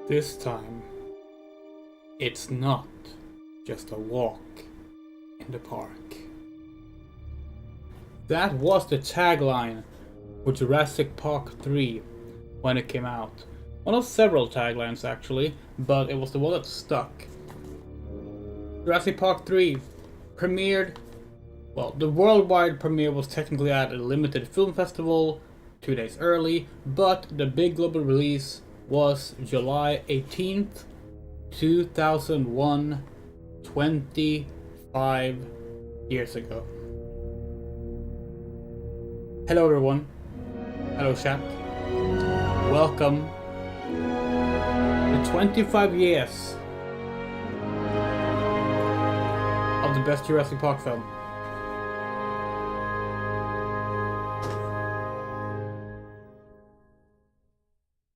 This time, it's not just a walk in the park. That was the tagline for Jurassic Park III when it came out. One of several taglines actually, but it was the one that stuck. Jurassic Park III premiered, well, the worldwide premiere was technically at a limited film festival 2 days early, but the big global release was July 18th, 2001, 25 years ago. Hello everyone. Hello chat. Welcome to 25 years of the best Jurassic Park film.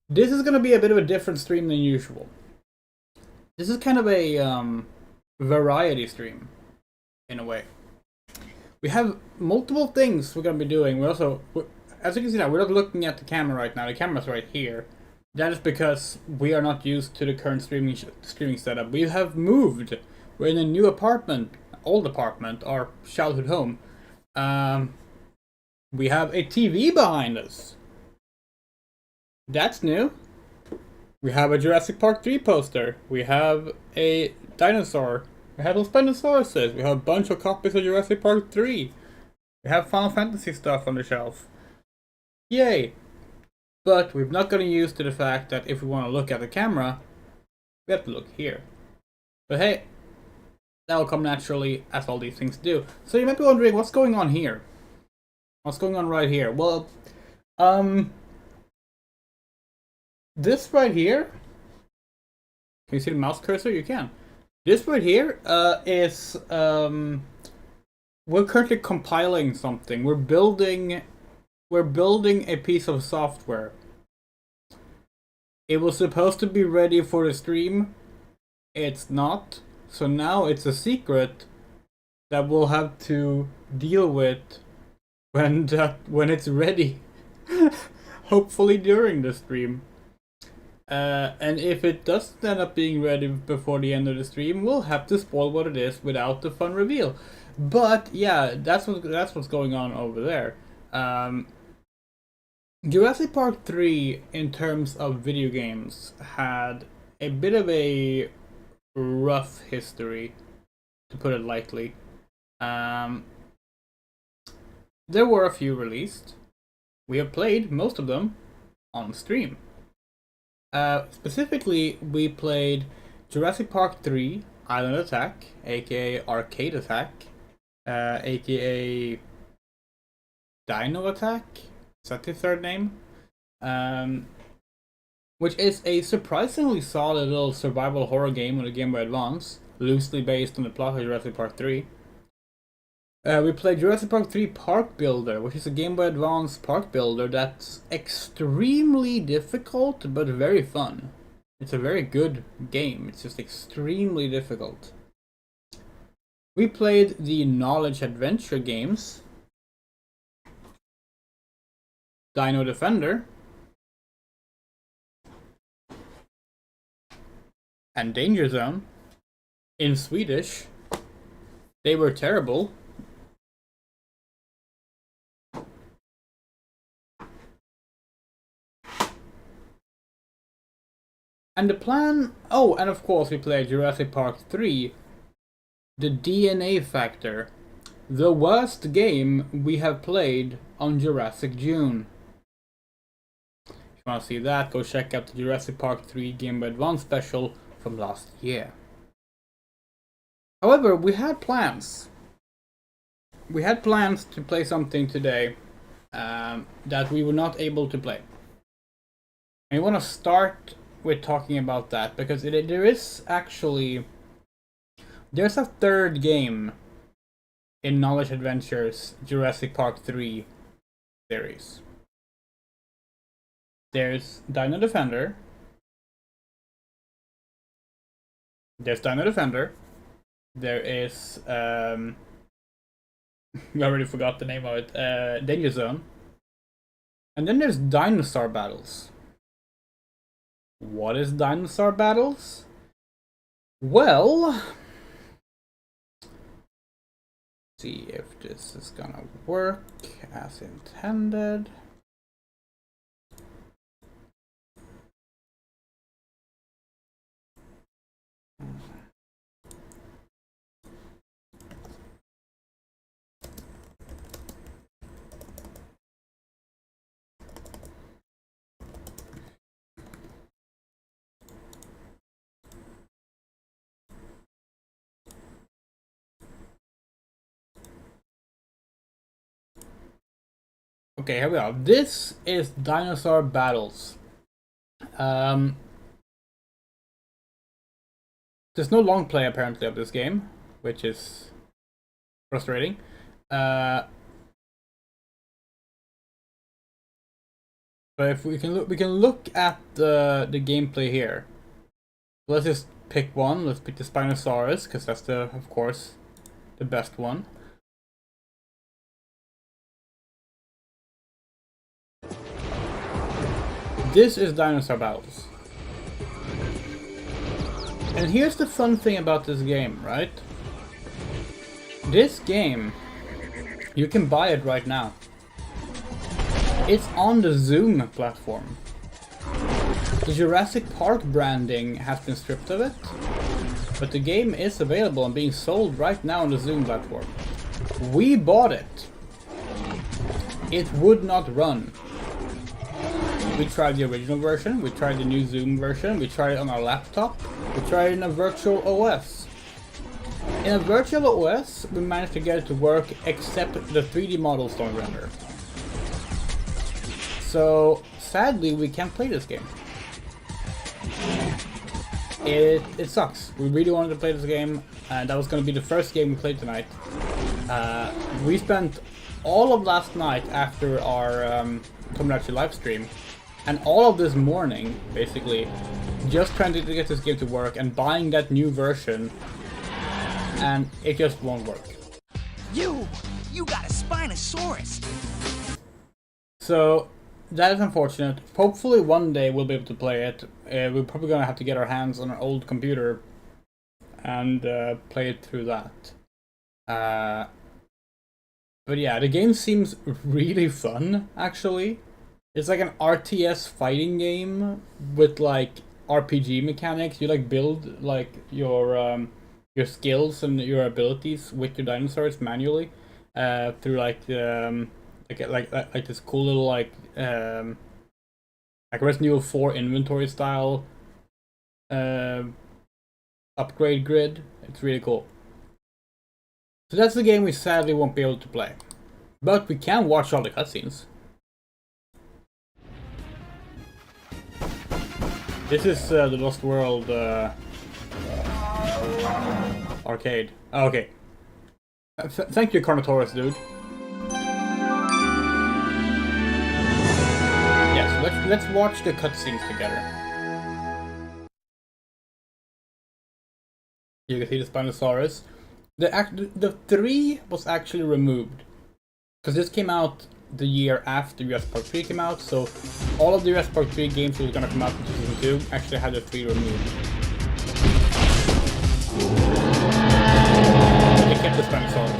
This is going to be a bit of a different stream than usual. This is kind of a variety stream, in a way. We have multiple things we're going to be doing. We're also, as you can see now, we're not looking at the camera right now. The camera's right here. That is because we are not used to the current streaming setup. We have moved. We're in a new apartment, old apartment, our childhood home. We have a TV behind us. That's new. We have a Jurassic Park 3 poster. We have a Dinosaur. We have some Spinosauruses. We have a bunch of copies of Jurassic Park 3. We have Final Fantasy stuff on the shelf. Yay! But we've not gotten used to the fact that if we want to look at the camera, we have to look here. But hey, that will come naturally, as all these things do. So you might be wondering, what's going on here? What's going on right here? Well, this right here, can you see the mouse cursor? You can. This right here is, we're currently compiling something. We're building a piece of software. It was supposed to be ready for the stream. It's not. So now it's a secret that we'll have to deal with when it's ready. Hopefully during the stream. And if it doesn't end up being ready before the end of the stream, we'll have to spoil what it is without the fun reveal. But yeah, that's what's going on over there. Jurassic Park 3, in terms of video games, had a bit of a rough history, to put it lightly. There were a few released. We have played most of them on stream. Specifically, we played Jurassic Park 3 Island Attack, aka Arcade Attack, aka Dino Attack. Is that the third name? Which is a surprisingly solid little survival horror game on the Game Boy Advance, loosely based on the plot of Jurassic Park 3. We played Jurassic Park 3 Park Builder, which is a Game Boy Advance park builder that's extremely difficult, but very fun. It's a very good game, it's just extremely difficult. We played the Knowledge Adventure games, Dino Defender, and Danger Zone, in Swedish. They were terrible. And the plan... Oh, and of course we played Jurassic Park 3, the DNA Factor, the worst game we have played on Jurassic June. If you want to see that, go check out the Jurassic Park 3 Game Boy Advance special from last year. However, we had plans. We had plans to play something today that we were not able to play. And we want to start with talking about that, because there's a third game in Knowledge Adventures Jurassic Park 3 series. There's Dino Defender. There is we already forgot the name of it. Danger Zone. And then there's Dinosaur Battles, What is Dinosaur Battles? Well, see if this is gonna work as intended. Okay, here we are. This is Dinosaur Battles. There's no long play apparently of this game, which is frustrating. But if we can look at the gameplay here. Let's just pick one. Let's pick the Spinosaurus because that's of course the best one. This is Dinosaur Battles. And here's the fun thing about this game, right? This game, you can buy it right now. It's on the Zoom platform. The Jurassic Park branding has been stripped of it, but the game is available and being sold right now on the Zoom platform. We bought it. It would not run. We tried the original version, we tried the new Zoom version, we tried it on our laptop, we tried it in a virtual OS. In a virtual OS, we managed to get it to work except the 3D models don't render. So, sadly, we can't play this game. It sucks. We really wanted to play this game, and that was going to be the first game we played tonight. We spent all of last night after our Tomodachi live stream, and all of this morning, basically, just trying to get this game to work and buying that new version, and it just won't work. You got a Spinosaurus! So, that is unfortunate. Hopefully one day we'll be able to play it. We're probably gonna have to get our hands on an old computer and play it through that. But yeah, the game seems really fun, actually. It's like an RTS fighting game with like RPG mechanics. You like build like your skills and your abilities with your dinosaurs manually through like this cool little like Resident Evil 4 inventory style upgrade grid. It's really cool. So that's the game we sadly won't be able to play, but we can watch all the cutscenes. This is the Lost World arcade. Oh, okay. Thank you, Carnotaurus, dude. Yes, let's watch the cutscenes together. You can see the Spinosaurus. The 3 was actually removed because this came out the year after Jurassic Park 3 came out, so all of the Jurassic Park 3 games that were gonna come out in 2002 actually had the 3 removed. They kept the Spinosaurus.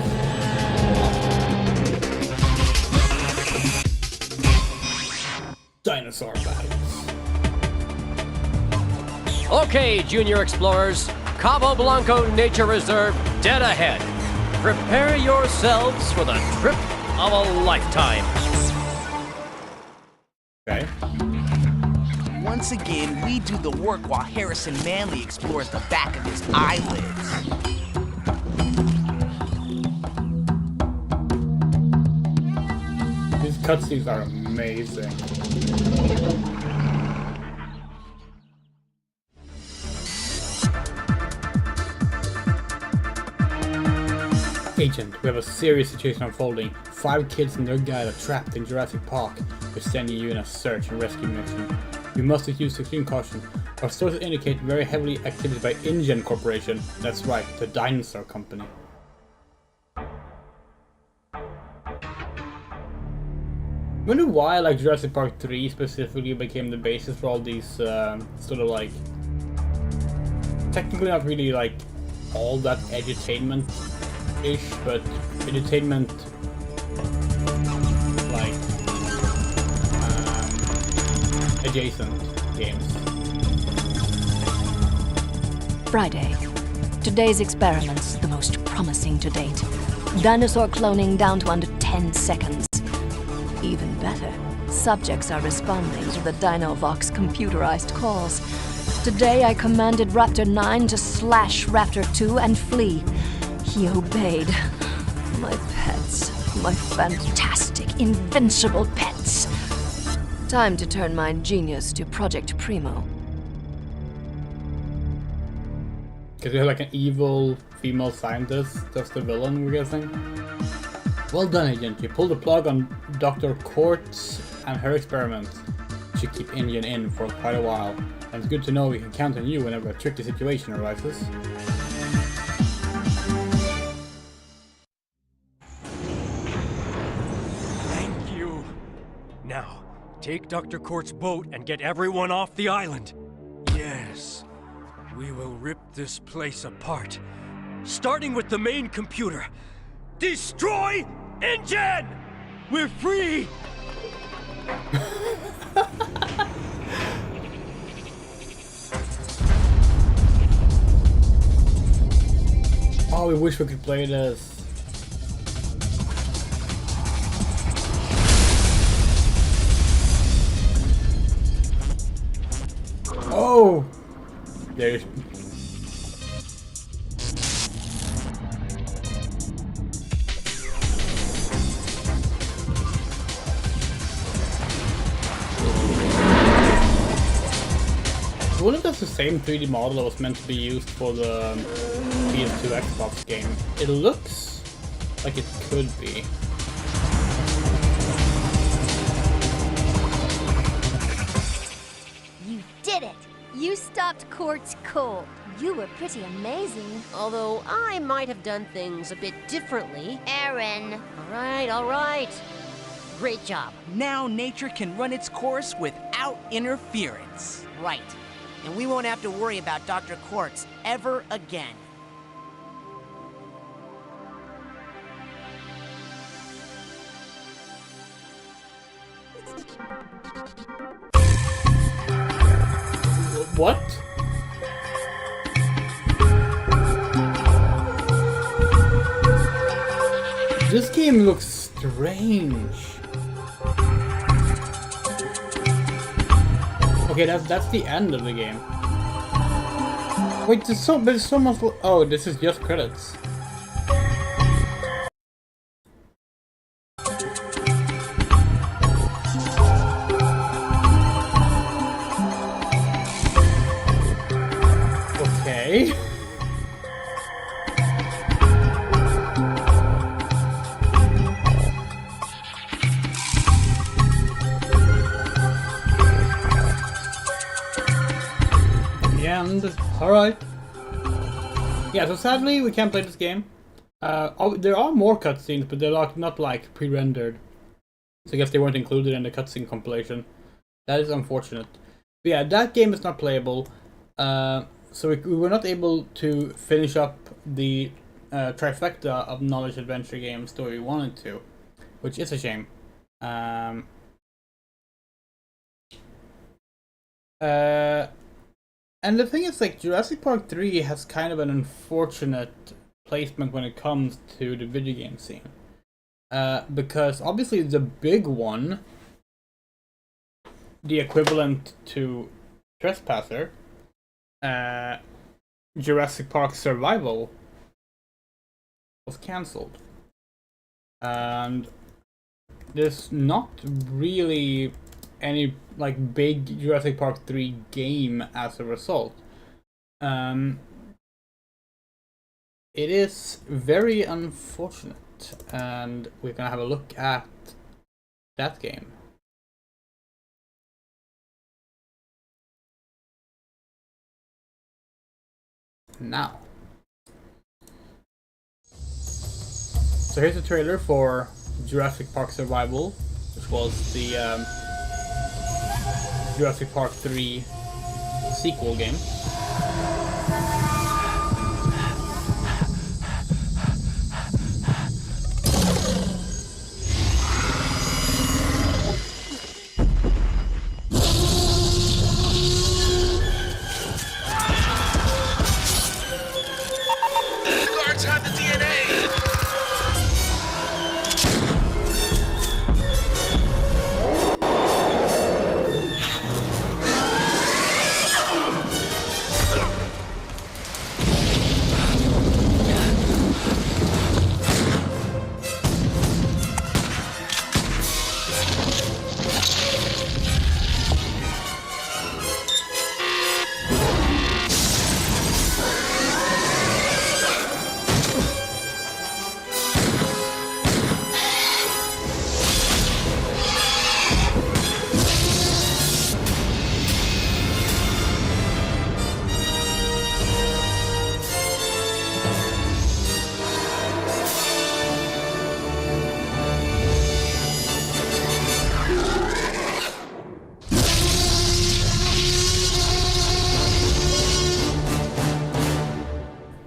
Dinosaur Battles. Okay, Junior Explorers, Cabo Blanco Nature Reserve dead ahead. Prepare yourselves for the trip of a lifetime. Okay. Once again, we do the work while Harrison Manley explores the back of his eyelids. These cutscenes are amazing. Agent, we have a serious situation unfolding. 5 kids and their guide are trapped in Jurassic Park. We're sending you in a search and rescue mission. You must use extreme caution. Our sources indicate very heavily activity by InGen Corporation. That's right, the Dinosaur Company. wonder why like Jurassic Park 3 specifically became the basis for all these sort of like technically not really like all that edutainment-ish, but edutainment like adjacent games. Friday. Today's experiments, the most promising to date. Dinosaur cloning down to under 10 seconds. Even better, subjects are responding to the Dinovox computerized calls. Today I commanded Raptor 9 to slash Raptor 2 and flee. He obeyed. My pets. My fantastic, invincible pets. Time to turn my genius to Project Primo. Because you have like an evil female scientist, that's the villain, we're guessing. Well done, Agent. You pulled the plug on Dr. Quartz and her experiments. You should keep Indian in for quite a while. And it's good to know we can count on you whenever a tricky situation arises. Thank you. Now, take Dr. Quartz's boat and get everyone off the island. Yes. We will rip this place apart. Starting with the main computer. Destroy engine! We're free! Oh, we wish we could play this. Oh! There. I wonder if that's the same 3D model that was meant to be used for the PS2 Xbox game. It looks like it could be. You did it! You stopped Quartz cold. You were pretty amazing. Although I might have done things a bit differently. Aaron. All right. Great job. Now nature can run its course without interference. Right. And we won't have to worry about Dr. Quartz ever again. What? This game looks strange. Okay, that's the end of the game. Wait, there's so much. Oh, this is just credits. Okay. Alright. Yeah, so sadly we can't play this game. There are more cutscenes, but they're not like pre-rendered. So I guess they weren't included in the cutscene compilation. That is unfortunate. But yeah, that game is not playable. So we were not able to finish up the trifecta of knowledge adventure games the way we wanted to. Which is a shame. And the thing is, like, Jurassic Park 3 has kind of an unfortunate placement when it comes to the video game scene. Because obviously the big one, the equivalent to Trespasser, Jurassic Park Survival, was cancelled. And there's not really any like big Jurassic Park 3 game as a result. It is very unfortunate, and we're gonna have a look at that game. Now. So here's the trailer for Jurassic Park Survival, which was the Jurassic Park III sequel game.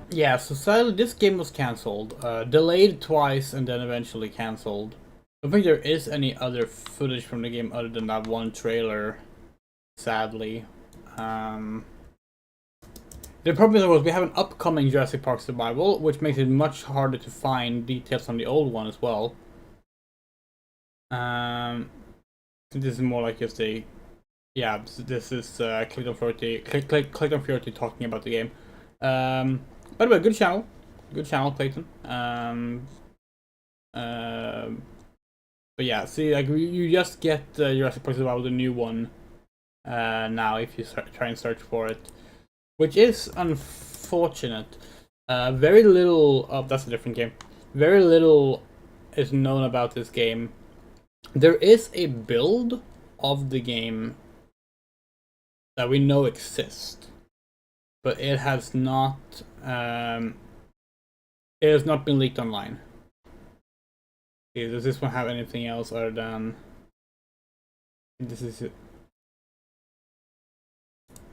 Yeah, so sadly this game was cancelled. Delayed twice and then eventually cancelled. I don't think there is any other footage from the game other than that one trailer, sadly. The problem was we have an upcoming Jurassic Park Survival, which makes it much harder to find details on the old one as well. This is more like just a... Yeah, this is Click on Fjorty talking about the game. By the way, good channel, Clayton. But yeah, see, like you just get Jurassic Park Survival, the new one, now if you try and search for it, which is unfortunate. Very little. Oh, that's a different game. Very little is known about this game. There is a build of the game that we know exists, but it has not. It has not been leaked online. Okay, does this one have anything else other than this is it?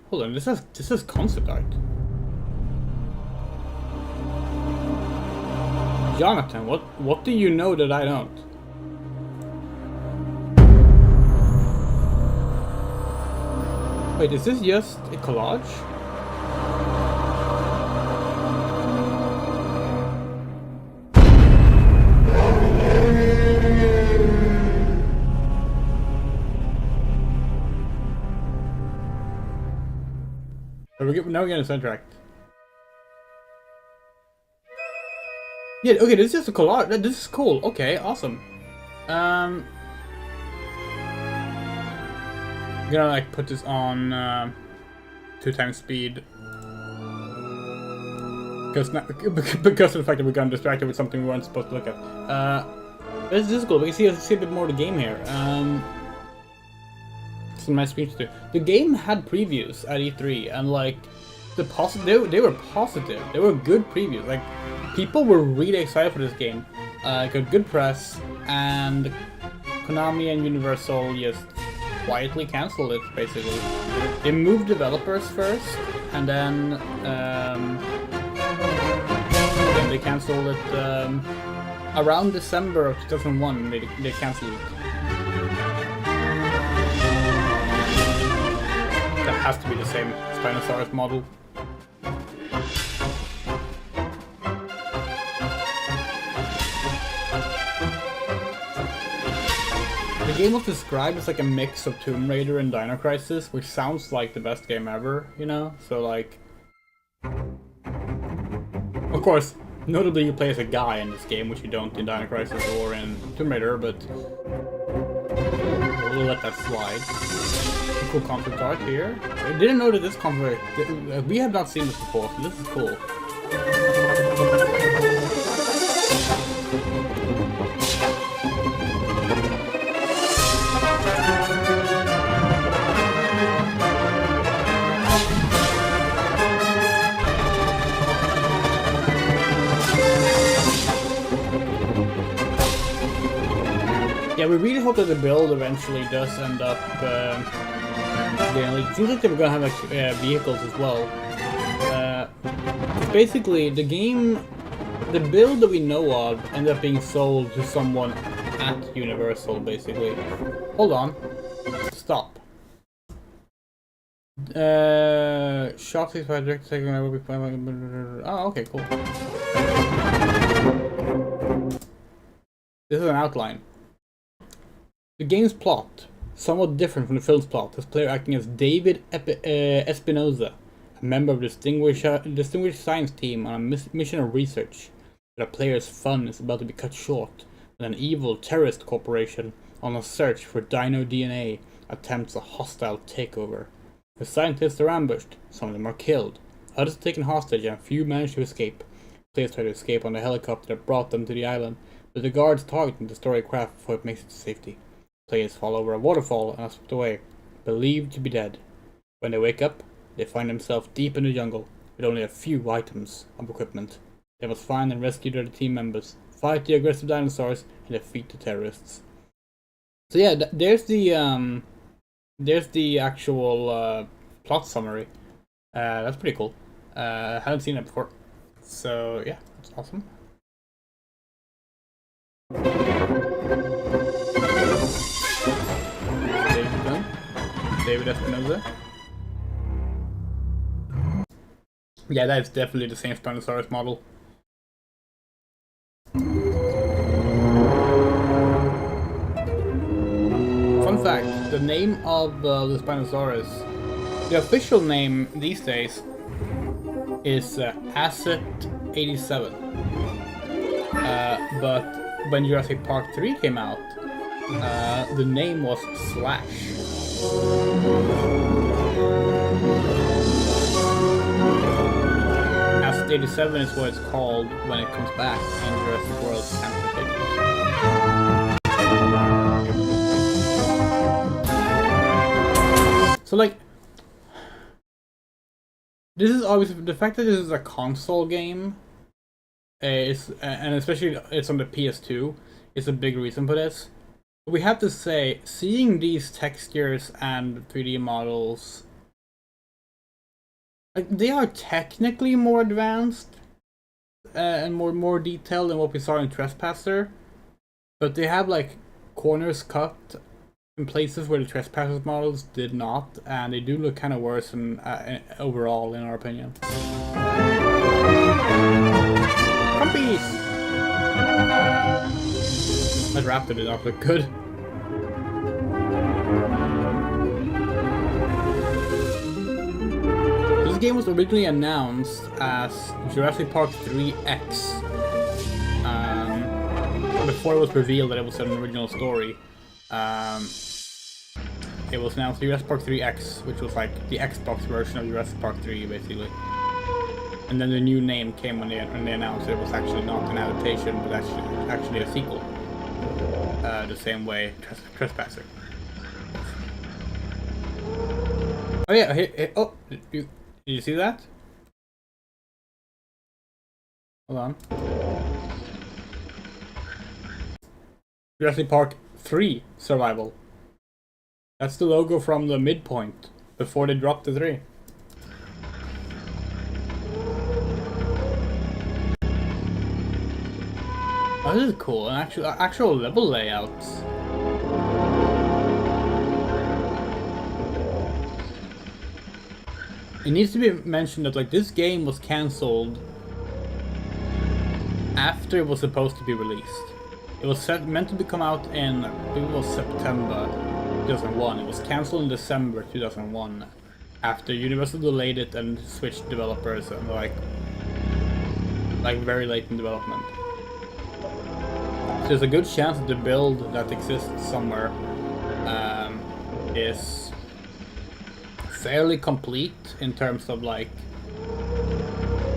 Hold on, this is concept art. Jonathan, what do you know that I don't? Wait, is this just a collage? Now we're getting sidetracked. Yeah, okay, this is just a collage. This is cool. Okay, awesome. I'm gonna like put this on 2x speed because of the fact that we got distracted with something we weren't supposed to look at. This is cool. We can see a bit more of the game here. Some nice screens too. The game had previews at E3, and like they were positive. They were good previews. Like people were really excited for this game. Got good press, and Konami and Universal just quietly canceled it. Basically, they moved developers first, and then they canceled it around December of 2001. They canceled it. That has to be the same Spinosaurus model. The game was described as like a mix of Tomb Raider and Dino Crisis, which sounds like the best game ever, you know? So like... Of course, notably you play as a guy in this game, which you don't in Dino Crisis or in Tomb Raider, but... We'll let that slide. Cool concept art here. I didn't know that this concept... We have not seen this before, so this is cool. Yeah, we really hope that the build eventually does end up. It seems like they were gonna have like vehicles as well. Basically, the build that we know of ended up being sold to someone at Universal. Basically, hold on, stop. Shots is by direct second. Oh, okay, cool. This is an outline. The game's plot, somewhat different from the film's plot, has player acting as David Espinoza, a member of the distinguished science team on a mission of research. But a player's fun is about to be cut short when an evil terrorist corporation on a search for dino DNA attempts a hostile takeover. The scientists are ambushed, some of them are killed, others are taken hostage, and few manage to escape. Players try to escape on the helicopter that brought them to the island, but the guards target and destroy a craft before it makes it to safety. Players fall over a waterfall and are swept away, believed to be dead. When they wake up, they find themselves deep in the jungle, with only a few items of equipment. They must find and rescue their team members, fight the aggressive dinosaurs, and defeat the terrorists. So yeah, there's the actual plot summary. That's pretty cool. Haven't seen it before. So yeah, that's awesome. David Espinoza. Yeah, that is definitely the same Spinosaurus model. Fun fact, the name of the Spinosaurus, the official name these days is Asset 87. But when Jurassic Park 3 came out, the name was Slash. Asset 87 is what it's called when it comes back in Jurassic World Champion. So like, this is obviously the fact that this is a console game, and especially it's on the PS2, is a big reason for this. We have to say, seeing these textures and 3D models, like, they are technically more advanced and more detailed than what we saw in Trespasser, but they have like corners cut in places where the Trespassers models did not, and they do look kind of worse in, overall, in our opinion. Compies! That Raptor did not look good. This game was originally announced as Jurassic Park III X. Before it was revealed that it was an original story. It was announced Jurassic Park 3X, which was like the Xbox version of Jurassic Park 3, basically. And then the new name came when they announced it was actually not an adaptation, but actually a sequel. The same way Trespasser. Oh yeah, oh, did you see that? Hold on. Jurassic Park 3 Survival. That's the logo from the midpoint, before they dropped the 3. Oh, this is cool, and actual level layouts. It needs to be mentioned that like this game was cancelled after it was supposed to be released. It was meant to come out in, I think it was September 2001. It was cancelled in December 2001 after Universal delayed it and switched developers and like very late in development. So there's a good chance that the build that exists somewhere is fairly complete in terms of like,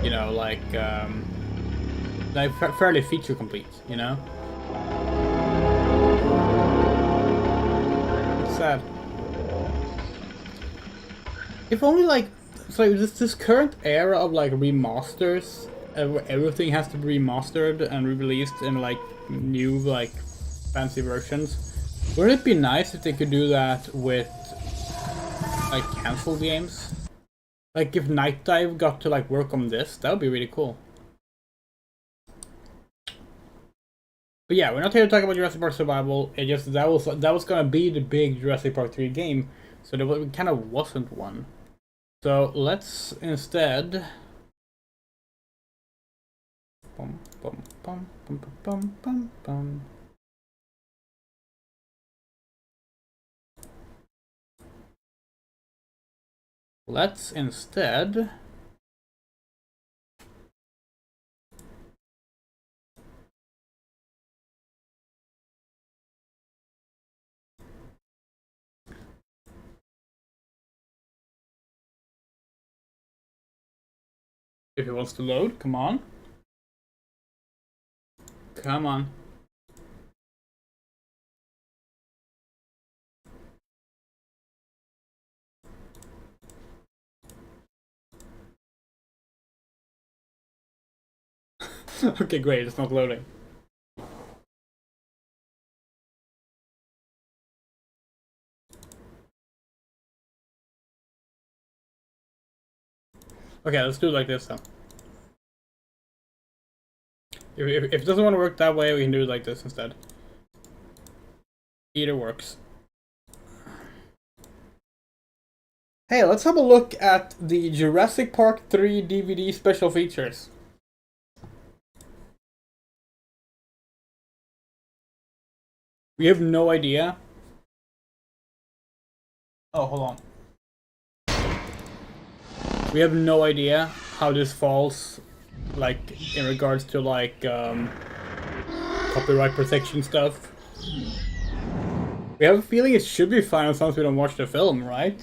you know, like fairly feature complete, you know? It's sad. If only like, so this current era of like remasters, everything has to be remastered and re-released in like new like fancy versions. Wouldn't it be nice if they could do that with like canceled games? Like if Night Dive got to like work on this, that would be really cool. But yeah, we're not here to talk about Jurassic Park Survival. It just that was gonna be the big Jurassic Park 3 game, so there kind of wasn't one. So let's instead. Bum, bum, bum, bum, bum, bum, bum. Let's instead. If it wants to load, come on. Come on. Okay, great, it's not loading. Okay, let's do it like this then. If it doesn't want to work that way, we can do it like this instead. Either works. Hey, let's have a look at the Jurassic Park 3 DVD special features. We have no idea. Oh, hold on. We have no idea how this falls, like, in regards to, like, copyright protection stuff. We have a feeling it should be fine as long as we don't watch the film, right?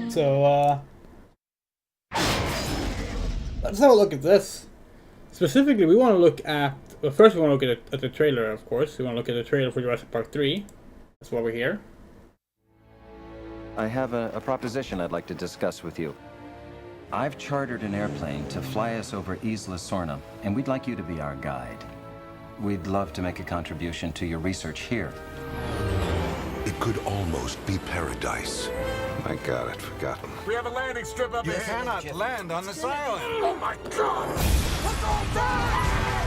So, let's have a look at this. Specifically, we want to look at... Well, first we want to look at the trailer, of course. We want to look at the trailer for Jurassic Park 3. That's why we're here. I have a proposition I'd like to discuss with you. I've chartered an airplane to fly us over Isla Sorna, and we'd like you to be our guide. We'd love to make a contribution to your research here. It could almost be paradise. I got it, forgotten. We have a landing strip up ahead. You cannot land on this island. Oh my God! What's all that?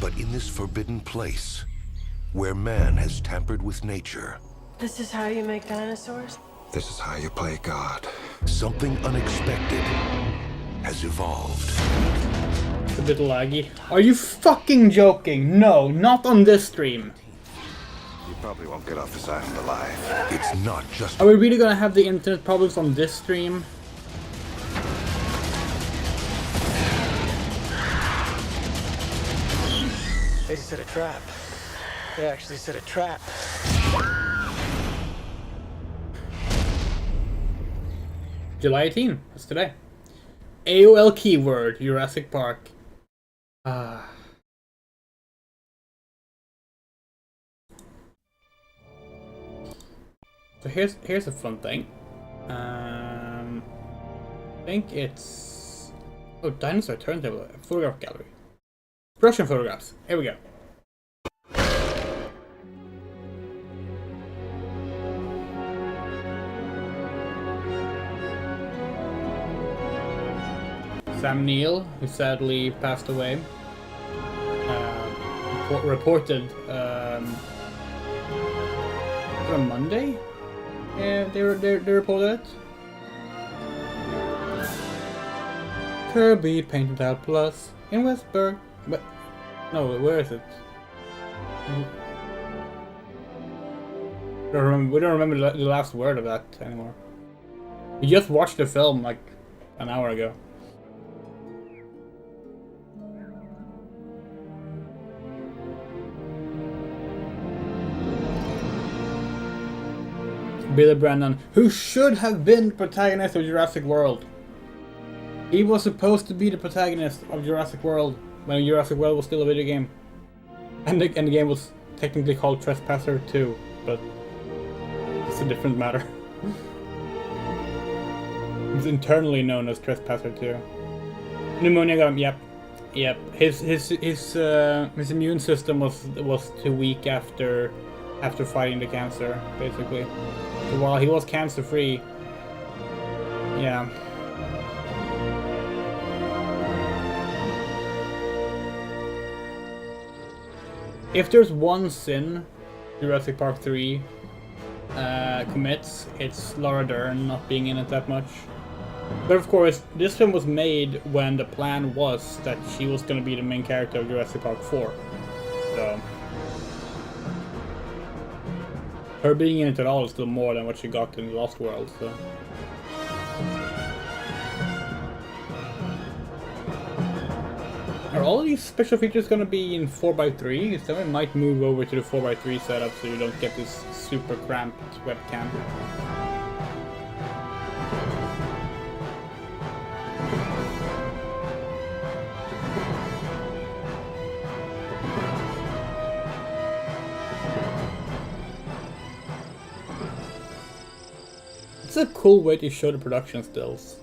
But in this forbidden place, where man has tampered with nature, This is how you make dinosaurs? This is how you play God. something unexpected has evolved. It's a bit laggy. Are you fucking joking? No, not on this stream. You probably won't get off this island alive. It's not just... Are we really gonna have the internet problems on this stream? They set a trap. They actually set a trap. July 18, that's today. AOL keyword, Jurassic Park. So here's a fun thing. I think it's... Oh, Dinosaur turntable, photograph gallery. Russian photographs, here we go. Sam Neill, who sadly passed away, reported on Monday. Yeah, they reported it. Kirby Painted Out Plus in Westburg. But no, where is it? We don't remember the last word of that anymore. We just watched the film like an hour ago. Billy Brandon, who should have been the protagonist of Jurassic World. He was supposed to be the protagonist of Jurassic World when Jurassic World was still a video game. And the game was technically called Trespasser 2, but it's a different matter. It's internally known as Trespasser 2. Pneumonia got him, yep. Yep, his immune system was too weak after fighting the cancer, basically. So while he was cancer free, yeah. If there's one sin Jurassic Park 3 commits, it's Laura Dern not being in it that much. But of course, this film was made when the plan was that she was going to be the main character of Jurassic Park 4. So her being in it at all is still more than what she got in Lost World. So. Are all of these special features going to be in 4x3? So we might move over to the 4x3 setup so you don't get this super cramped webcam. It's a cool way to show the production stills.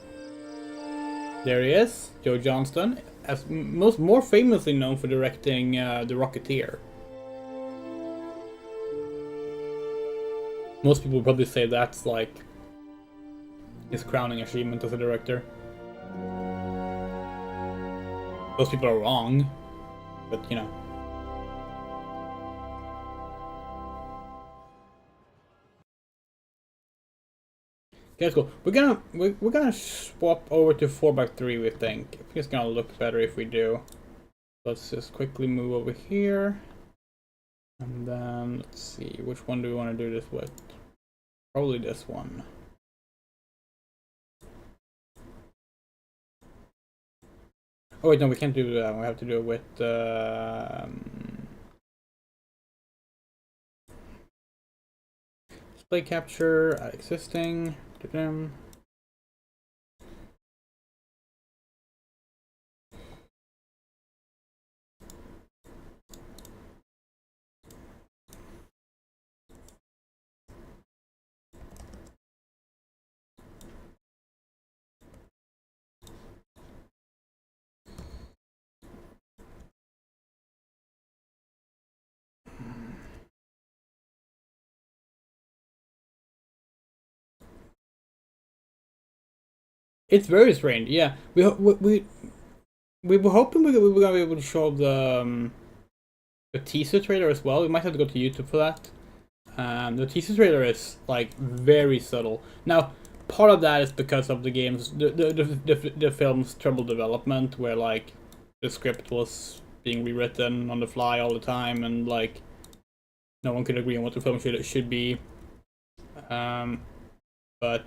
There he is, Joe Johnston, as more famously known for directing The Rocketeer. Most people would probably say that's like his crowning achievement as a director. Those people are wrong, but you know. Okay, let's go. We're gonna swap over to 4x3. We think I think it's gonna look better if we do. Let's just quickly move over here, and then let's see which one do we want to do this with. Probably this one. Oh wait, no, we can't do that. We have to do it with. Display capture existing. It's very strange. Yeah, we were hoping we were gonna be able to show the teaser trailer as well. We might have to go to YouTube for that. The teaser trailer is like very subtle. Now, part of that is because of the game's the film's trouble development, where like the script was being rewritten on the fly all the time, and like no one could agree on what the film should be. But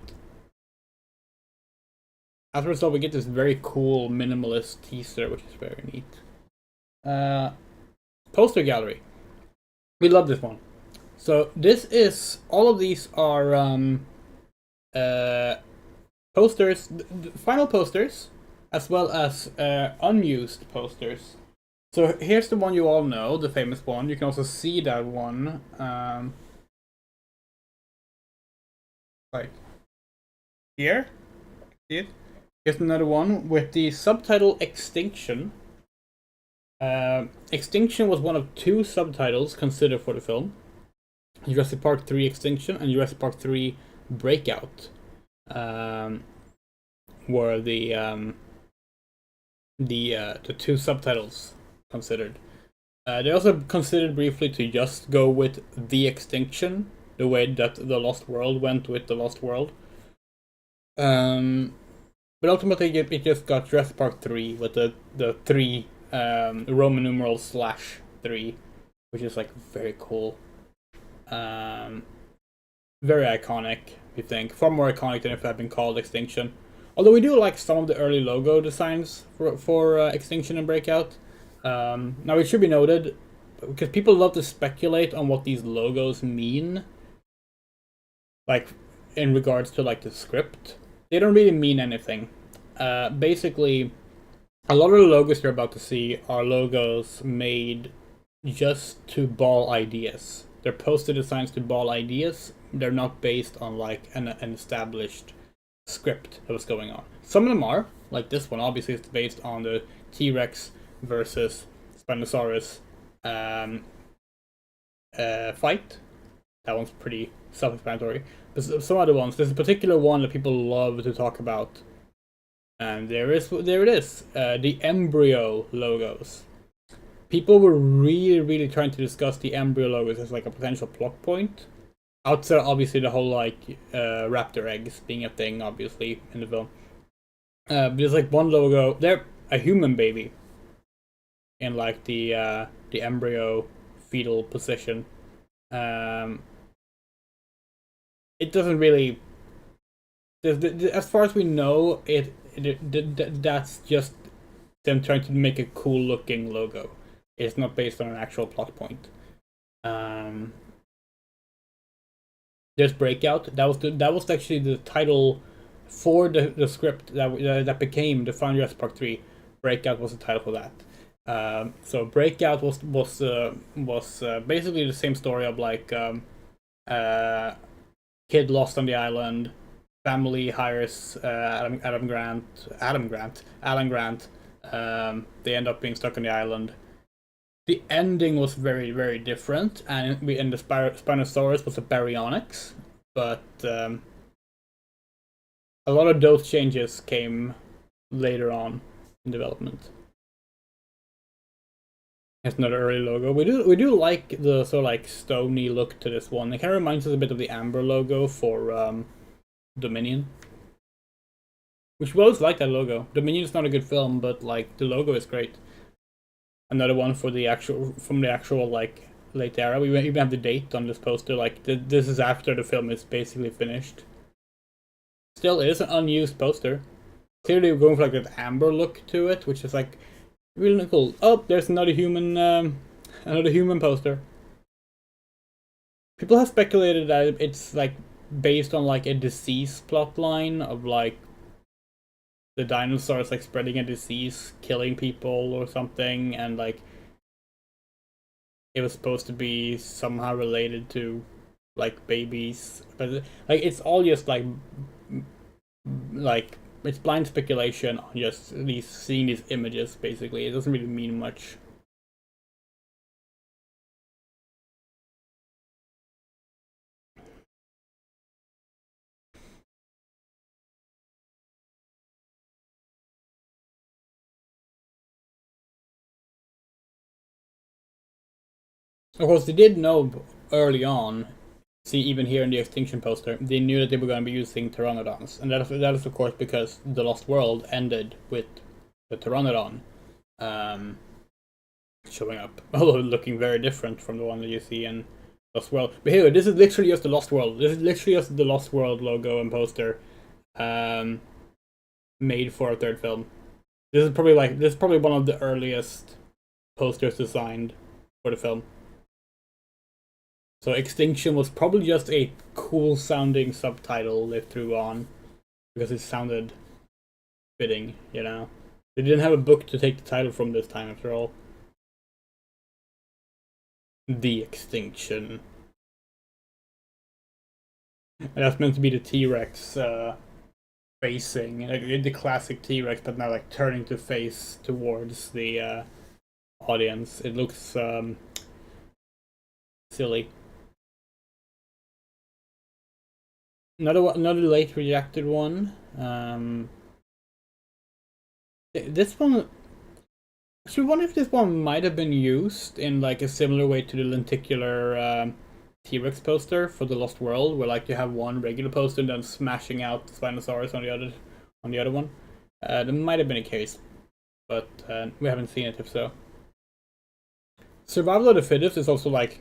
as a result, we get this very cool minimalist teaser, which is very neat. Poster gallery. We love this one. So this is, all of these are posters, final posters, as well as unused posters. So here's the one you all know, the famous one. You can also see that one. Like here. See it? Here's another one with the subtitle Extinction. Extinction was one of two subtitles considered for the film. Jurassic Park 3 Extinction and Jurassic Park 3 Breakout were the two subtitles considered. They also considered briefly to just go with The Extinction, the way that The Lost World went with The Lost World. But ultimately, it just got Jurassic Park 3 with the 3 Roman numerals /3, which is like very cool. Very iconic, we think. Far more iconic than if it had been called Extinction. Although we do like some of the early logo designs for Extinction and Breakout. Now it should be noted, because people love to speculate on what these logos mean. Like, in regards to like the script. They don't really mean anything. Basically, a lot of the logos you're about to see are logos made just to ball ideas. They're poster designs to ball ideas. They're not based on like an established script that was going on. Some of them are, like this one, obviously it's based on the T-Rex versus Spinosaurus fight. That one's pretty self-explanatory. But some other ones, there's a particular one that people love to talk about, and there it is, the embryo logos. People were really trying to discuss the embryo logos as like a potential plot point. Outside, obviously, the whole like raptor eggs being a thing, obviously in the film. But there's like one logo. They're a human baby in like the embryo fetal position. It doesn't really. As far as we know, that's just them trying to make a cool looking logo. It's not based on an actual plot point. There's Breakout. That was actually the title for the script that became the final Jurassic Park 3. Breakout was the title for that. So Breakout was basically the same story of like kid lost on the island, family hires Alan Grant. They end up being stuck on the island. The ending was very different, and the Spinosaurus was a baryonyx, but a lot of those changes came later on in development. It's another early logo. We do like the sort of like stony look to this one. It kind of reminds us a bit of the Amber logo for Dominion, which we always like that logo. Dominion is not a good film, but like the logo is great. Another one for the actual like late era. We even have the date on this poster. Like this is after the film is basically finished. Still, it is an unused poster. Clearly, we're going for like that amber look to it, which is like really cool. Oh, there's another human poster. People have speculated that it's like based on like a disease plotline of like the dinosaurs like spreading a disease, killing people or something, and like it was supposed to be somehow related to like babies, but like it's all just like it's blind speculation on just seeing these images. Basically, it doesn't really mean much. Of course, they did know early on, see even here in the Extinction poster, they knew that they were going to be using Pteranodons. And that is of course because The Lost World ended with the Pteranodon showing up. Although looking very different from the one that you see in Lost World. But here, this is literally just the Lost World. This is literally just the Lost World logo and poster made for a third film. This is probably one of the earliest posters designed for the film. So Extinction was probably just a cool sounding subtitle they threw on because it sounded fitting, you know. They didn't have a book to take the title from this time after all. The Extinction. And that's meant to be the T-Rex facing, like the classic T-Rex, but now like turning to face towards the audience. It looks silly. Another late rejected one. This one. Actually, I wonder if this one might have been used in like a similar way to the lenticular T-Rex poster for The Lost World, where like you have one regular poster and then smashing out the Spinosaurus on the other one. There might have been a case, but we haven't seen it if so. Survival of the Fittest is also like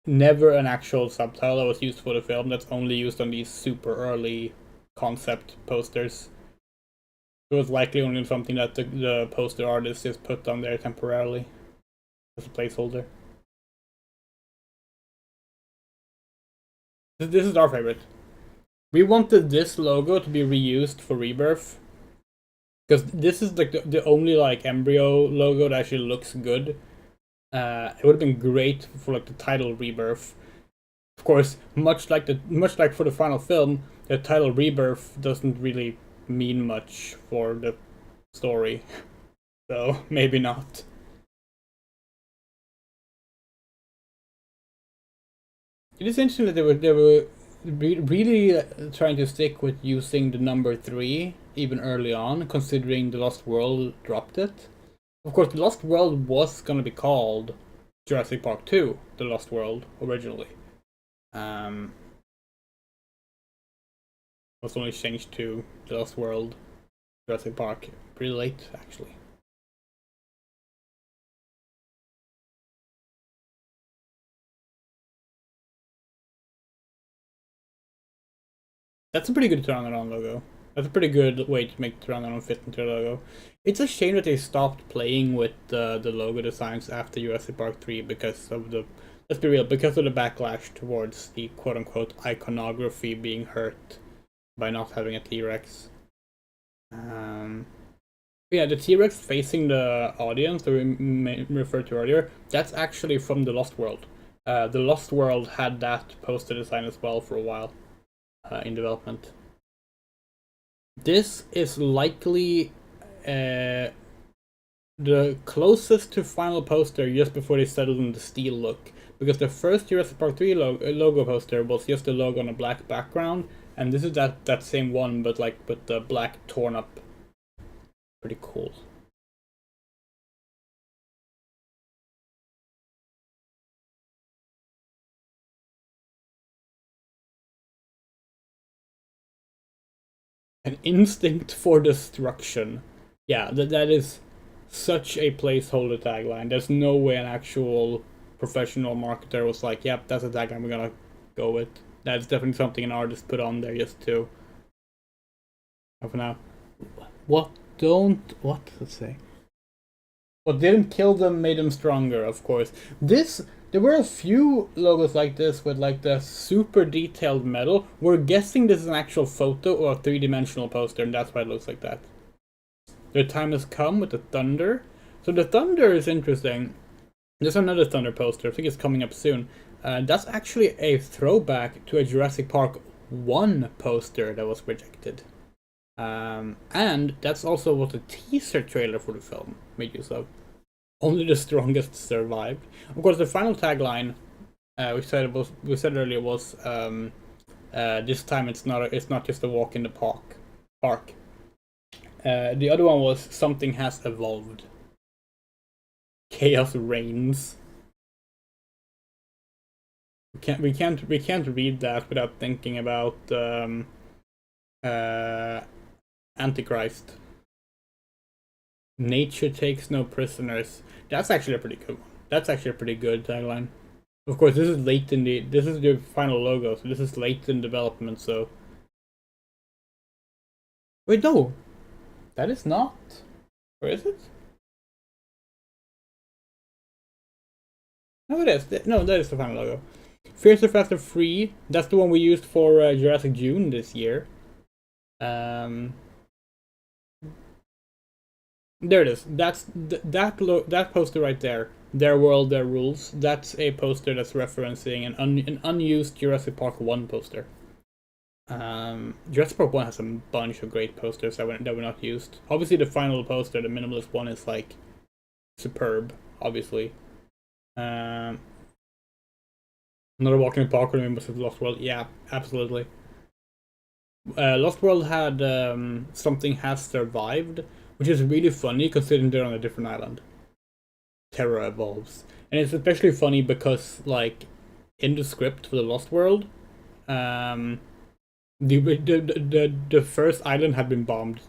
never an actual subtitle that was used for the film. That's only used on these super early concept posters. It was likely only something that the poster artist just put on there temporarily as a placeholder. This is our favorite. We wanted this logo to be reused for Rebirth because this is like the only like embryo logo that actually looks good. It would have been great for like the title Rebirth. Of course, much like for the final film, the title Rebirth doesn't really mean much for the story. So maybe not. It is interesting that they were really trying to stick with using the number 3 even early on, considering The Lost World dropped it. Of course, The Lost World was gonna be called Jurassic Park II, The Lost World, originally. It was only changed to The Lost World, Jurassic Park pretty late, actually. That's a pretty good Pteranodon logo. That's a pretty good way to make Pteranodon fit into a logo. It's a shame that they stopped playing with the logo designs after Jurassic Park 3 because of the, let's be real, because of the backlash towards the quote-unquote iconography being hurt by not having a T-Rex. Yeah, the T-Rex facing the audience that we referred to earlier, that's actually from The Lost World. The Lost World had that poster design as well for a while. In development. This is likely the closest to final poster just before they settled on the steel look, because the first Jurassic Park 3 logo poster was just a logo on a black background, and this is that same one but like with the black torn up. Pretty cool. An instinct for destruction. Yeah, that is such a placeholder tagline. There's no way an actual professional marketer was like, yep, that's a tagline we're gonna go with. That's definitely something an artist put on there just to... For now. What does it say? What didn't kill them made them stronger, of course. There were a few logos like this with like the super detailed metal. We're guessing this is an actual photo or a 3-dimensional poster, and that's why it looks like that. The time has come with the thunder. So the thunder is interesting. There's another thunder poster. I think it's coming up soon. That's actually a throwback to a Jurassic Park 1 poster that was rejected. And that's also what the teaser trailer for the film made use of. Only the strongest survived. Of course, the final tagline we said earlier was this time it's not just a walk in the park. The other one was something has evolved. Chaos reigns. We can't read that without thinking about Antichrist. Nature takes no prisoners. That's actually a pretty good one. That's actually a pretty good tagline. Of course, this is the final logo, so this is late in development, so... Wait, no! That is not... Or is it? No, it is. No, that is the final logo. Fiercer, Faster, Free. That's the one we used for Jurassic June this year. There it is. That's that poster right there. Their world, their rules. That's a poster that's referencing an unused Jurassic Park 1 poster. Jurassic Park 1 has a bunch of great posters that were not used. Obviously, the final poster, the minimalist one, is like superb. Obviously. Another Walk in the Park remembers of Lost World. Yeah, absolutely. Lost World had Something Has Survived, which is really funny considering they're on a different island. Terror evolves. And it's especially funny because, like, in the script for the Lost World, the first island had been bombed.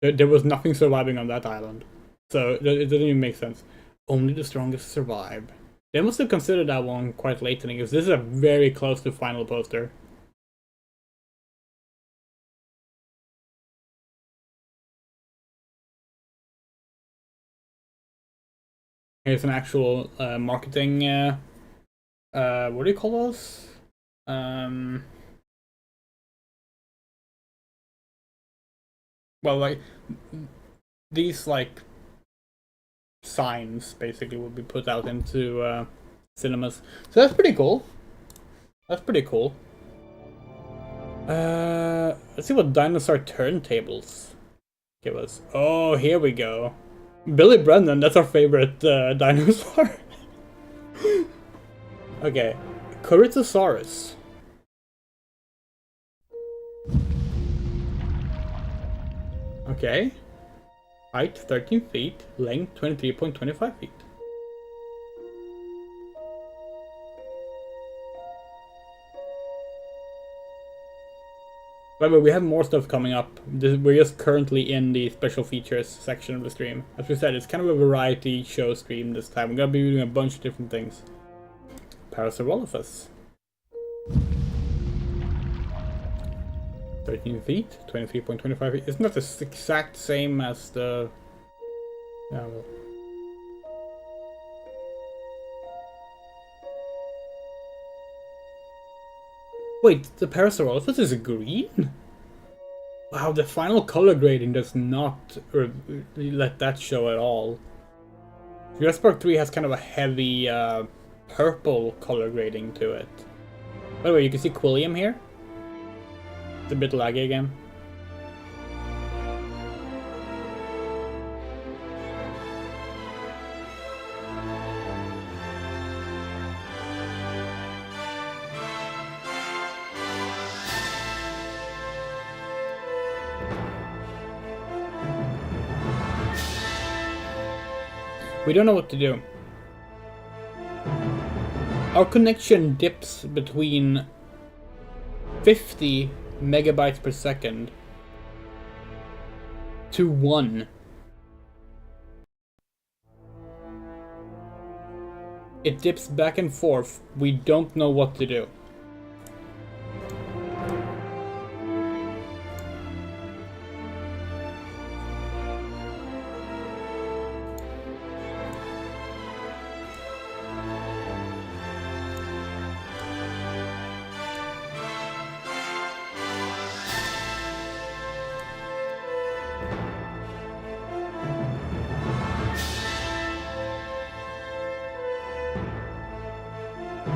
There was nothing surviving on that island. So it doesn't even make sense. Only the strongest survive. They must have considered that one quite late in it, because this is a very close to final poster. Here's an actual marketing, what do you call those? Well, like, these, like, signs, basically, will be put out into cinemas. So that's pretty cool. That's pretty cool. Let's see what Dinosaur turntables give us. Oh, here we go. Billy Brennan, that's our favorite dinosaur. Okay, Corythosaurus. Okay. Height 13 feet, length 23.25 feet. By the way, we have more stuff coming up. We're just currently in the special features section of the stream. As we said, it's kind of a variety show stream this time. We're gonna be doing a bunch of different things. Parasaurolophus. 13 feet, 23.25 feet. Isn't that the exact same as the... Yeah, well. Wait, the Parasaurolophus is green? Wow, the final color grading does not let that show at all. Jurassic Park 3 has kind of a heavy purple color grading to it. By the way, you can see Quilliam here. It's a bit laggy again. We don't know what to do. Our connection dips between 50 megabytes per second to 1. It dips back and forth. We don't know what to do.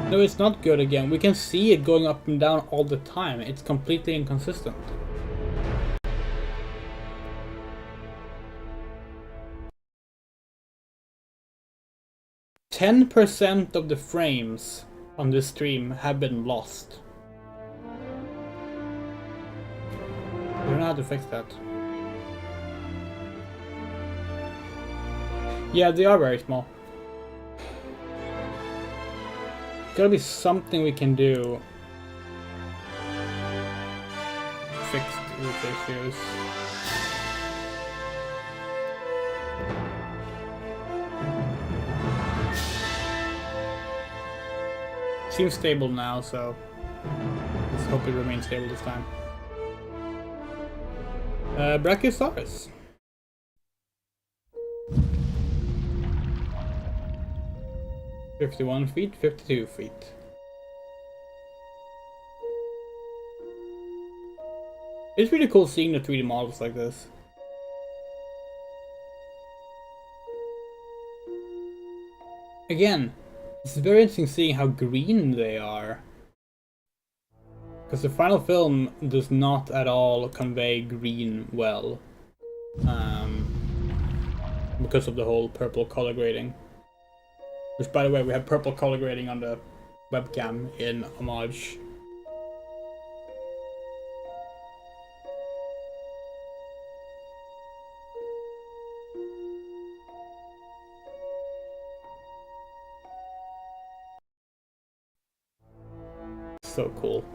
No, it's not good again. We can see it going up and down all the time. It's completely inconsistent. %10 of the frames on this stream have been lost. I don't know how to fix that. Yeah, they are very small. Gotta be something we can do. Fix these issues. Seems stable now, so let's hope it remains stable this time. Brachiosaurus. $51 feet, 52 feet. It's really cool seeing the 3D models like this. Again, it's very interesting seeing how green they are. Because the final film does not at all convey green well. Because of the whole purple color grading. Which, by the way, we have purple color grading on the webcam in homage. So cool.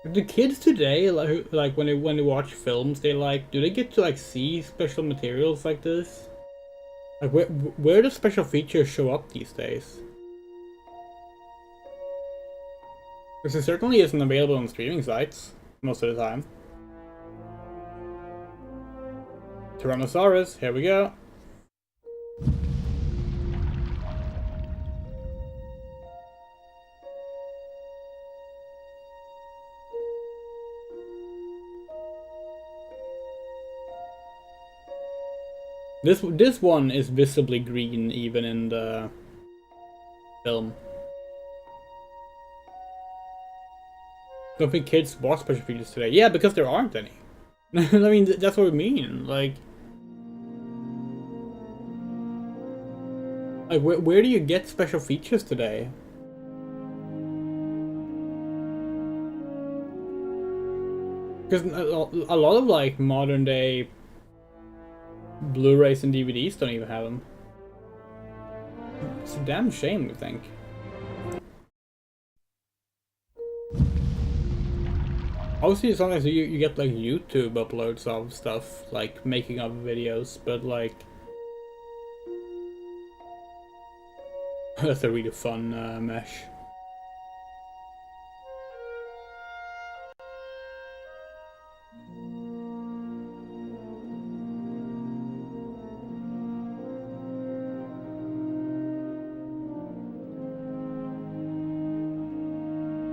The kids today, like when they watch films, do they get to like see special materials like this? Like where do special features show up these days? Because it certainly isn't available on streaming sites most of the time. Tyrannosaurus, here we go. This one is visibly green even in the film. Don't think kids watch special features today. Yeah, because there aren't any. I mean, that's what we mean. Like where do you get special features today? Because a lot of like modern day Blu-rays and DVDs don't even have them. It's a damn shame, I think. Obviously, sometimes you get like YouTube uploads of stuff, like making of videos, but like that's a really fun mesh.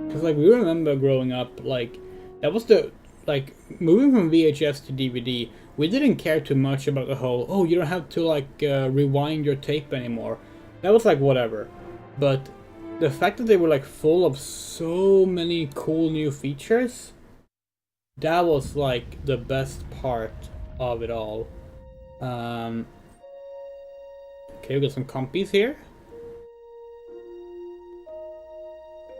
Because like we remember growing up, like that was the like moving from VHS to DVD. We didn't care too much about the whole, oh, you don't have to like rewind your tape anymore. That was like whatever. But the fact that they were like full of so many cool new features, that was like the best part of it all. Okay, we got some compies here.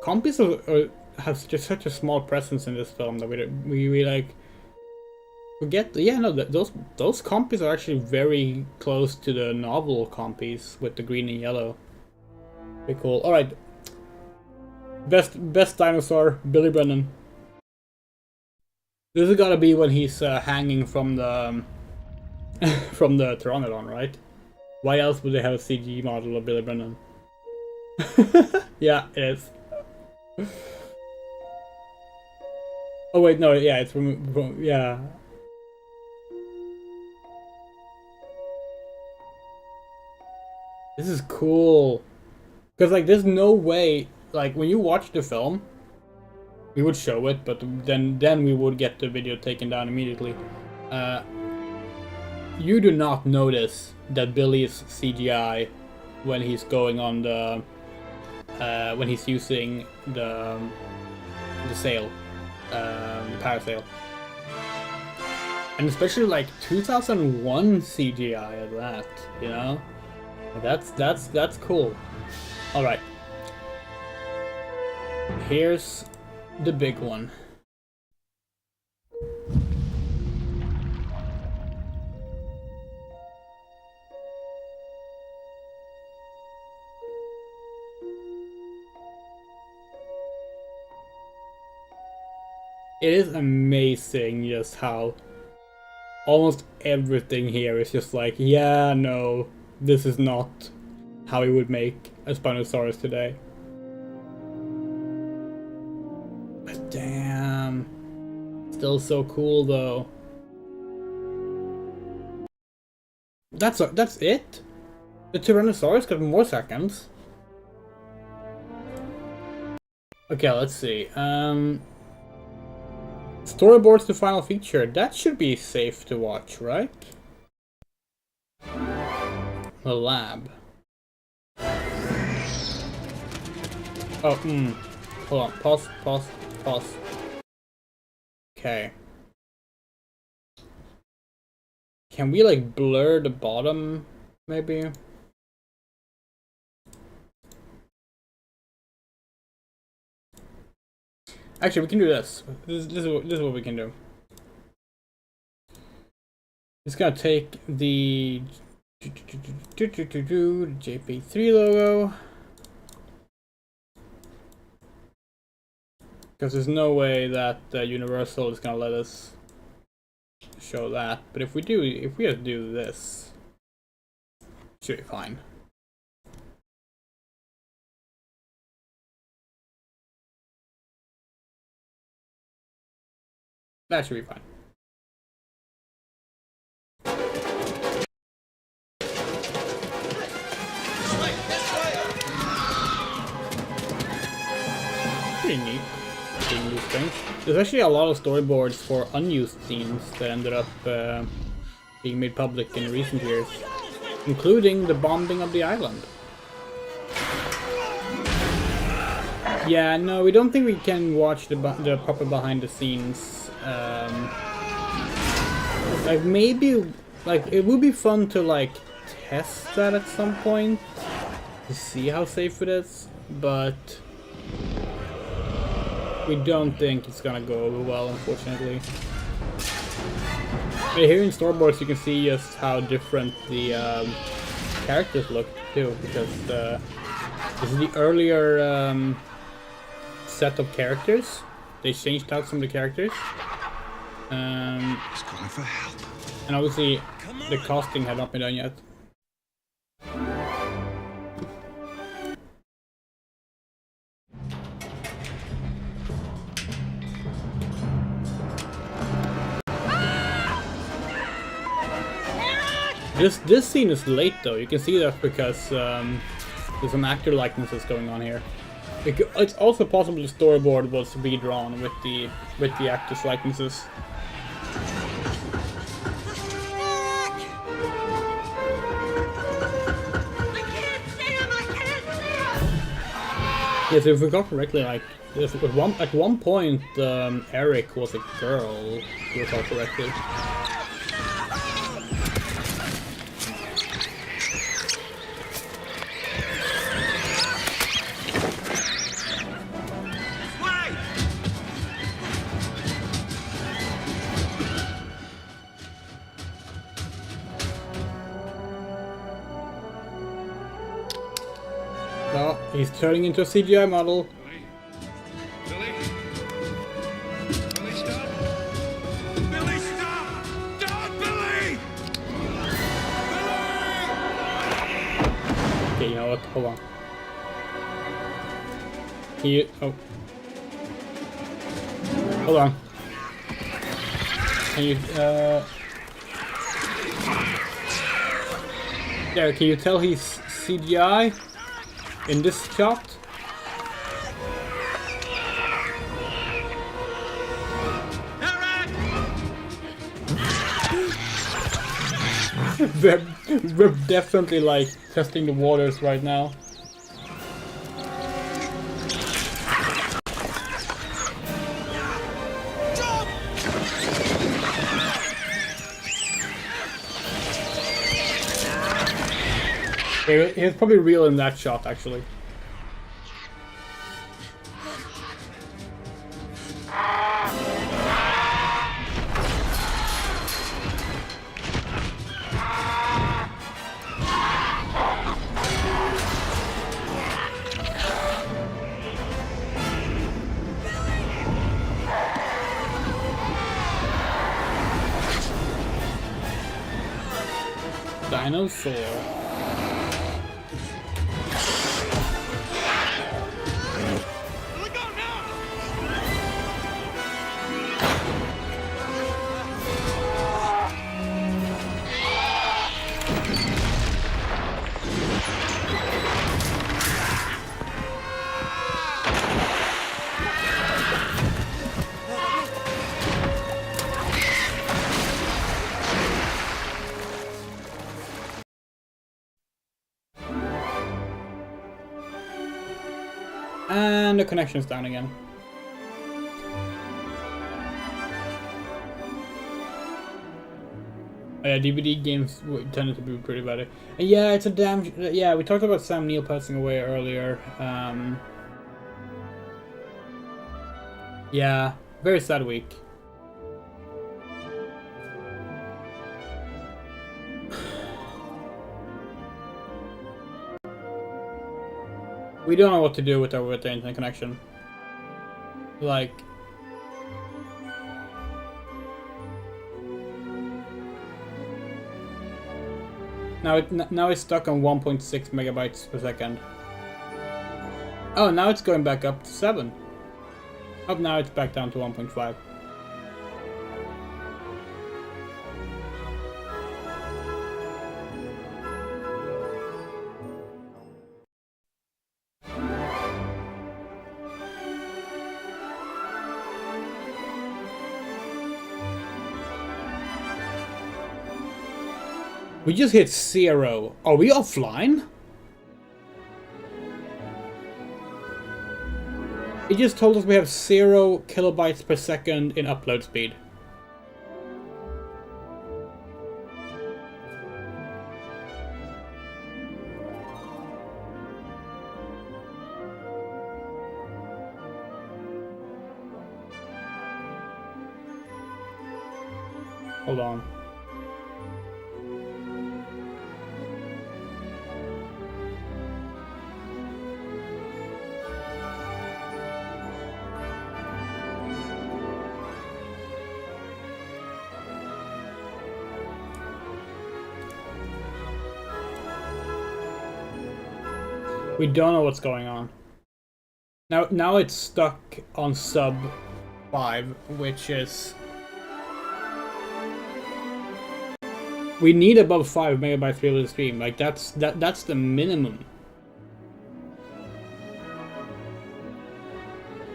Compies have such a small presence in this film that we like forget. Yeah, no, those compies are actually very close to the novel compies with the green and yellow. Pretty cool. All right, best dinosaur, Billy Brennan. This has got to be when he's hanging from the from the Pteranodon, right? Why else would they have a CG model of Billy Brennan? Yeah, it is. Oh wait, no, yeah, it's from yeah. This is cool. Because like there's no way, like when you watch the film, we would show it, but then we would get the video taken down immediately. You do not notice that Billy is CGI when he's going on the when he's using the sail, the parasail, and especially like 2001 CGI at that, you know, that's cool. All right, here's the big one. It is amazing just how almost everything here is just like, yeah, no, this is not how we would make a Spinosaurus today. But damn, still so cool though. That's it? The Tyrannosaurus got more seconds. Okay, let's see. Storyboards to final feature. That should be safe to watch, right? The lab. Oh, hold on. Pause. Okay. Can we like blur the bottom, maybe? Actually, we can do this. This is what we can do. It's gonna take the JP3 logo, because there's no way that Universal is gonna let us show that. But if we just do this, it should be fine. That should be fine. Pretty neat seeing these things. There's actually a lot of storyboards for unused scenes that ended up being made public in recent years, including the bombing of the island. Yeah, no, we don't think we can watch the proper behind the scenes. Like maybe, like it would be fun to like test that at some point to see how safe it is, but we don't think it's gonna go over well, unfortunately. But here in storyboards, you can see just how different the characters look too, because this is the earlier set of characters. They changed out some of the characters. He's calling for help. And obviously, the casting had not been done yet. This scene is late though. You can see that because there's some actor likenesses going on here. It's also possible the storyboard was redrawn with the actors likenesses. Yes, if we got correctly, like at one point, Eric was a girl. If we recall correctly. No, he's turning into a CGI model. Billy? Billy, stop! Billy, stop! Don't, Billy! Okay, you know what? Hold on. Can you... Oh. Hold on. Can you... Yeah, can you tell he's CGI? In this shot? We're definitely like testing the waters right now. He was probably real in that shot, actually. Dinosaur. And the connection's down again. Yeah, DVD games tended to be pretty bad. And yeah, it's a damn... Yeah, we talked about Sam Neill passing away earlier. Yeah, very sad week. We don't know what to do with the internet connection. Like... Now it's stuck on 1.6 megabytes per second. Oh, now it's going back up to 7. Oh, now it's back down to 1.5. We just hit 0. Are we offline? It just told us we have 0 kilobytes per second in upload speed. Hold on. We don't know what's going on. Now it's stuck on sub 5, which is... We need above 5 megabytes per the stream. Like that's the minimum.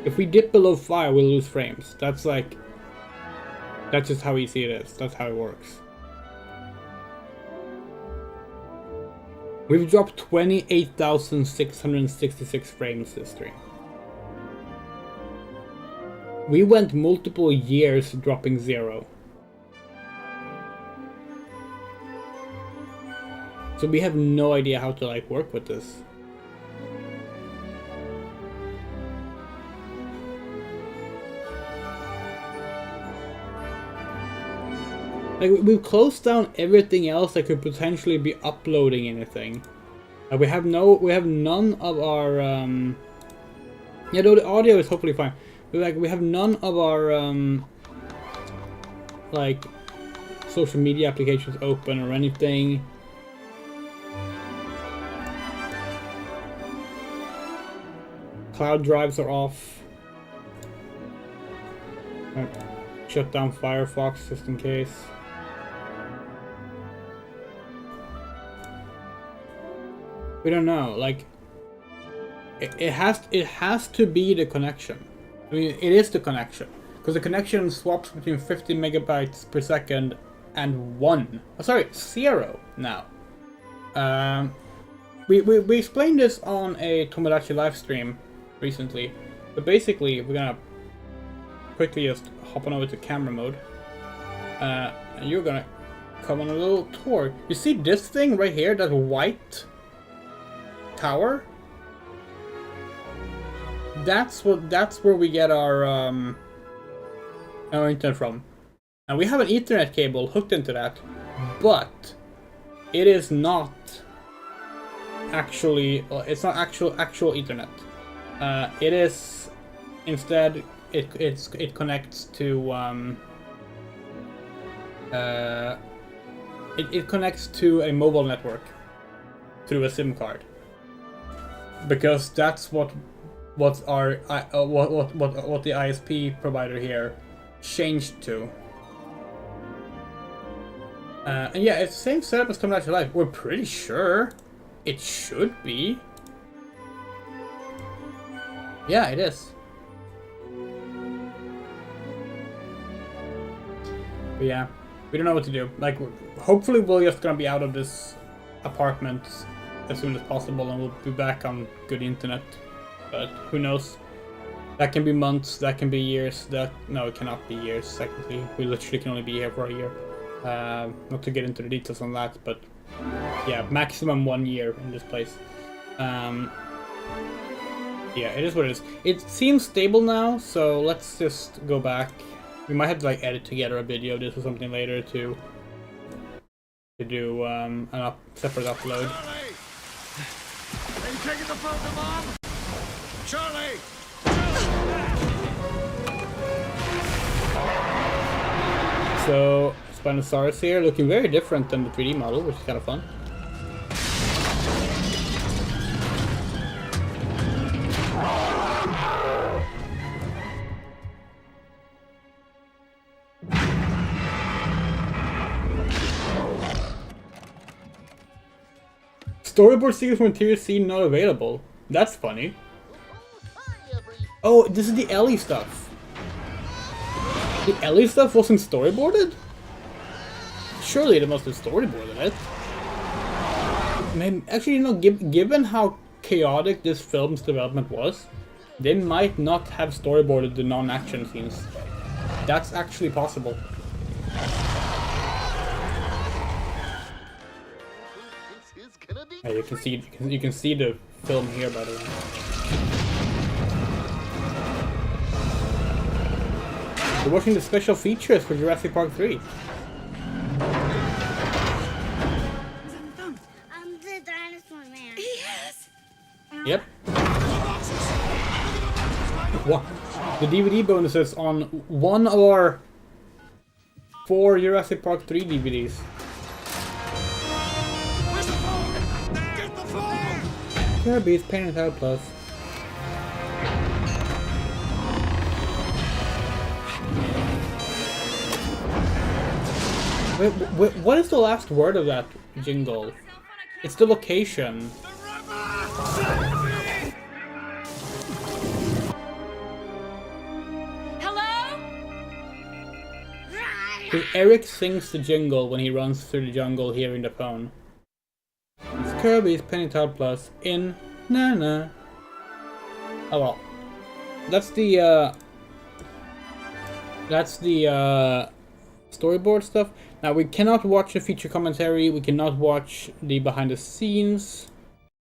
If we dip below 5, we'll lose frames. That's just how easy it is. That's how it works. We've dropped 28,666 frames this stream. We went multiple years dropping 0. So we have no idea how to like work with this. Like we've closed down everything else that could potentially be uploading anything. We have none of our yeah, though the audio is hopefully fine. But we have none of our like social media applications open or anything. Cloud drives are off. Shut down Firefox just in case. We don't know. Like, it has to be the connection. I mean, it is the connection because the connection swaps between 50 megabytes per second and 1. Oh, sorry, 0 now. We explained this on a Tomodachi live stream recently, but basically we're gonna quickly just hop on over to camera mode, and you're gonna come on a little tour. You see this thing right here, that white tower? That's where we get our internet from. And we have an Ethernet cable hooked into that, but it is not actually, it's not actual Ethernet. It is instead it connects to it connects to a mobile network through a SIM card, because that's what the ISP provider here changed to. And yeah, it's the same setup as Tomodachi Live. We're pretty sure it should be. Yeah, it is. But yeah, we don't know what to do. Like, hopefully we're just gonna be out of this apartment as soon as possible and we'll be back on good internet. But who knows? That can be months, that can be years, no, it cannot be years, technically. We literally can only be here for a year. Not to get into the details on that, but yeah, maximum 1 year in this place. Yeah, it is what it is. It seems stable now, so let's just go back. We might have to like edit together a video of this or something later to do separate upload. Charlie! Are you taking the phone to Mom? Charlie! So, Spinosaurus here, looking very different than the 3D model, which is kind of fun. Storyboard sequence from interior scene not available. That's funny. Oh, this is the Ellie stuff. The Ellie stuff wasn't storyboarded? Surely they must have storyboarded it. Maybe, actually, you know, given how chaotic this film's development was, They might not have storyboarded the non-action scenes. That's actually possible. Yeah, you can see the film here, by the way. You're watching the special features for Jurassic Park 3. I'm the dinosaur man. Yes. Yep. What? The DVD bonuses on one of our 4 Jurassic Park 3 DVDs. Where's the phone? Get the phone! Kirby's Painted Out Plus. Wait, what is the last word of that jingle? It's the location. Eric sings the jingle when he runs through the jungle hearing the phone. It's Kirby's Painted Out Plus in Nana. Oh well. That's the storyboard stuff. Now we cannot watch the feature commentary, we cannot watch the behind the scenes,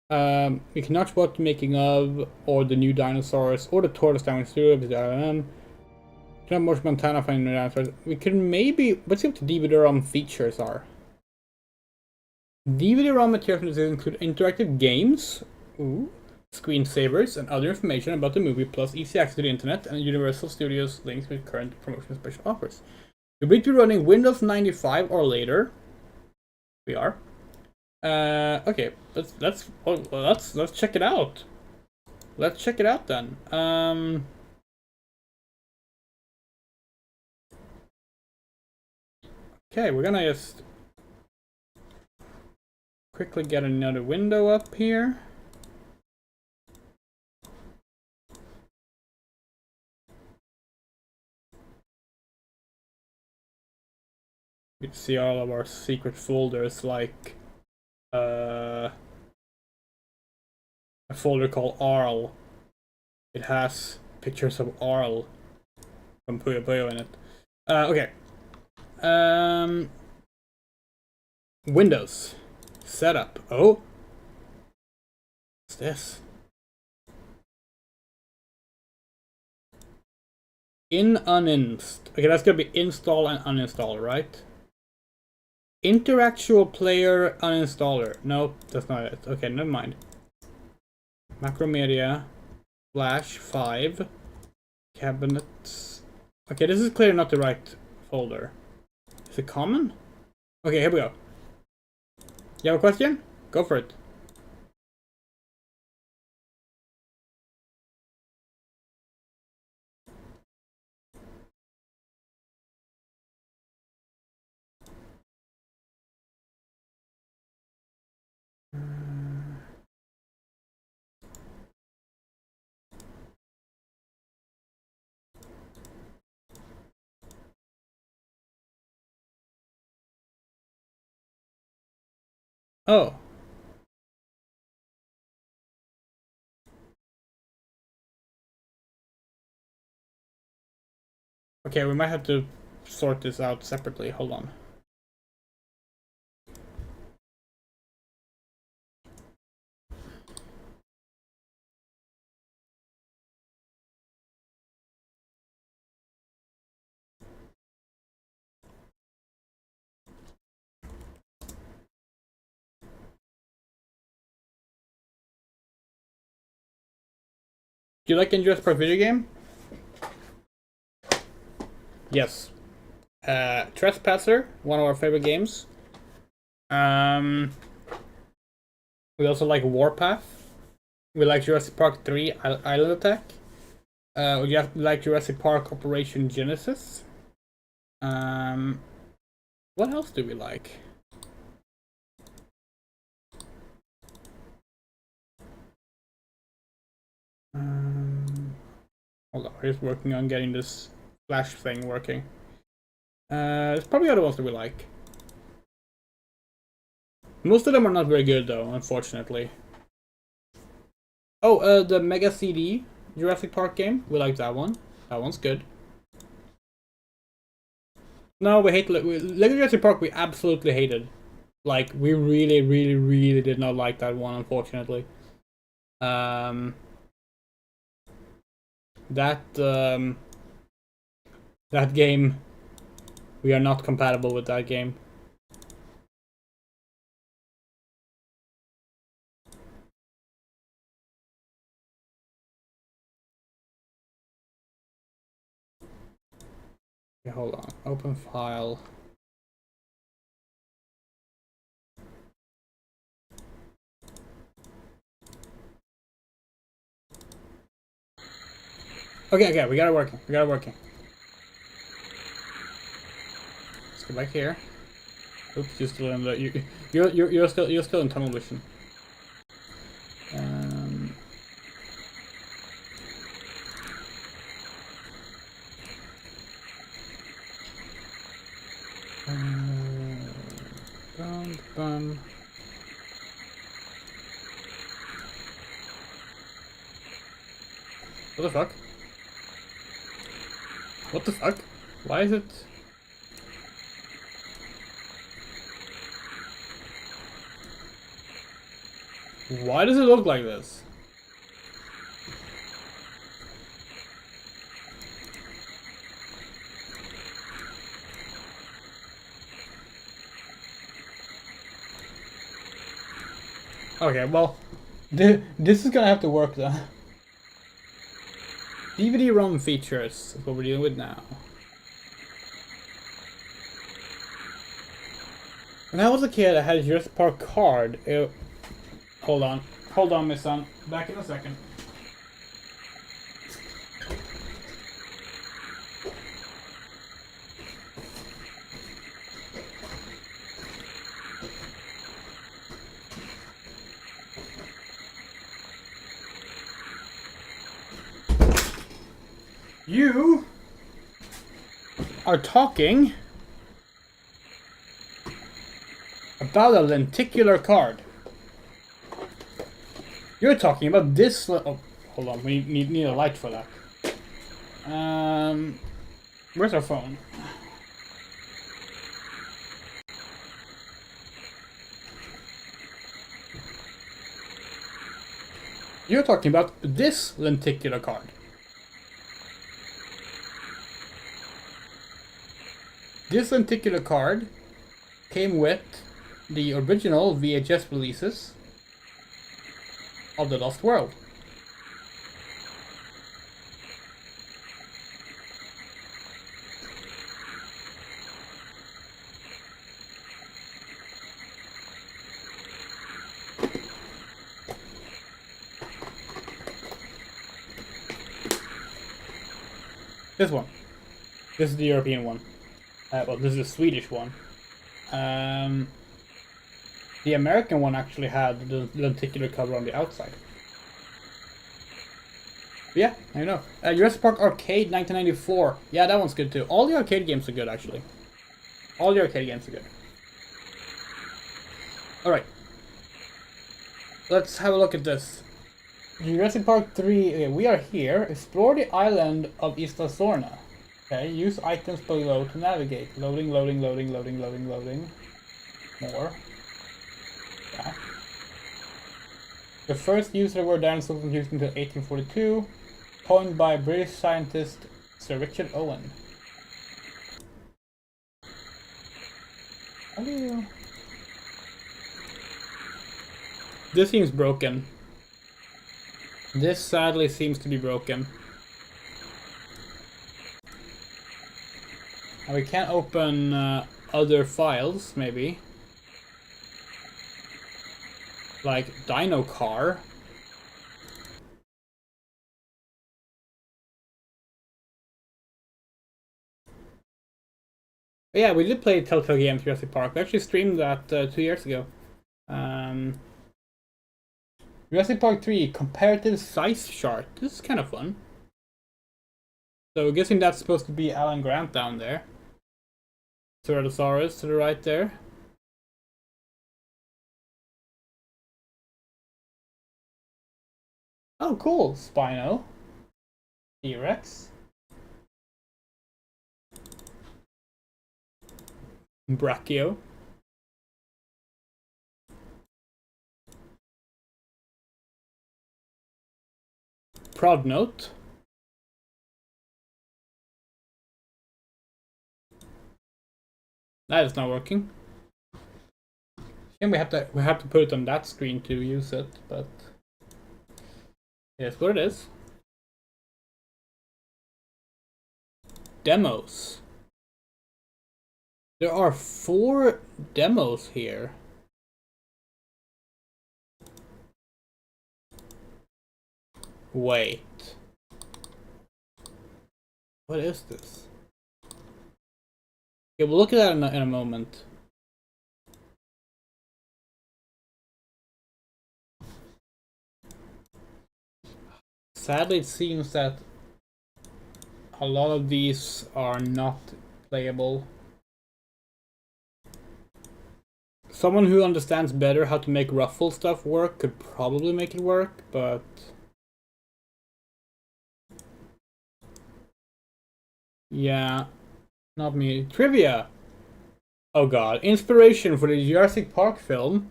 we cannot watch the making of, or the new dinosaurs, or the tortoise down through it. Cannot watch Montana finding the dinosaurs. We can maybe, let's see what the DVD-ROM features are. DVD-ROM materials include interactive games, screensavers, and other information about the movie, plus easy access to the internet and Universal Studios links with current promotion special offers. You'll be running Windows 95 or later. We are. Okay, let's check it out. Let's check it out then. Okay, we're gonna just quickly get another window up here. You can see all of our secret folders, like a folder called Arl. It has pictures of Arl from Puyo Puyo in it. Okay. Windows. Setup. Oh. What's this? Uninst. Okay, that's gonna be install and uninstall, right? Interactual player uninstaller. No, that's not it. Okay, never mind. Macromedia. Flash 5. Cabinets. Okay, this is clearly not the right folder. Is it common? Okay, here we go. You have a question? Go for it. Oh. Okay, we might have to sort this out separately. Hold on. Do you like Jurassic Park video game? Yes. Trespasser, one of our favorite games. We also like Warpath. We like Jurassic Park 3 Island Attack. We like Jurassic Park Operation Genesis. What else do we like? Hold on, we're just working on getting this flash thing working. There's probably other ones that we like. Most of them are not very good though, unfortunately. Oh, the Mega CD Jurassic Park game. We like that one. That one's good. No, we hate Lego Jurassic Park. We absolutely hated. Like, we really, really, really did not like that one, unfortunately. That game, we are not compatible with that game. Okay, hold on. Open file. Okay, we got it working. We got it working. Let's go back here. Oops, you're still in the you're still in tunnel vision. Bum. What the fuck? What the fuck? Why is it? Why does it look like this? Okay, well, this is gonna have to work though. DVD-ROM features is what we're dealing with now. When I was a kid, I had a Jurassic Park card. Hold on, my son. Back in a second. You are talking about a lenticular card. You're talking about this. Oh, hold on. We need a light for that. Where's our phone? You're talking about this lenticular card. This lenticular card came with the original VHS releases of The Lost World. This one. This is the European one. Well, this is the Swedish one. The American one actually had the lenticular cover on the outside. But yeah, I know. Jurassic Park Arcade 1994. Yeah, that one's good too. All the arcade games are good, actually. All the arcade games are good. Alright. Let's have a look at this. Jurassic Park 3. Okay, we are here. Explore the island of Isla Sorna. Okay, use items below to navigate. Loading. More. Yeah. The first user were dinosaurs was used until 1842, coined by British scientist Sir Richard Owen. How do you... This seems broken. This sadly seems to be broken. And we can't open other files, maybe. Like Dino Car. But yeah, we did play Telltale Games Jurassic Park. We actually streamed that 2 years ago. Jurassic Park 3 comparative size chart. This is kind of fun. So I'm guessing that's supposed to be Alan Grant down there. Spinosaurus to the right there. Oh, cool, Spino. T-Rex. Brachio. Prodnote. That is not working. And we have to put it on that screen to use it, but here's what it is. Demos. There are 4 demos here. Wait. What is this? Okay, we'll look at that in a moment. Sadly, it seems that a lot of these are not playable. Someone who understands better how to make ruffle stuff work could probably make it work, but yeah, not me. Trivia! Oh god. Inspiration for the Jurassic Park film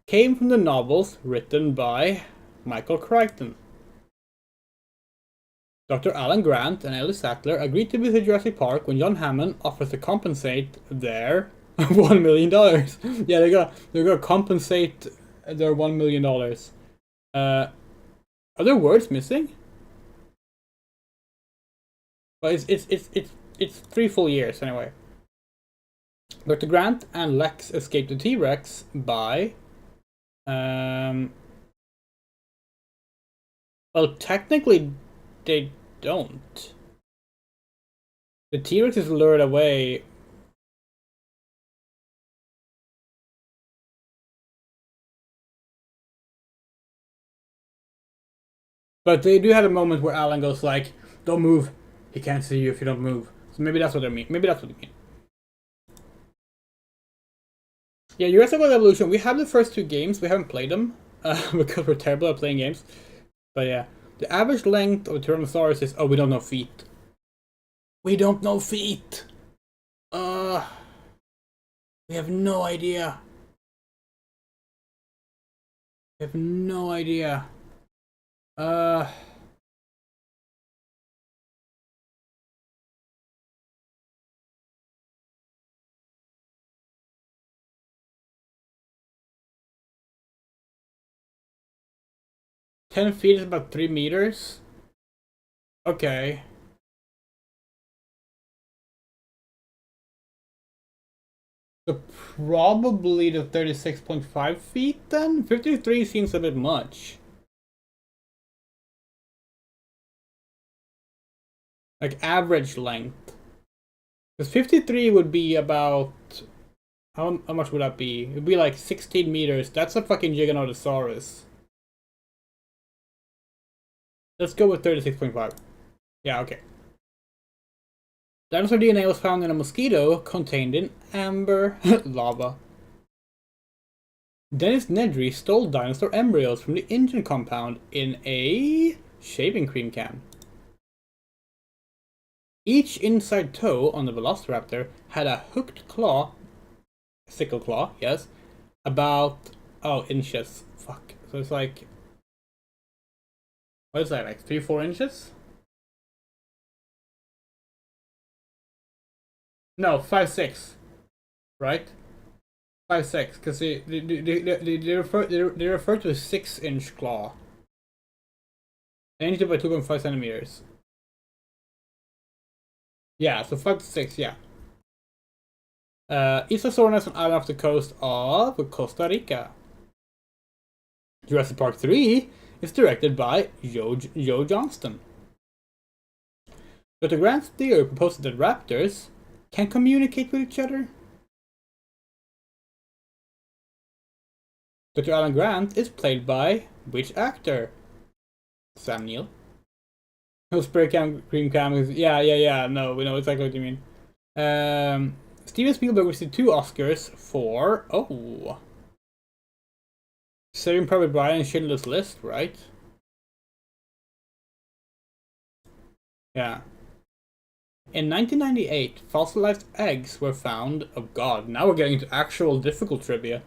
came from the novels written by Michael Crichton. Dr. Alan Grant and Ellie Sattler agreed to visit Jurassic Park when John Hammond offers to compensate their $1 million. Yeah, they're gonna compensate their $1 million. Are there words missing? But it's 3 full years anyway. Dr. Grant and Lex escape the T-Rex by well, technically they don't. The T-Rex is lured away. But they do have a moment where Alan goes like, "Don't move. He can't see you if you don't move." So maybe that's what they mean. Maybe that's what they mean. Yeah, Jurassic World Evolution. We have the first 2 games. We haven't played them because we're terrible at playing games. But yeah, the average length of a Tyrannosaurus is... Oh, we don't know feet. We don't know feet. We have no idea. We have no idea. 10 feet is about 3 meters. Okay. So probably the 36.5 feet then? 53 seems a bit much. Like average length. Because 53 would be about... How much would that be? It would be like 16 meters. That's a fucking Giganotosaurus. Let's go with 36.5. Yeah, okay. Dinosaur DNA was found in a mosquito contained in amber lava. Dennis Nedry stole dinosaur embryos from the engine compound in a shaving cream can. Each inside toe on the Velociraptor had a hooked claw, sickle claw, yes, about, inches. Fuck. So it's like, what is that, like 3-4 inches? No, 5-6, right? 5-6, because they refer to a 6-inch claw. They need to be 2.5 centimeters. Yeah, so 5 to 6, yeah. Isosaurus on island off the coast of Costa Rica. Jurassic Park III is directed by Joe Johnston. Dr. Grant's theory proposes that raptors can communicate with each other. Dr. Alan Grant is played by which actor? Sam Neill. No, spray cam, cream cam is... Yeah, no, we know exactly what you mean. Steven Spielberg received 2 Oscars for... Oh. Saving Private Ryan and Schindler's List, right? Yeah. In 1998, fossilized eggs were found. Oh god, now we're getting into actual difficult trivia.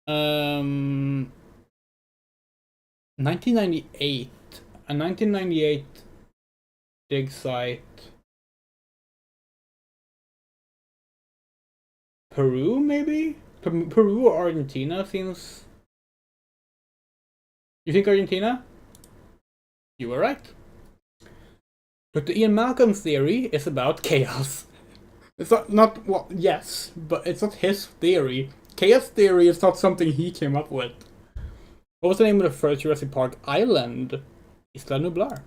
1998. A 1998 dig site. Peru, maybe? Peru or Argentina seems... You think Argentina? You were right. Dr. Ian Malcolm's theory is about chaos. It's not well, yes, but it's not his theory. Chaos theory is not something he came up with. What was the name of the first Jurassic Park island? Isla Nublar.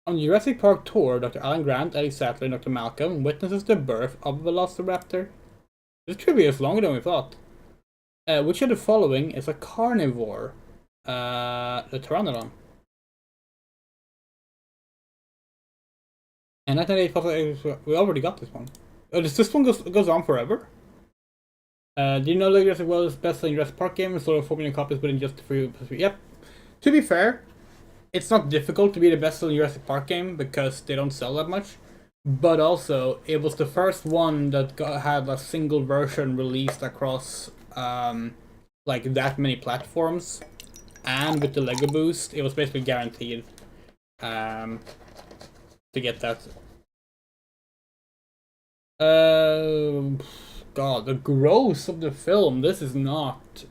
On Jurassic Park tour, Dr. Alan Grant, Ellie Sattler, and Dr. Malcolm witnesses the birth of a Velociraptor. This trivia is longer than we thought. Which of the following is a carnivore? The Pteranodon. And 1988, we already got this one. Oh, this one goes on forever? Do you know that Jurassic World is best-selling Jurassic Park game? Sold 4 million copies within just a few. Yep. To be fair, it's not difficult to be the best-selling Jurassic Park game because they don't sell that much. But also, it was the first one that had a single version released across like that many platforms, and with the Lego boost, it was basically guaranteed to get that. God, the gross of the film. This is not.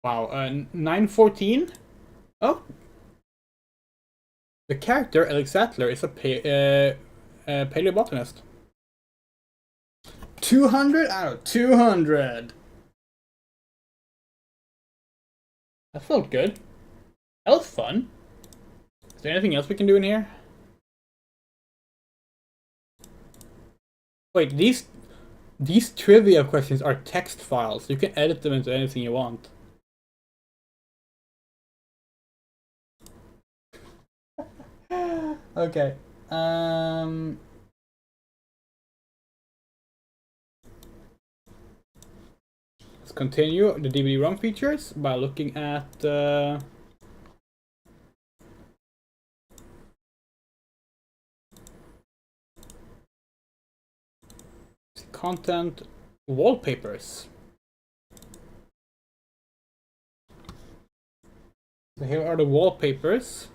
Wow, 914? Oh. The character, Alex Sattler, is a paleobotanist. 200 out of 200! That felt good. That was fun. Is there anything else we can do in here? Wait, these trivia questions are text files. You can edit them into anything you want. Okay. Let's continue the DVD-ROM features by looking at content wallpapers. So here are the wallpapers.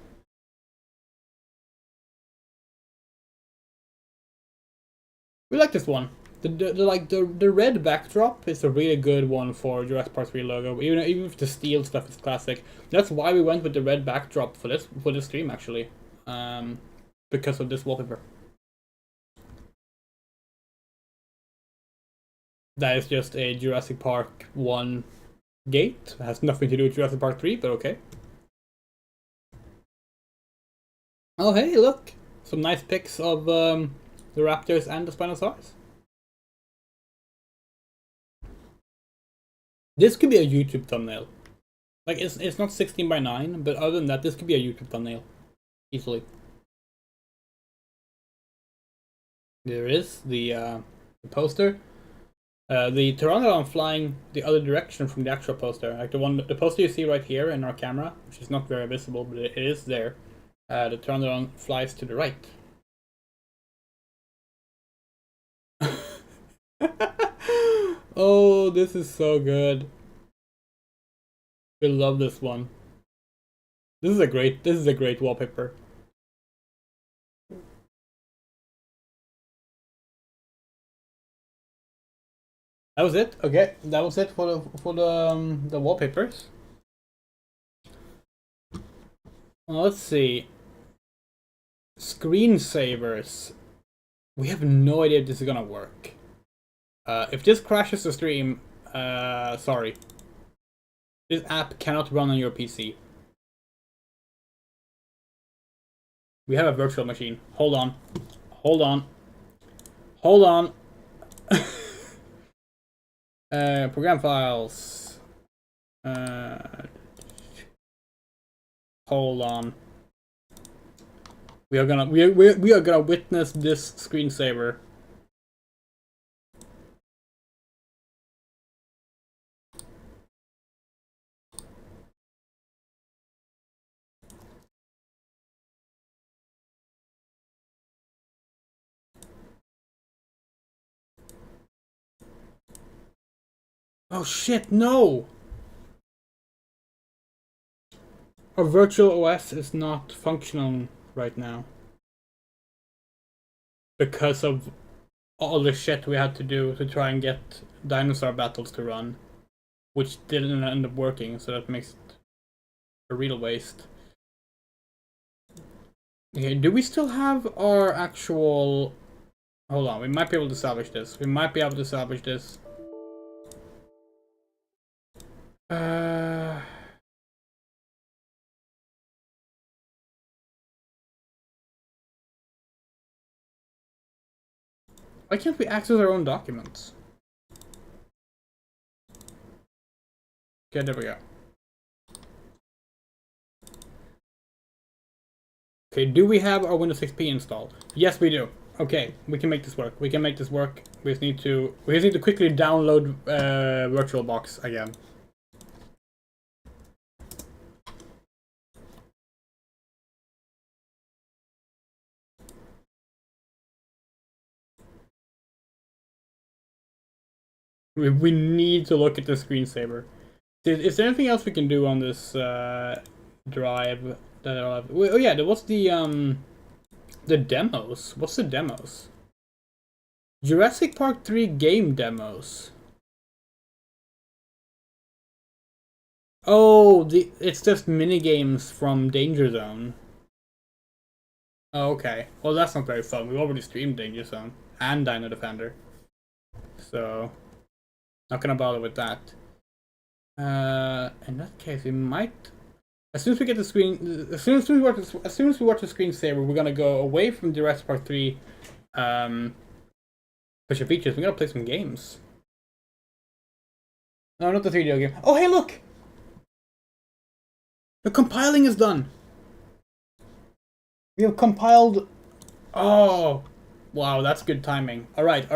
We like this one. The red backdrop is a really good one for Jurassic Park 3 logo. Even if the steel stuff is classic. That's why we went with the red backdrop for this stream actually. Because of this wallpaper. That is just a Jurassic Park 1 gate. It has nothing to do with Jurassic Park 3, but okay. Oh hey, look! Some nice pics of the Raptors and the Spinosaurus. This could be a YouTube thumbnail. Like, it's not 16 by 9, but other than that, this could be a YouTube thumbnail. Easily. There is the poster. The Pteranodon flying the other direction from the actual poster. Like the poster you see right here in our camera, which is not very visible, but it is there. The Pteranodon flies to the right. Oh, this is so good. We love this one. This is a great wallpaper. That was it. Okay, that was it for the wallpapers. Let's see. Screensavers. We have no idea if this is gonna work. If this crashes the stream, sorry. This app cannot run on your PC. We have a virtual machine. Hold on. Hold on. Hold on. Program files. Hold on. We are gonna witness this screensaver. Oh shit, no! Our virtual OS is not functional right now. Because of all the shit we had to do to try and get dinosaur battles to run. Which didn't end up working, so that makes it a real waste. Okay, do we still have our actual... Hold on, we might be able to salvage this. We might be able to salvage this. Why can't we access our own documents? Okay, there we go. Okay, do we have our Windows XP installed? Yes, we do. Okay, we can make this work. We can make this work. We just need to quickly download VirtualBox again. We need to look at the screensaver. Is there anything else we can do on this drive that I'll have? Oh yeah, what's the demos? What's the demos? Jurassic Park 3 game demos. Oh, it's just mini games from Danger Zone. Oh, okay. Well, that's not very fun. We already streamed Danger Zone and Dino Defender, so not gonna bother with that. In that case, we might. As soon as we get the screen, as soon as we watch the screensaver, we're gonna go away from Jurassic Park 3 special features. We're gonna play some games. No, not the 3D game. Oh, hey, look! The compiling is done. We have compiled. Oh, wow, that's good timing. All right.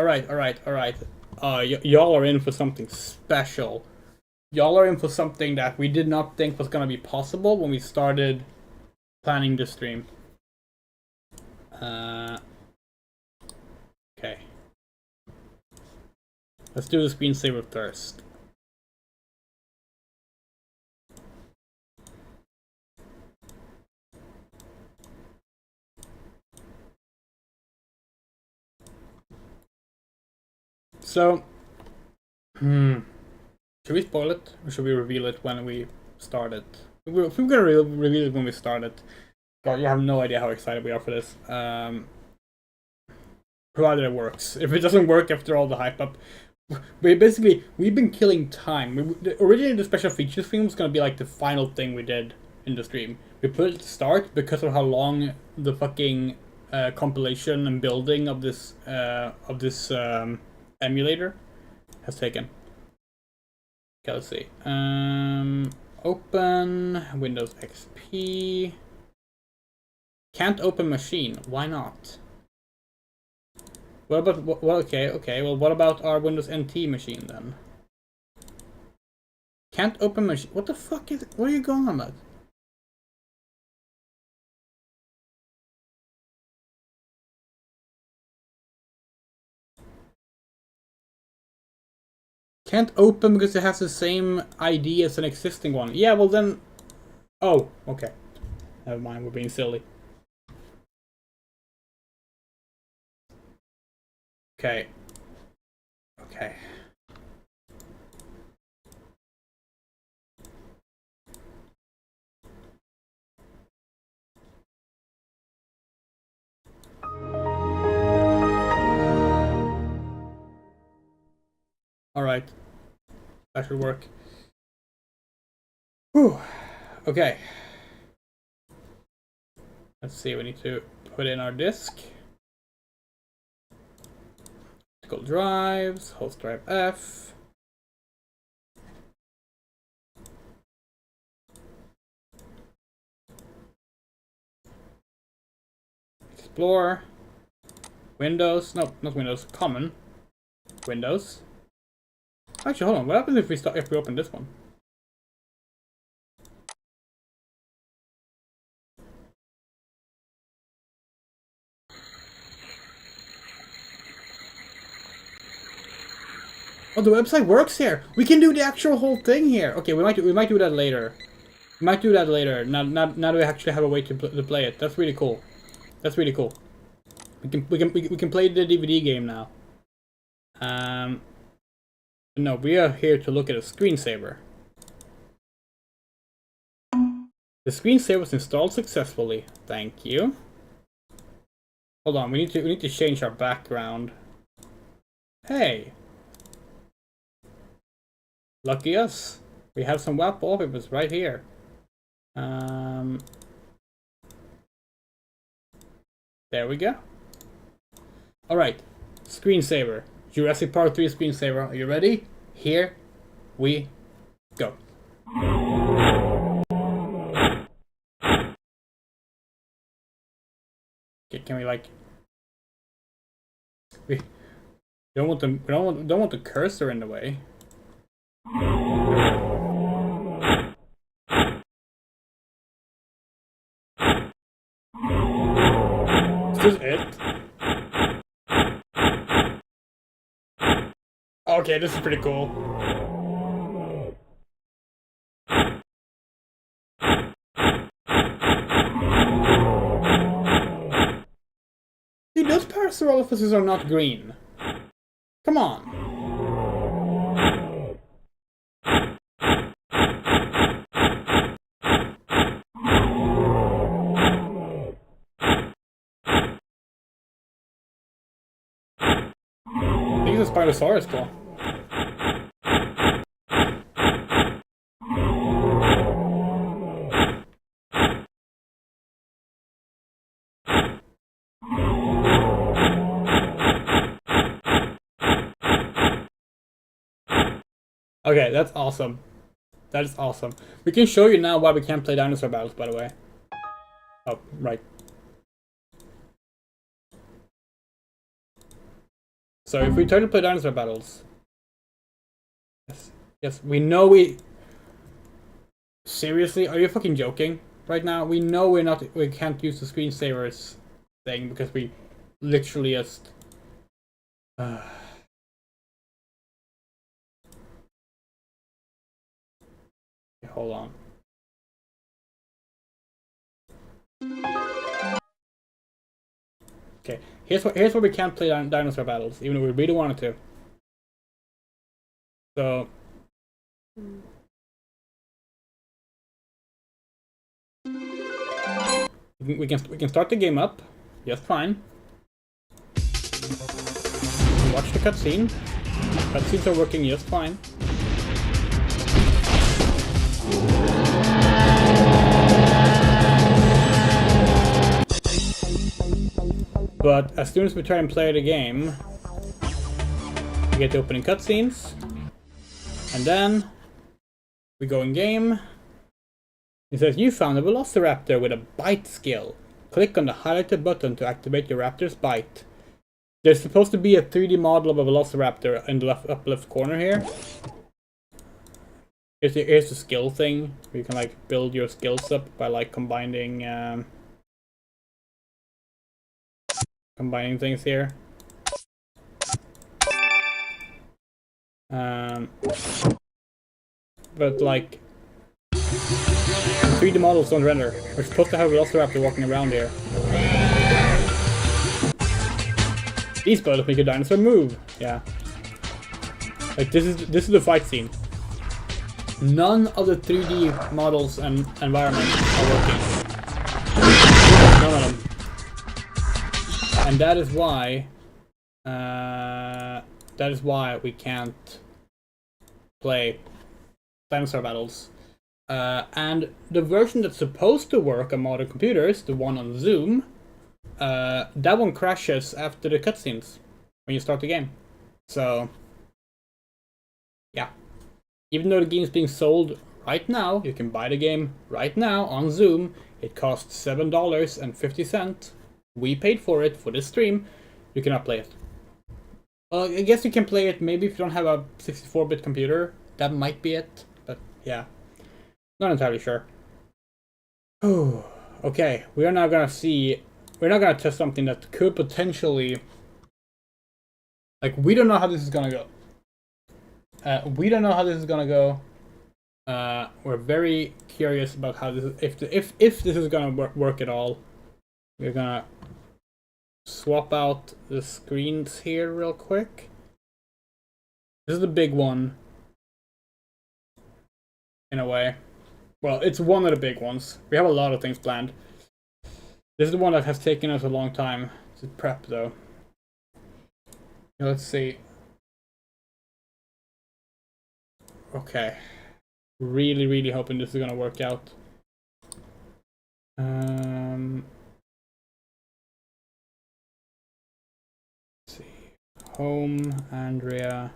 Y'all are in for something special. Y'all are in for something that we did not think was gonna be possible when we started planning this stream. Okay. Let's do the screensaver first. So, should we spoil it, or should we reveal it when we start it? If we're gonna reveal it when we start it, God, you have no idea how excited we are for this. Provided it works. If it doesn't work after all the hype up, we've been killing time. Originally, the special features stream was gonna be like the final thing we did in the stream. We put it at the start because of how long the fucking compilation and building of this emulator has taken. Okay, let's see. Open Windows XP. Can't open machine. Why not? What about okay. Well, what about our Windows NT machine then? Can't open machine. What the fuck is? What are you going on about? Can't open because it has the same ID as an existing one. Yeah, well then... Oh, okay. Never mind, we're being silly. Okay. Okay. Alright. That should work. Whew. Okay. Let's see, we need to put in our disk. Optical drives, host drive F. Explore. Windows, no, not Windows, common. Windows. Actually, hold on. What happens if we open this one? Oh, the website works here. We can do the actual whole thing here. Okay, we might do that later. We might do that later. Now that we actually have a way to play it. That's really cool. That's really cool. We can play the DVD game now. No, we are here to look at a screensaver. The screensaver was installed successfully. Thank you. Hold on, we need to change our background. Hey. Lucky us. We have some wallpapers right here. There we go. Alright. Screensaver. Jurassic Park 3 screensaver. Are you ready? Here we go. Okay, can we like... We don't want the cursor in the way. Is this it? Okay, this is pretty cool. Dude, those Parasaurolophuses are not green. Come on. I think it's a Spinosaurus claw. Okay, that's awesome. That is awesome. We can show you now why we can't play dinosaur battles, by the way. Oh, right. So if we try to play dinosaur battles... Yes, we know we... Seriously? Are you fucking joking right now? We know we can't use the screensavers thing because we literally just... Okay, hold on. Okay, here's where we can't play dinosaur battles, even if we really wanted to. So we can start the game up, just fine. Watch the cutscene. Cutscenes are working just fine. But as soon as we try and play the game, we get the opening cutscenes, and then we go in game. It says you found a Velociraptor with a bite skill. Click on the highlighted button to activate your raptor's bite. There's supposed to be a 3D model of a Velociraptor in the upper left corner here. Here's the skill thing. You can like build your skills up by like combining things here. But like 3D models don't render. We're supposed to have a Velociraptor walking around here. These bullets make a dinosaur move. Yeah. Like this is the fight scene. None of the 3D models and environments are working. None of them. And that is why we can't play dinosaur battles. And the version that's supposed to work on modern computers, the one on Zoom, that one crashes after the cutscenes when you start the game. So, yeah. Even though the game is being sold right now, you can buy the game right now on Zoom. It costs $7.50. We paid for it for this stream. You cannot play it. I guess you can play it maybe if you don't have a 64-bit computer. That might be it. But yeah, not entirely sure. Oh, okay. We're now gonna test something that could potentially... Like, we don't know how this is gonna go. We don't know how this is gonna go. We're very curious about how this is, if this is gonna work at all. We're gonna swap out the screens here real quick. This is the big one, in a way. Well, it's one of the big ones. We have a lot of things planned. This is the one that has taken us a long time to prep, though. Now, let's see. Okay. Really, really hoping this is gonna work out. Let's see. Home, Andrea.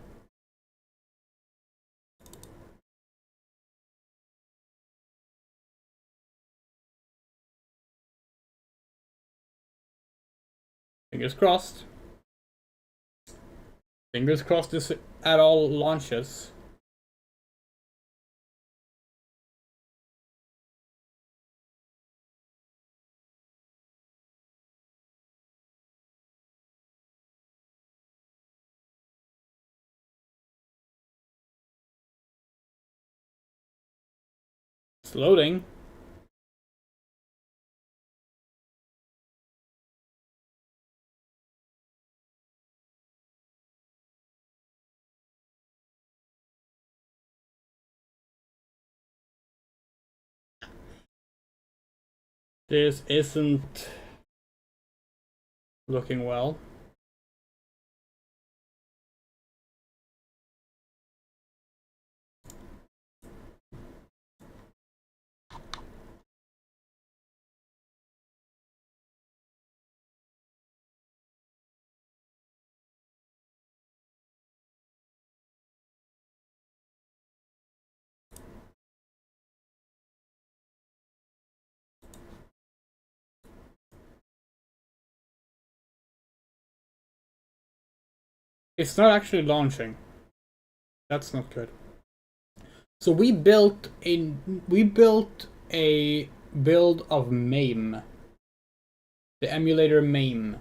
Fingers crossed. Fingers crossed this at all launches. It's loading. This isn't looking well. It's not actually launching. That's not good. So we built a build of MAME, the emulator MAME,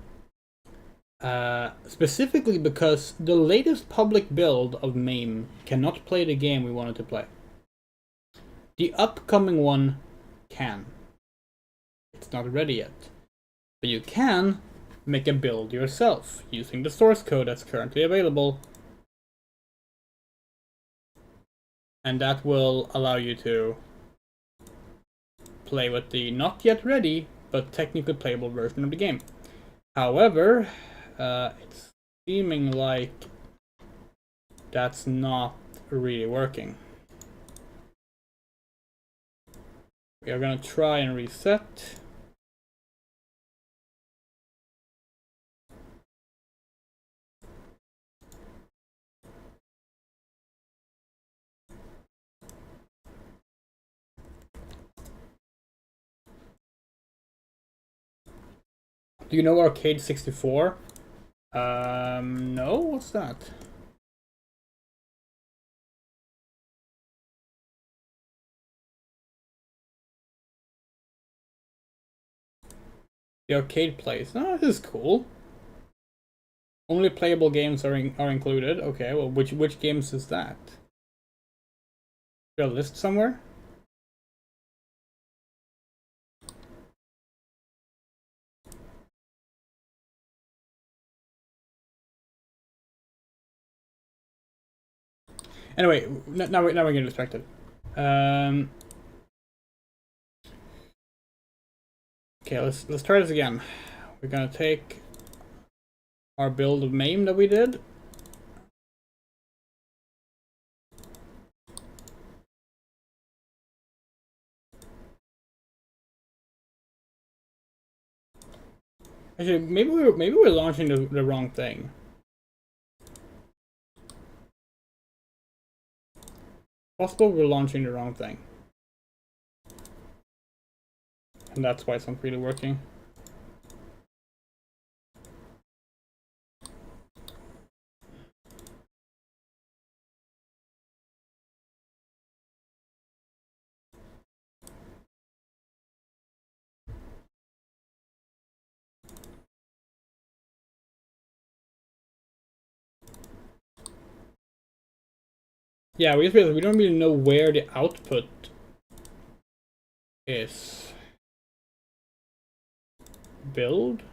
specifically because the latest public build of MAME cannot play the game we wanted to play. The upcoming one can. It's not ready yet, but you can make a build yourself using the source code that's currently available. And that will allow you to play with the not yet ready, but technically playable version of the game. However, it's seeming like that's not really working. We are gonna try and reset. Do you know Arcade 64? No, what's that? The arcade place. Oh, this is cool. Only playable games are included. Okay, well, which games is that? Is there a list somewhere? Anyway, now we're getting distracted. Okay, let's try this again. We're gonna take our build of MAME that we did. Actually, maybe we're launching the wrong thing. Possible we're launching the wrong thing. And that's why it's not really working. Yeah, we don't really know where the output is. Build?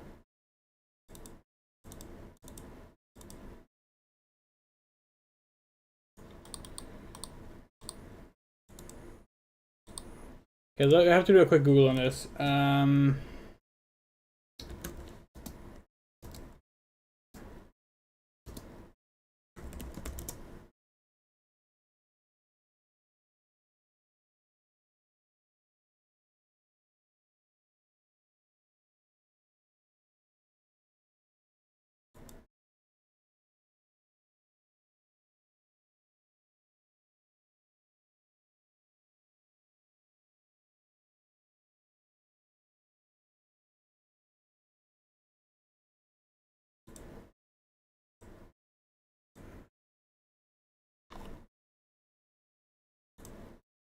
Okay, look, I have to do a quick Google on this.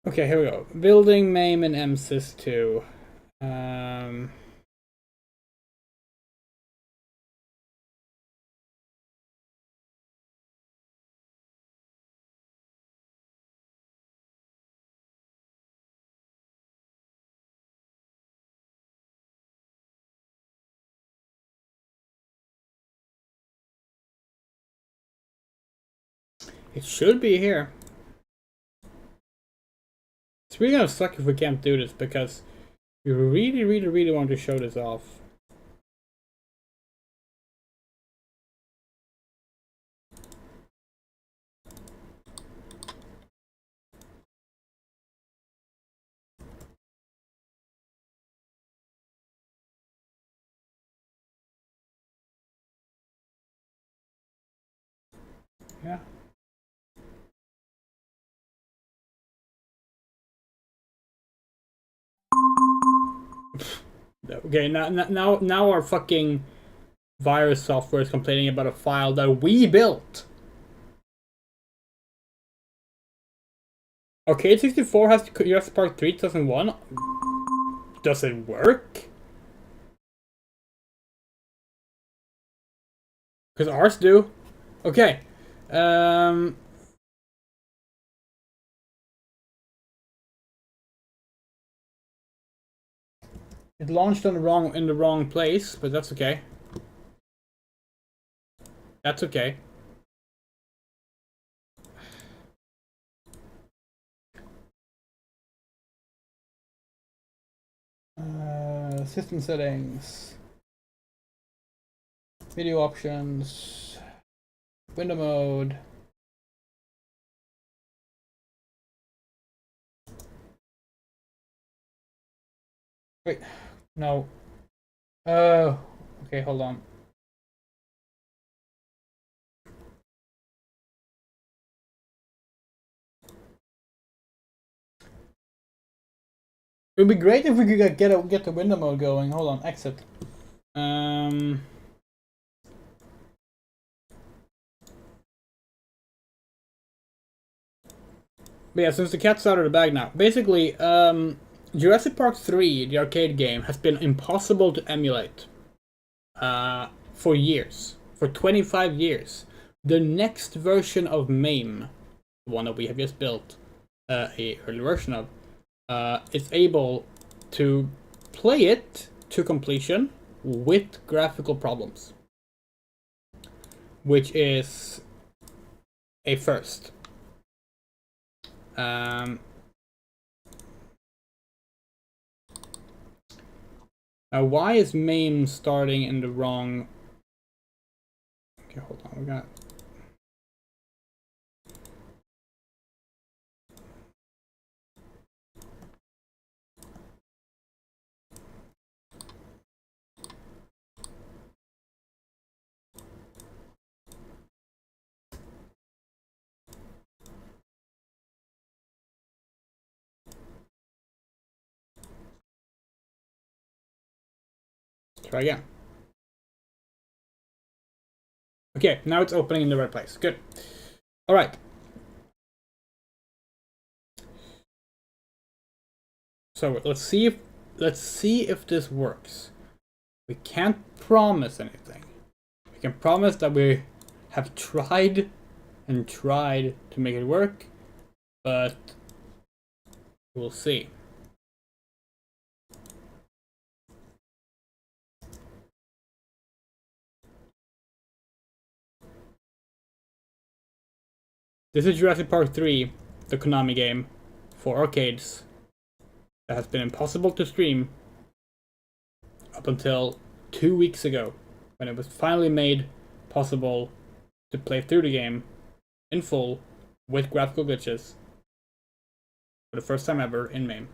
Okay, here we go. Building MAME and MSys2. It should be here. It's really gonna suck if we can't do this because we really want to show this off. Yeah. Okay, now our fucking virus software is complaining about a file that we built. Arcade 64 has Jurassic Park 3 2001. Does it work? Because ours do. Okay. It launched on in the wrong place, but that's okay. That's okay. System settings, video options, window mode. Wait, no. Oh, okay, hold on. It would be great if we could get the window mode going. Hold on, exit. But yeah, since the cat's out of the bag now, basically, Jurassic Park 3, the arcade game, has been impossible to emulate for years, for 25 years. The next version of MAME, the one that we have just built, a early version of, is able to play it to completion with graphical problems, which is a first. Now why is MAME starting in the wrong... Okay, hold on, we got... Try again. Okay, now it's opening in the right place. Good. All right. So let's see if this works. We can't promise anything. We can promise that we have tried and tried to make it work, but we'll see. This is Jurassic Park III, the Konami game for arcades that has been impossible to stream up until 2 weeks ago, when it was finally made possible to play through the game in full with graphical glitches for the first time ever in MAME.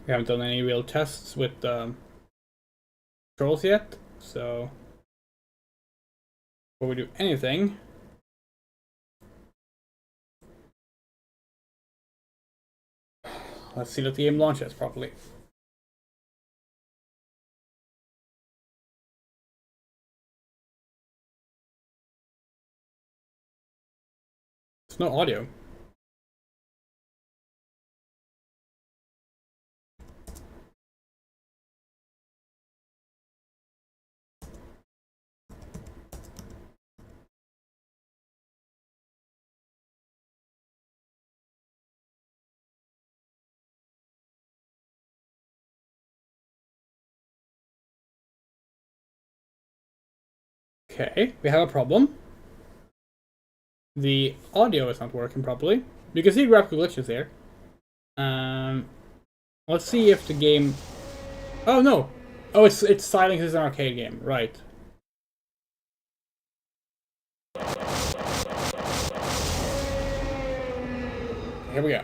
We haven't done any real tests with controls yet, so before we do anything, let's see that the game launches properly. There's no audio. Okay, we have a problem. The audio is not working properly. You can see graphical glitches here. Let's see if the game... Oh no! Oh, it's Silence is an arcade game, right. Here we go.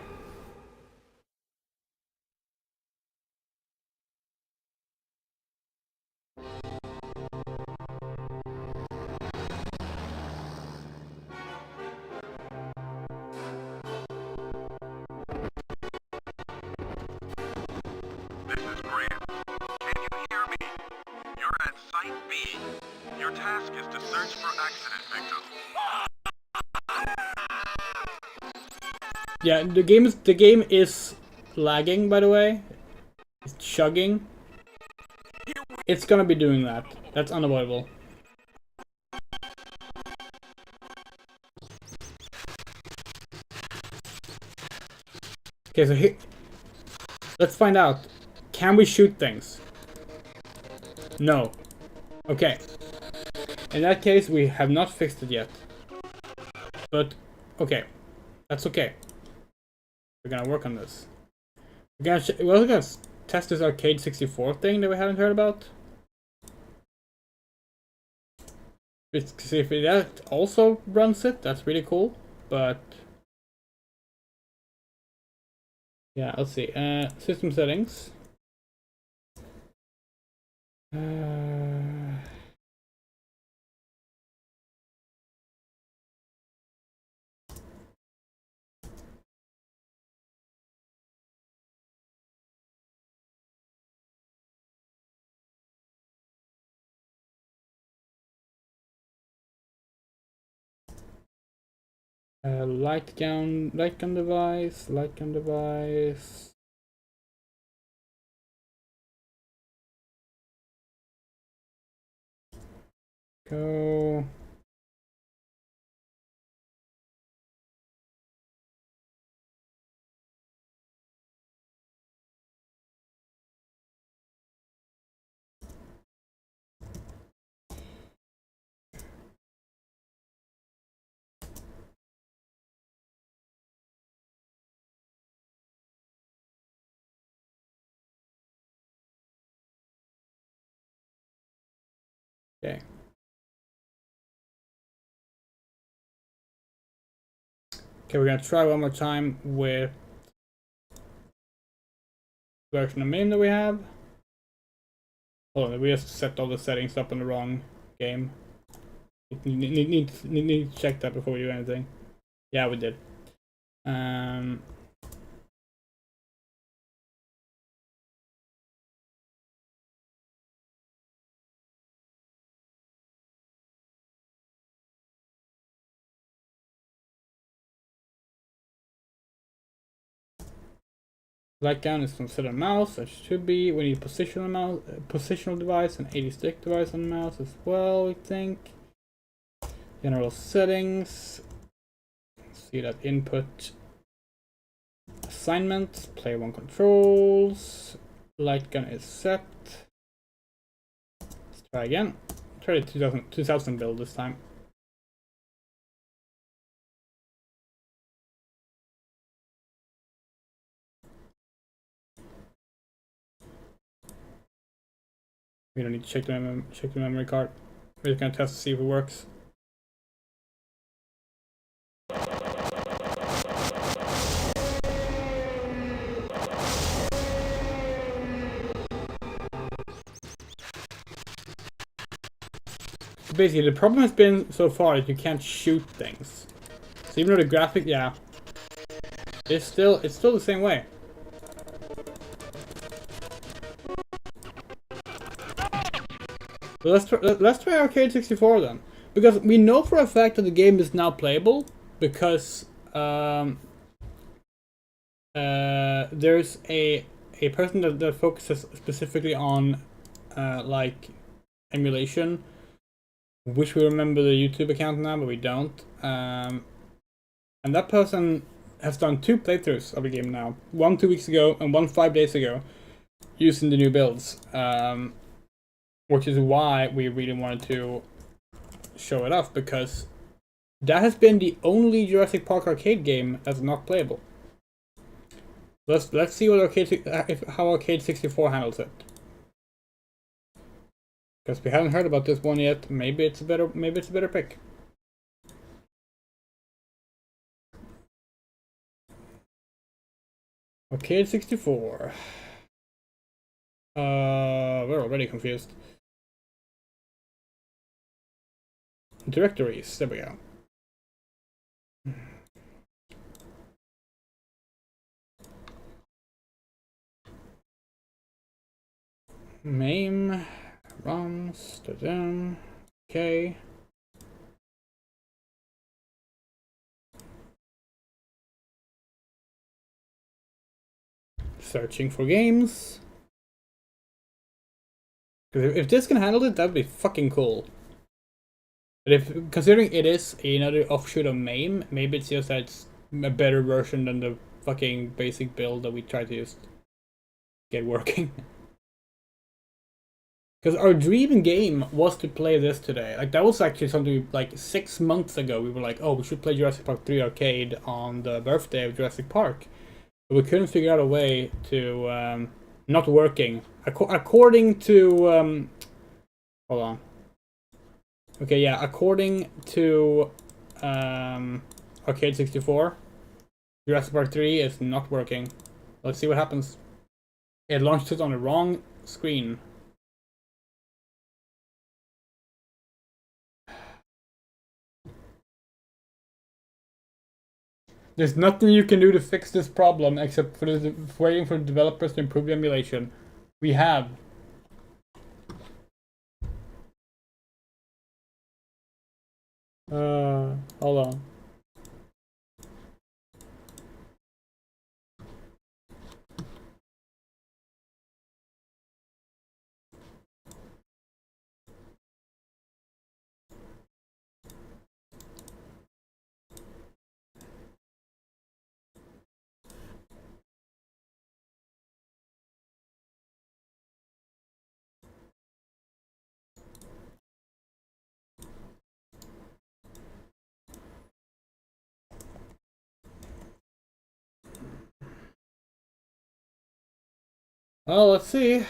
This is Grant. Can you hear me? You're at Site B. Your task is to search for accident victims. Yeah, the game is lagging, by the way. It's chugging. It's gonna be doing that. That's unavoidable. Okay, so here, let's find out. Can we shoot things? No. Okay. In that case, we have not fixed it yet. But, okay. That's okay. We're gonna work on this. We're also gonna test this arcade 64 thing that we haven't heard about. See if that also runs it. That's really cool. But yeah, let's see. System settings. Light gun device. Go. Okay. Okay, we're gonna try one more time with the version of MAME that we have. Hold on, we just set all the settings up in the wrong game. Need to check that before we do anything. Yeah, we did. Light gun is from set on mouse, that should be. We need positional mouse, positional device, and 80 stick device on the mouse as well, we think. General settings. See that input. Assignments, player 1 controls. Light gun is set. Let's try again. Try the 2000 build this time. We don't need to check the memory card. We're just gonna test to see if it works. Basically, the problem has been so far is you can't shoot things. So even though the graphic, yeah, it's still the same way. So let's try Arcade 64 then, because we know for a fact that the game is now playable because there's a person that focuses specifically on like emulation. Wish we remember the YouTube account now, but we don't. And that person has done 2 playthroughs of the game now. One 2 weeks ago and one 5 days ago, using the new builds. Which is why we really wanted to show it off, because that has been the only Jurassic Park arcade game that's not playable. Let's see what how Arcade 64 handles it. Because we haven't heard about this one yet. Maybe it's a better pick. Arcade 64. We're already confused. Directories, there we go. MAME, ROMs, okay. Searching for games. Because if this can handle it, that'd be fucking cool. But if, considering it is another offshoot of MAME, maybe it's just that it's a better version than the fucking basic build that we tried to just get working. Because our dream game was to play this today. Like, that was actually something like 6 months ago. We were like, oh, we should play Jurassic Park 3 arcade on the birthday of Jurassic Park. But we couldn't figure out a way to, not working. According to, hold on. Okay, yeah, according to Arcade 64, Jurassic Park 3 is not working. Let's see what happens. It launched it on the wrong screen. There's nothing you can do to fix this problem except for waiting for the developers to improve the emulation. We have. Hold on. Well, let's see.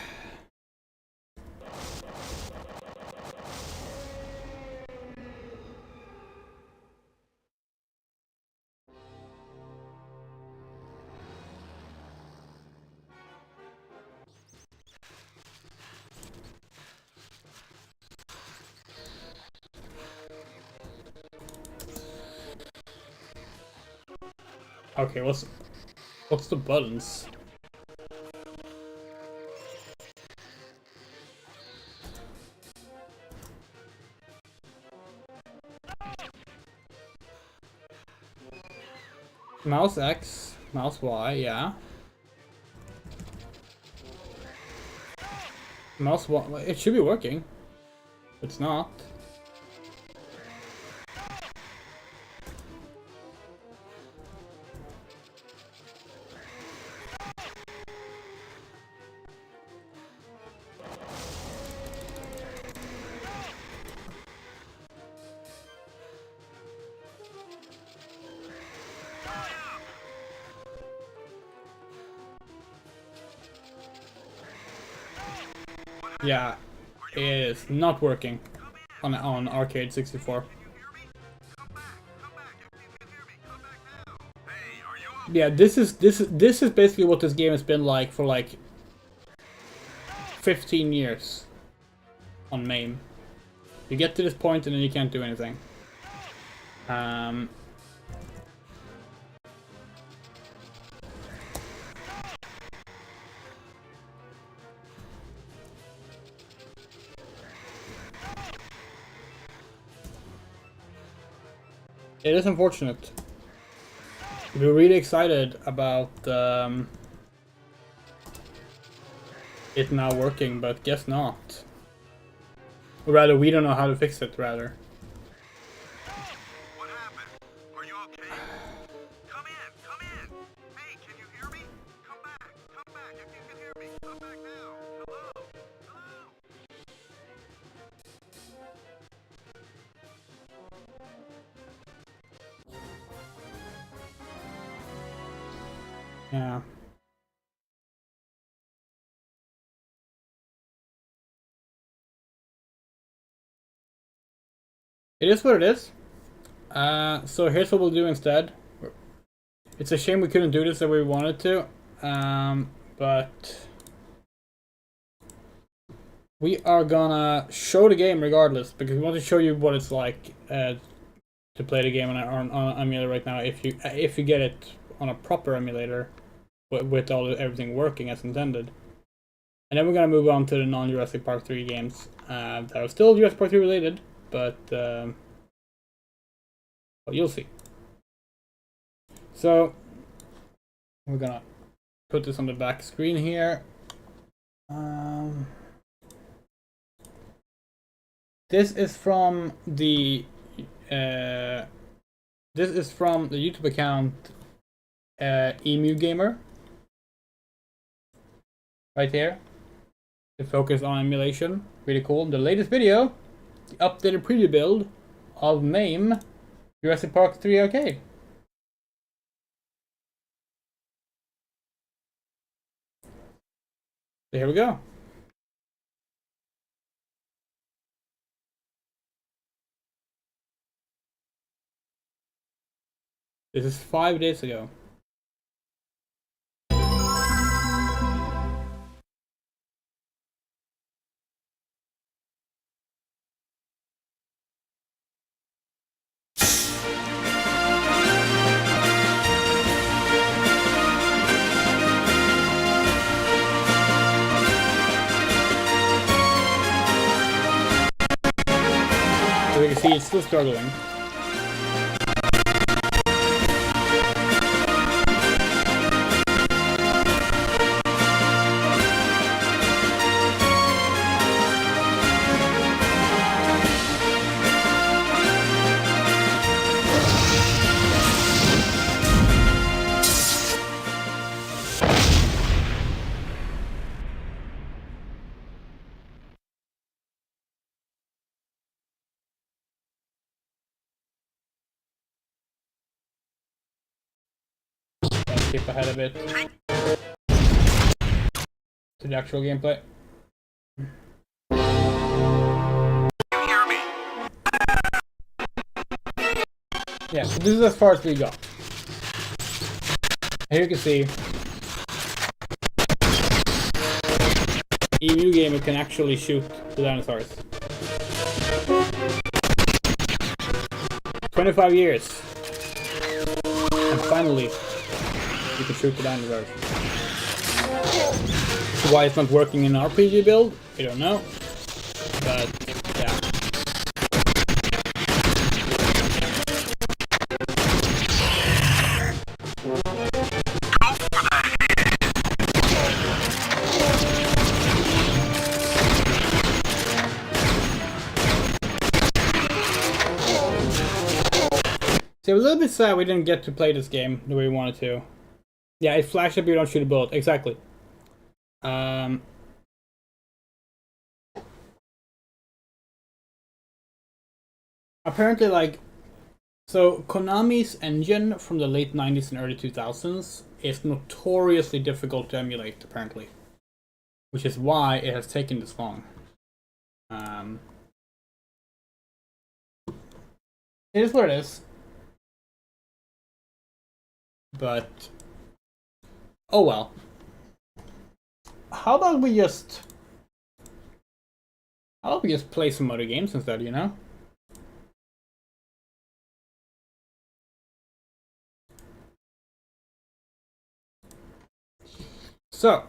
Okay, what's the buttons? Mouse X, mouse Y, yeah. Mouse, it should be working. It's not. Yeah, it is not working on Arcade 64. Yeah, this is basically what this game has been like for like 15 years on MAME. You get to this point and then you can't do anything. It is unfortunate. We're really excited about it now working, but guess not. Or rather, we don't know how to fix it, rather. What happened? Are you okay? Come in, come in. Hey, can you hear me? Come back if you can hear me. Come back now. Hello? Hello? Yeah. It is what it is. So here's what we'll do instead. It's a shame we couldn't do this the way we wanted to, but we are gonna show the game regardless, because we want to show you what it's like to play the game on emulator right now. If you get it on a proper emulator with everything working as intended. And then we're gonna move on to the non-Jurassic Park 3 games that are still Jurassic Park 3 related, but well, you'll see. So we're gonna put this on the back screen here. This is from the YouTube account Emu Gamer. Right here. The focus on emulation. Really cool. The latest video, the updated preview build of MAME Jurassic Park 3 Arcade. So here we go. This is 5 days ago. So you can see it's still struggling. Skip ahead a bit to the actual gameplay. Yeah, so this is as far as we got. Here you can see Emu Gamer can actually shoot the dinosaurs. 25 years. And finally you can shoot the dinosaurs. Why it's not working in our PG build, we don't know. But yeah. So a little bit sad we didn't get to play this game the way we wanted to. Yeah, it flashed up, you don't shoot a bullet. Exactly. Apparently, like, so Konami's engine from the late 90s and early 2000s is notoriously difficult to emulate, apparently. Which is why it has taken this long. It is what it is. But oh well. How about we just play some other games instead, you know? So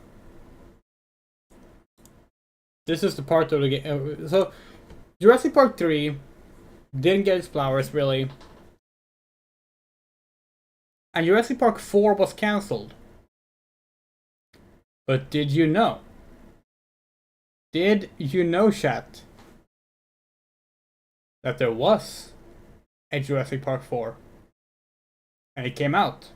this is the part of the game. So Jurassic Park 3 didn't get its flowers really. And Jurassic Park 4 was cancelled. But did you know? Did you know, chat? That there was a Jurassic Park 4. And it came out.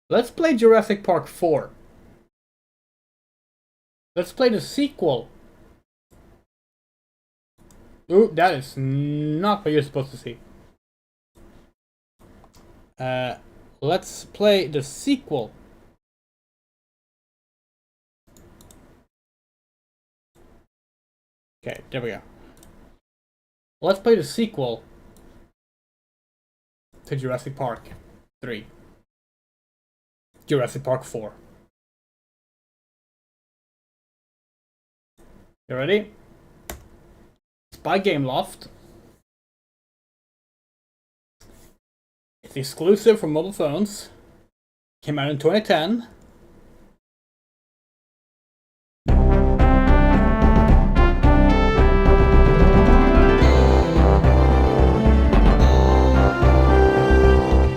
Let's play Jurassic Park 4. Let's play the sequel. Ooh, that is not what you're supposed to see. Let's play the sequel. Okay, there we go. Let's play the sequel to Jurassic Park 3. Jurassic Park 4. You ready? It's by Gameloft. It's exclusive for mobile phones. Came out in 2010.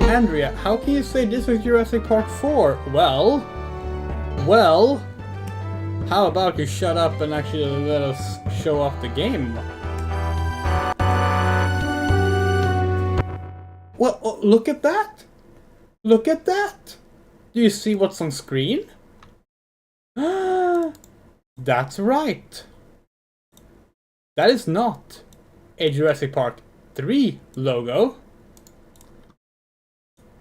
Andrea, how can you say this is Jurassic Park 4? Well, how about you shut up and actually let us show off the game? Well, oh, look at that! Look at that! Do you see what's on screen? That's right! That is not a Jurassic Park 3 logo.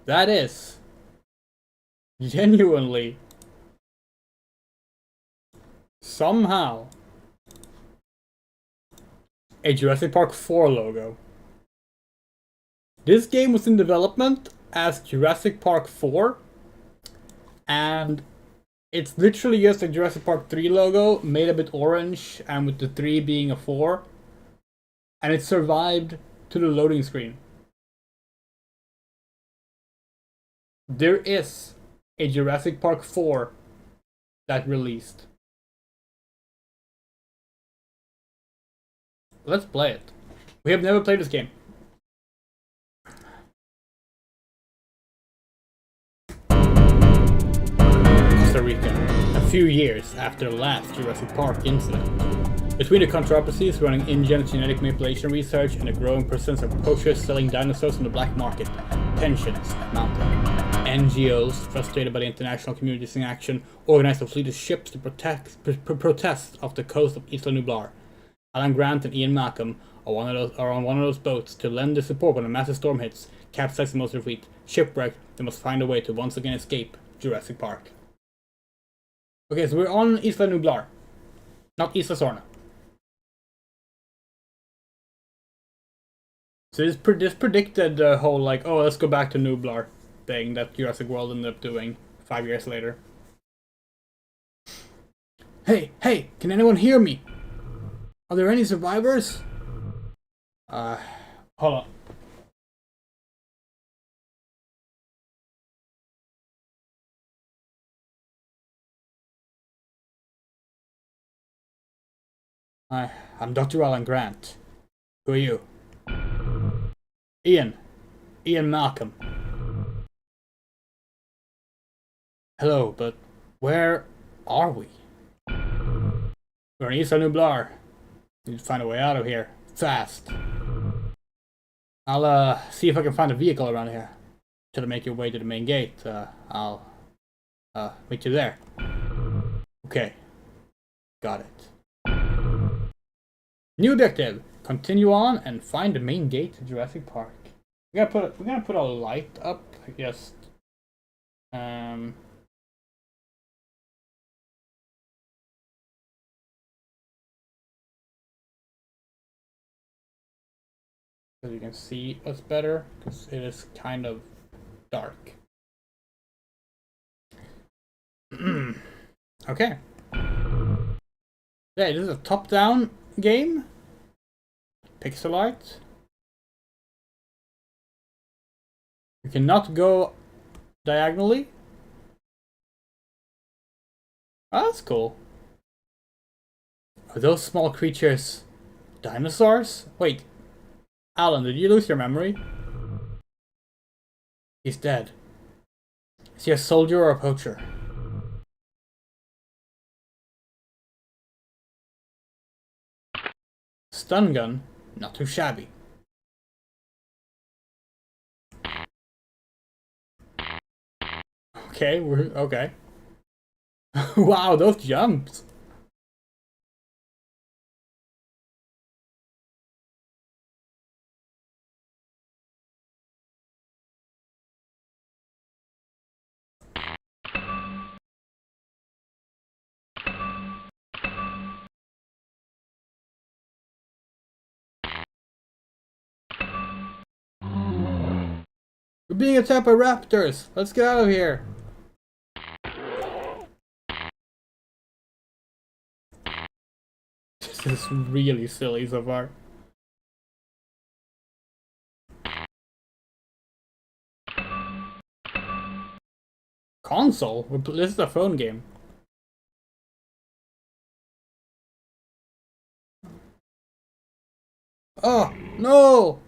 That is genuinely, somehow, a Jurassic Park 4 logo. This game was in development as Jurassic Park 4, and it's literally just a Jurassic Park 3 logo, made a bit orange, and with the 3 being a 4, and it survived to the loading screen. There is a Jurassic Park 4 that released. Let's play it. We have never played this game. Costa Rica, a few years after the last Jurassic Park incident. Between the controversies running InGen genetic manipulation research and the growing presence of poachers selling dinosaurs on the black market, tensions mounted. NGOs, frustrated by the international community's inaction, organized a fleet of ships to protest off the coast of Isla Nublar. Alan Grant and Ian Malcolm are on one of those boats to lend their support when a massive storm hits, capsizing most of the fleet. Shipwrecked, they must find a way to once again escape Jurassic Park. Okay, so we're on Isla Nublar, not Isla Sorna. So this predicted the whole, like, oh, let's go back to Nublar thing that Jurassic World ended up doing 5 years later. Hey, can anyone hear me? Are there any survivors? Hold on. Hi, I'm Dr. Alan Grant. Who are you? Ian Malcolm. Hello, but where are we? We're in Isla Nublar. Need to find a way out of here. Fast. I'll see if I can find a vehicle around here. To make your way to the main gate. I'll meet you there. Okay. Got it. New objective. Continue on and find the main gate to Jurassic Park. We're gonna put a light up. Just so you can see us better, because it is kind of dark. Okay. Yeah, this is a top-down game. Pixel art. You cannot go diagonally. Oh, that's cool. Are those small creatures dinosaurs? Wait, Alan, did you lose your memory? He's dead. Is he a soldier or a poacher? Stun gun? Not too shabby. Okay, okay. Wow, those jumps! We're being attacked by raptors! Let's get out of here! This is really silly so far. Console? This is a phone game. Oh, no!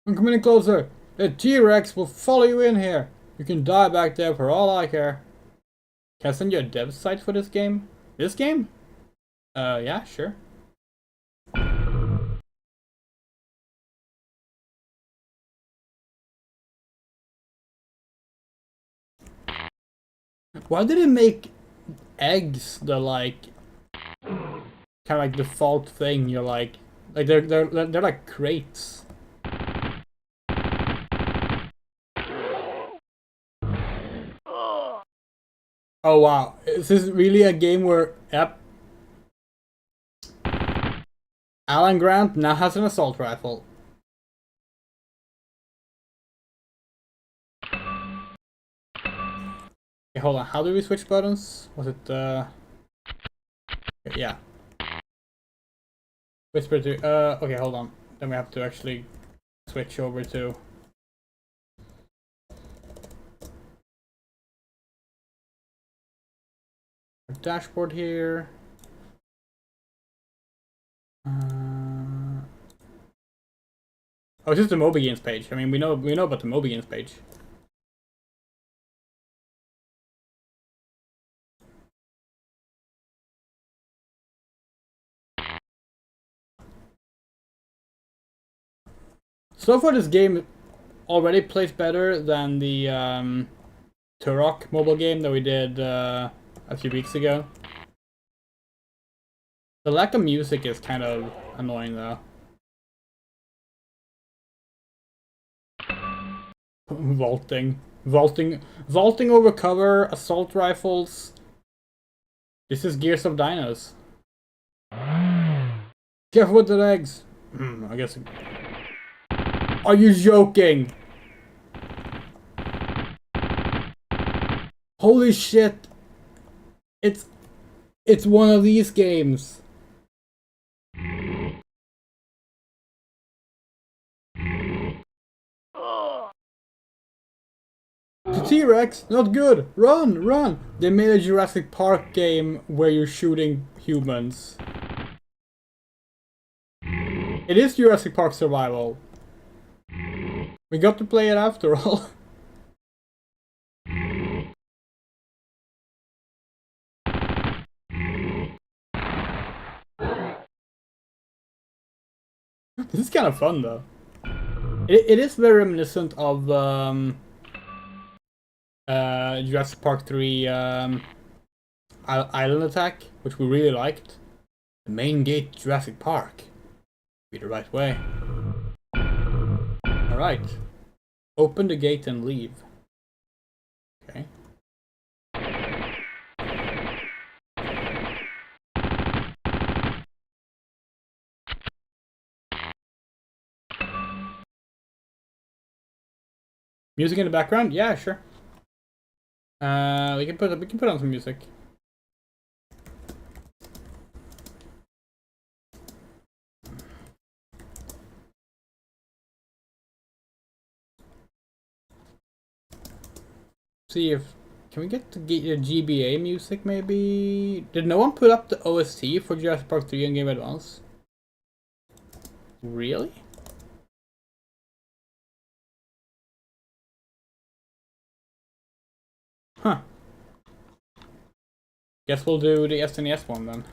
I'm coming in closer. The T-Rex will follow you in here. You can die back there for all I care. Can I send you a dev site for this game? This game? Yeah, sure. Why did it make eggs the kind of like default thing? You're like they're like crates. Oh wow, is this really a game where, yep. Alan Grant now has an assault rifle. Okay, hold on, how do we switch buttons? Was it, yeah. Whisper to, okay, hold on. Then we have to actually switch over to... dashboard here. Oh, it's just the Moby Games page. I mean, we know about the Moby Games page. So far, this game already plays better than the Turok mobile game that we did a few weeks ago. The lack of music is kind of annoying, though. Vaulting over cover, assault rifles. This is Gears of Dinos. Careful with the legs. I guess. Are you joking? Holy shit! It's one of these games. The T-Rex, not good. Run, run! They made a Jurassic Park game where you're shooting humans. It is Jurassic Park Survival. We got to play it after all. This is kind of fun though. It is very reminiscent of Jurassic Park 3 Island Attack, which we really liked. The main gate to Jurassic Park. Be the right way. Alright. Open the gate and leave. Okay. Music in the background? Yeah, sure. We can put on some music. See if can we get the GBA music maybe? Did no one put up the OST for Jurassic Park 3 on Game Advance? Really? Huh. Guess we'll do the SNES one then.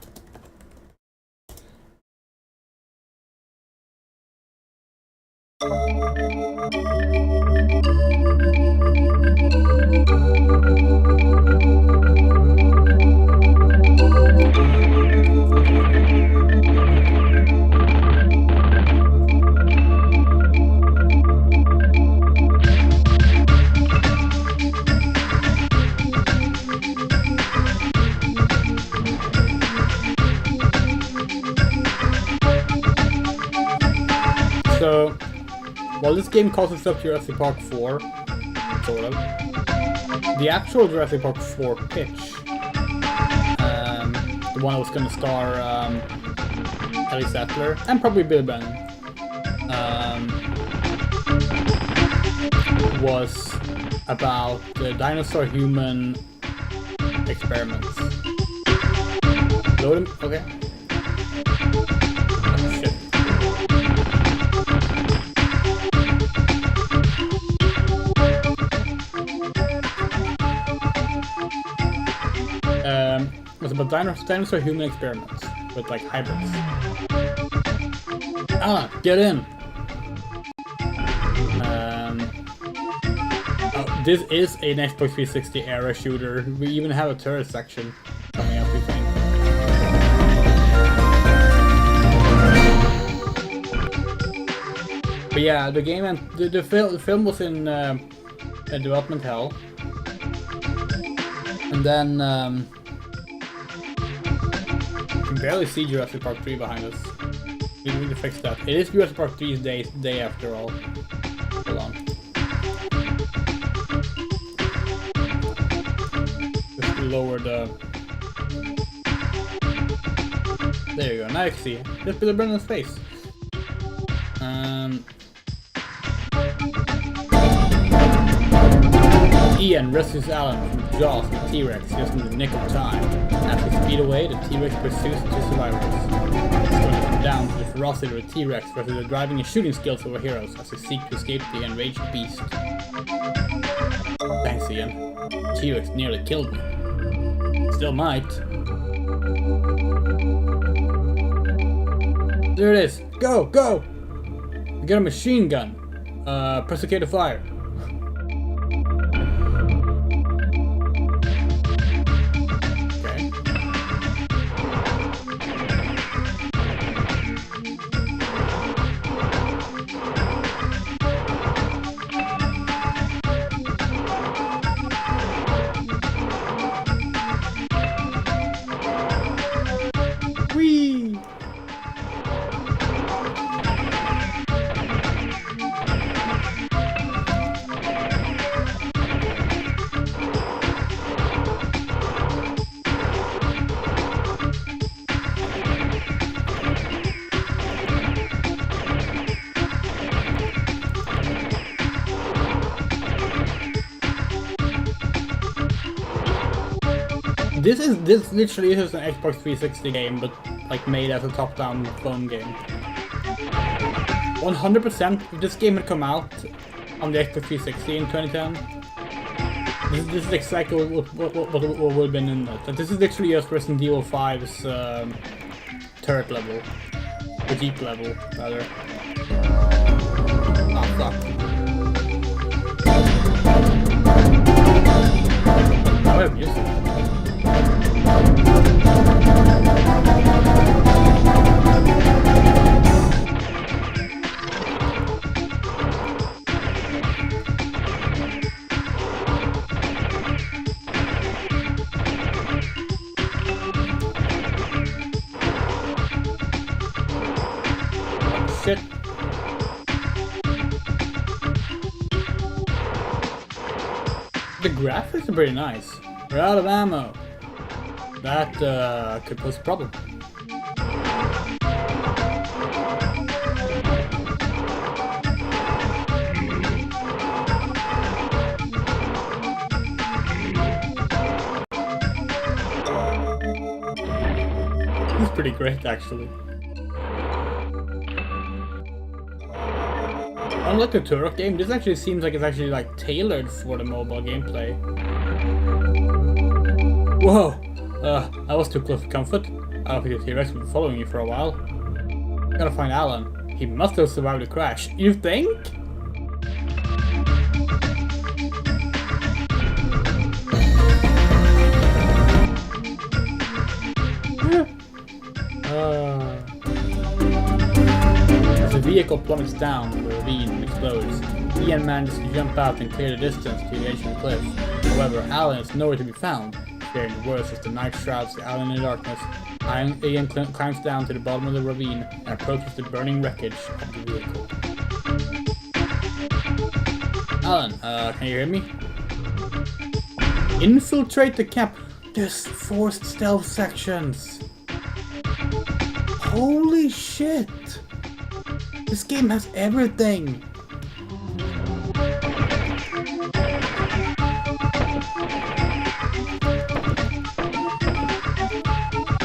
So, while this game calls itself Jurassic Park 4, sort of, the actual Jurassic Park 4 pitch, the one that was going to star Ellie Sattler and probably Bill Bannon, was about the dinosaur-human experiments. Load him? Okay. Oh, shit. It was about dinosaur-human experiments with like hybrids. Ah, get in! Oh, this is an Xbox 360 era shooter. We even have a turret section coming up, we think. But yeah, the game and the film was in development hell, and then you can barely see Jurassic Park 3 behind us. We need to fix that. It is Jurassic Park 3's day after all. Hold on. Just lower the... There you go, now you can see. Just Bill Brennan's face. Ian rescues Alan from Jaws with T-Rex just in the nick of time. As we speed away, the T-Rex pursues the two survivors. It's going to come down to the ferocity of the T-Rex versus the driving and shooting skills of our heroes as they seek to escape the enraged beast. Thanks, Ian. T-Rex nearly killed me. Still might. There it is. Go! Go! We got a machine gun. Press OK to fire. This literally is an Xbox 360 game, but like made as a top-down phone game. 100%, if this game had come out on the Xbox 360 in 2010, this is exactly what would have been in it. This is literally just Resident Evil 5's turret level, or jeep level, rather. Oh, fuck. Oh, wait, music. Shit. The graphics are pretty nice. We're out of ammo. That could pose a problem. This is pretty great, actually. Unlike the Turok game, this actually seems like it's actually like tailored for the mobile gameplay. Whoa! I was too close for comfort. I don't think the T-Rex will be following you for a while. Gotta find Alan. He must have survived the crash. You think? As the vehicle plummets down, the ravine explodes. Ian manages to jump out and clear the distance to the edge of the cliff. However, Alan is nowhere to be found. Fearing the worst as the night shrouds Alan in the darkness, Ian climbs down to the bottom of the ravine and approaches the burning wreckage of the vehicle. Alan, can you hear me? Infiltrate the camp. There's forced stealth sections. Holy shit! This game has everything!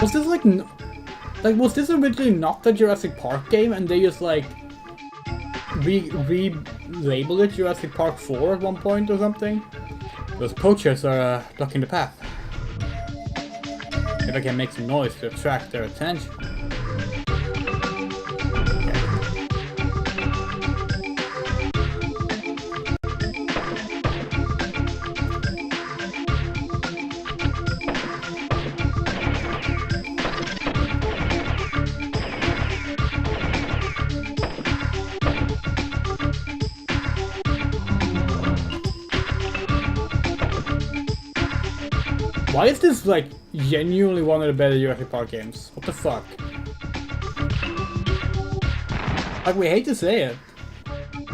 Was this like was this originally not the Jurassic Park game and they just like relabeled it Jurassic Park 4 at one point or something? Those poachers are blocking the path. If I can make some noise to attract their attention. Why is this like genuinely one of the better Jurassic Park games? What the fuck? Like, we hate to say it,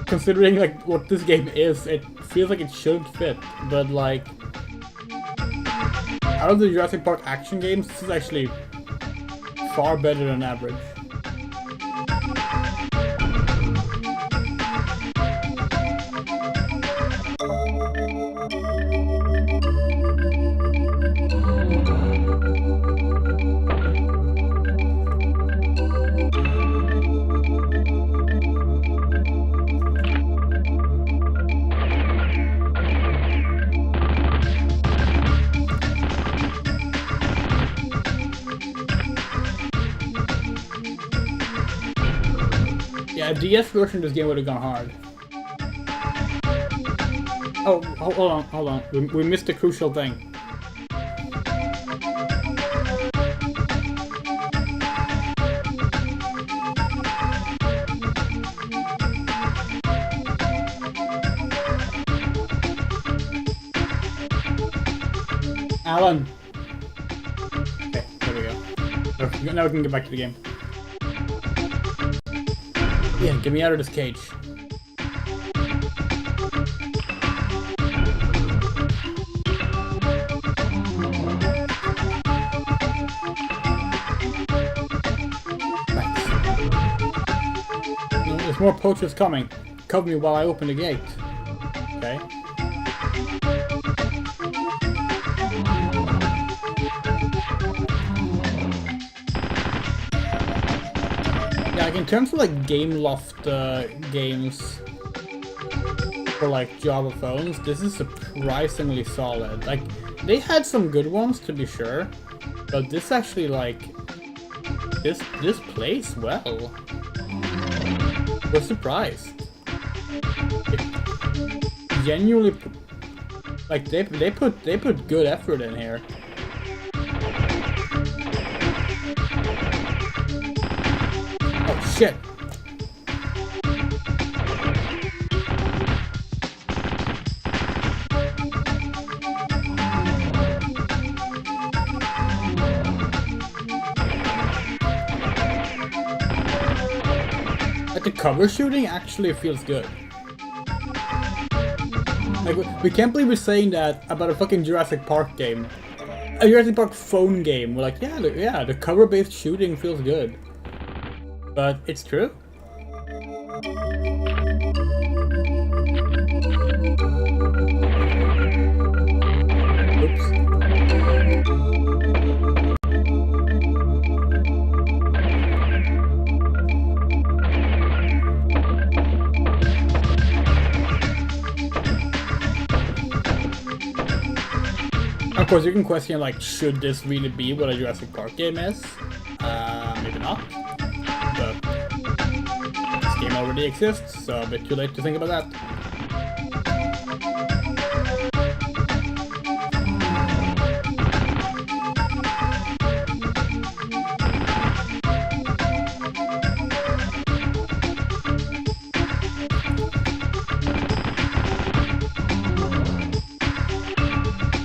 considering like what this game is, it feels like it shouldn't fit, but like out of the Jurassic Park action games, this is actually far better than average. Yeah, a DS version of this game would have gone hard. Oh, hold on. We missed a crucial thing. Alan! Okay, there we go. Now we can get back to the game. Ian, get me out of this cage. Thanks. There's more poachers coming. Cover me while I open the gate. Okay. Like in terms of like Gameloft games for like Java phones, this is surprisingly solid. Like they had some good ones to be sure, but this actually like this plays well. We're surprised. It genuinely, like they put good effort in here. Oh shit. Like the cover shooting actually feels good. Like we can't believe we're saying that about a fucking Jurassic Park game. A Jurassic Park phone game. We're like, yeah, the cover-based shooting feels good. But it's true. Oops. Of course, you can question, like, should this really be what a Jurassic Park game is? Maybe not. But this game already exists, so a bit too late to think about that.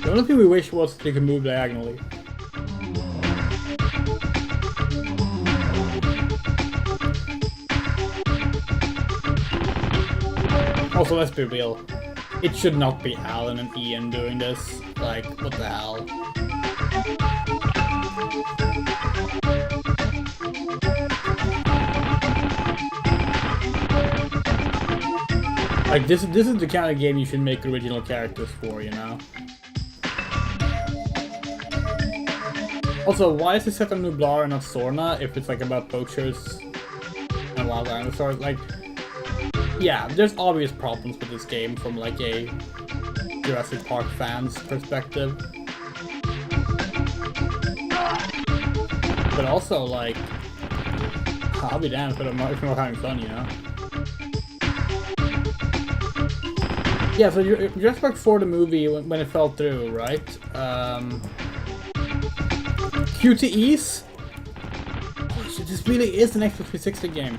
The only thing we wish was they could move diagonally. Also, let's be real. It should not be Alan and Ian doing this. Like, what the hell? Like, this is the kind of game you should make original characters for, you know? Also, why is it set on Nublar and not Sorna if it's like about poachers and wild dinosaurs? Like, yeah, there's obvious problems with this game from like a Jurassic Park fan's perspective. But also, like, I'll be damned if I'm not having fun, you know? Yeah, so Jurassic Park 4 the movie, when it fell through, right? QTEs? Oh shit, this really is an Xbox 360 game.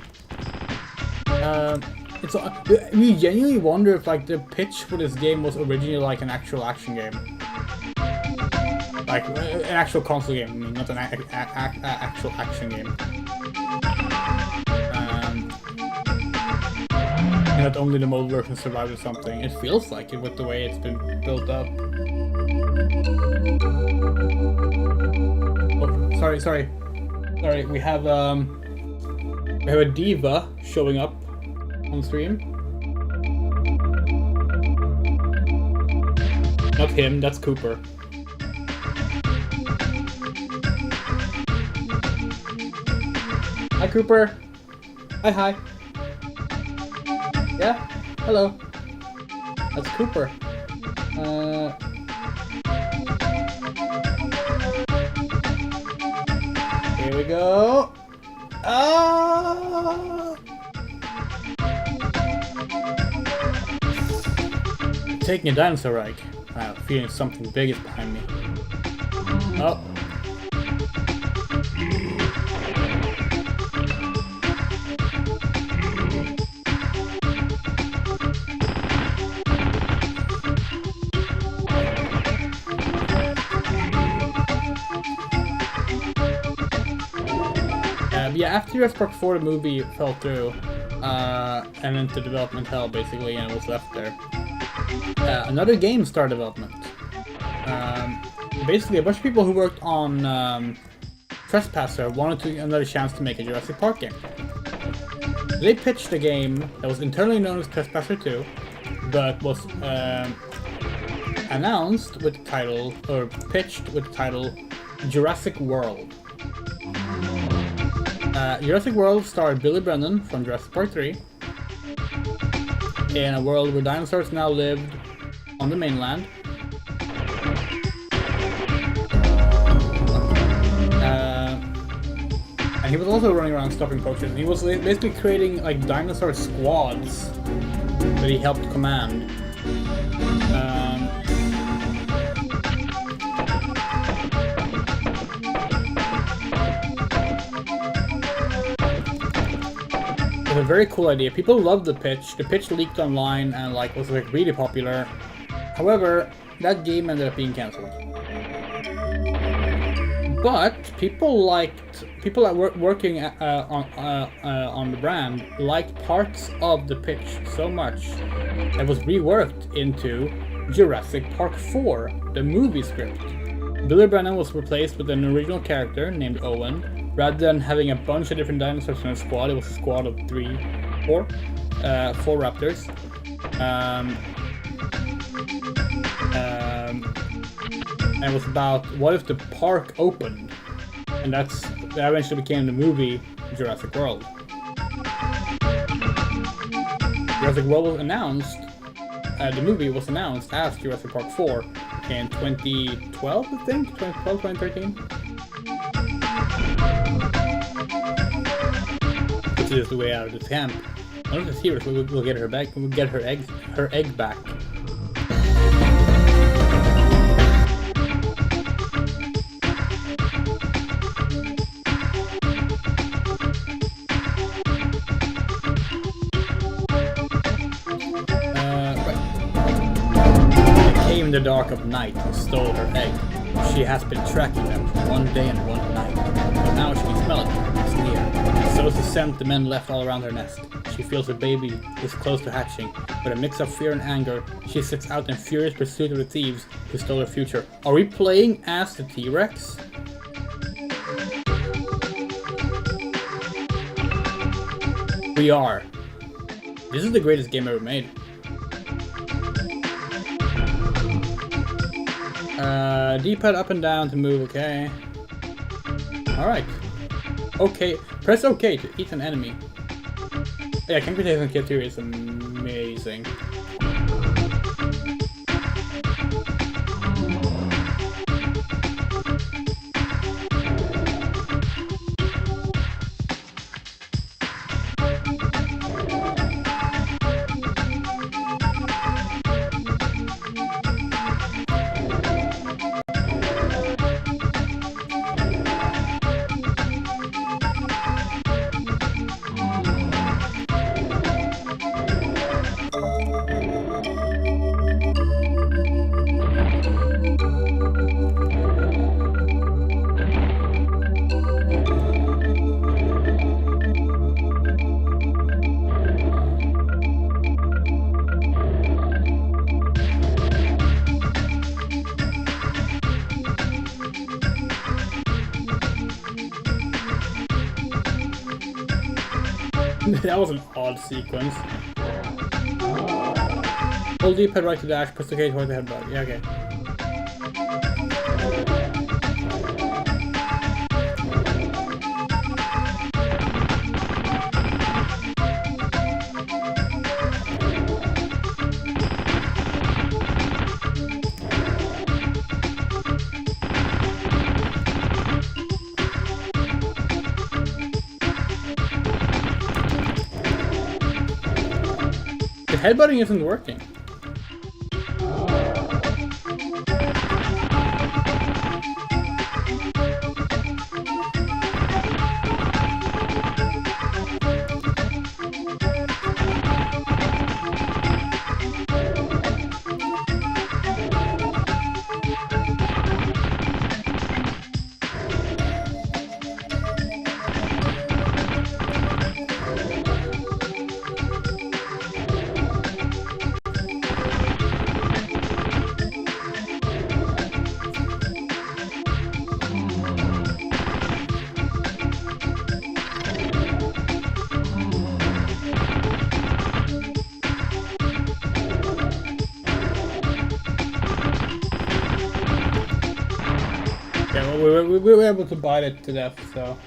We genuinely wonder if like the pitch for this game was originally like an actual action game. Like an actual console game, I mean, not an actual action game. And not only the mobile version survived or something. It feels like it with the way it's been built up. Oh, sorry. We have a diva showing up on stream. Not him, that's Cooper. Hi Cooper. Hi. Yeah? Hello. That's Cooper. Here we go. Taking a dinosaur ride. Wow, feeling something big is behind me. Oh. Yeah, after Jurassic Park 4 the movie fell through, and into development hell basically, and it was left there. Another game started development. Basically, a bunch of people who worked on Trespasser wanted another chance to make a Jurassic Park game. They pitched a game that was internally known as Trespasser 2, but was announced with the title, or pitched with the title, Jurassic World. Jurassic World starred Billy Brennan from Jurassic Park 3 in a world where dinosaurs now lived on the mainland. And he was also running around stopping poachers. He was basically creating like dinosaur squads that he helped command. It was a very cool idea. People loved the pitch. The pitch leaked online and like was like really popular. However, that game ended up being cancelled. But people that were working on the brand liked parts of the pitch so much that was reworked into Jurassic Park IV, the movie script. Billy Brennan was replaced with an original character named Owen. Rather than having a bunch of different dinosaurs in a squad, it was a squad of four raptors. And it was about what if the park opened, and that eventually became the movie Jurassic World. Jurassic World was announced. The movie was announced as Jurassic Park 4 in 2012, I think, 2012, 2013. This is the way out of this camp. One of the heroes will get her back. We'll get her egg back. In the dark of night and stole her egg. She has been tracking them for one day and one night, but now she can smell it. It's near. And so is the scent the men left all around her nest. She feels her baby is close to hatching. With a mix of fear and anger, she sets out in furious pursuit of the thieves who stole her future. Are we playing as the T-Rex? We are. This is the greatest game ever made. D-pad up and down to move, okay. Alright. Okay, press OK to eat an enemy. Yeah, computation kit here is amazing. That was an odd sequence. Hold D-pad right to dash, press the K toward the headbutt. Yeah, okay. Headbutting isn't working. We were able to bite it to death, so.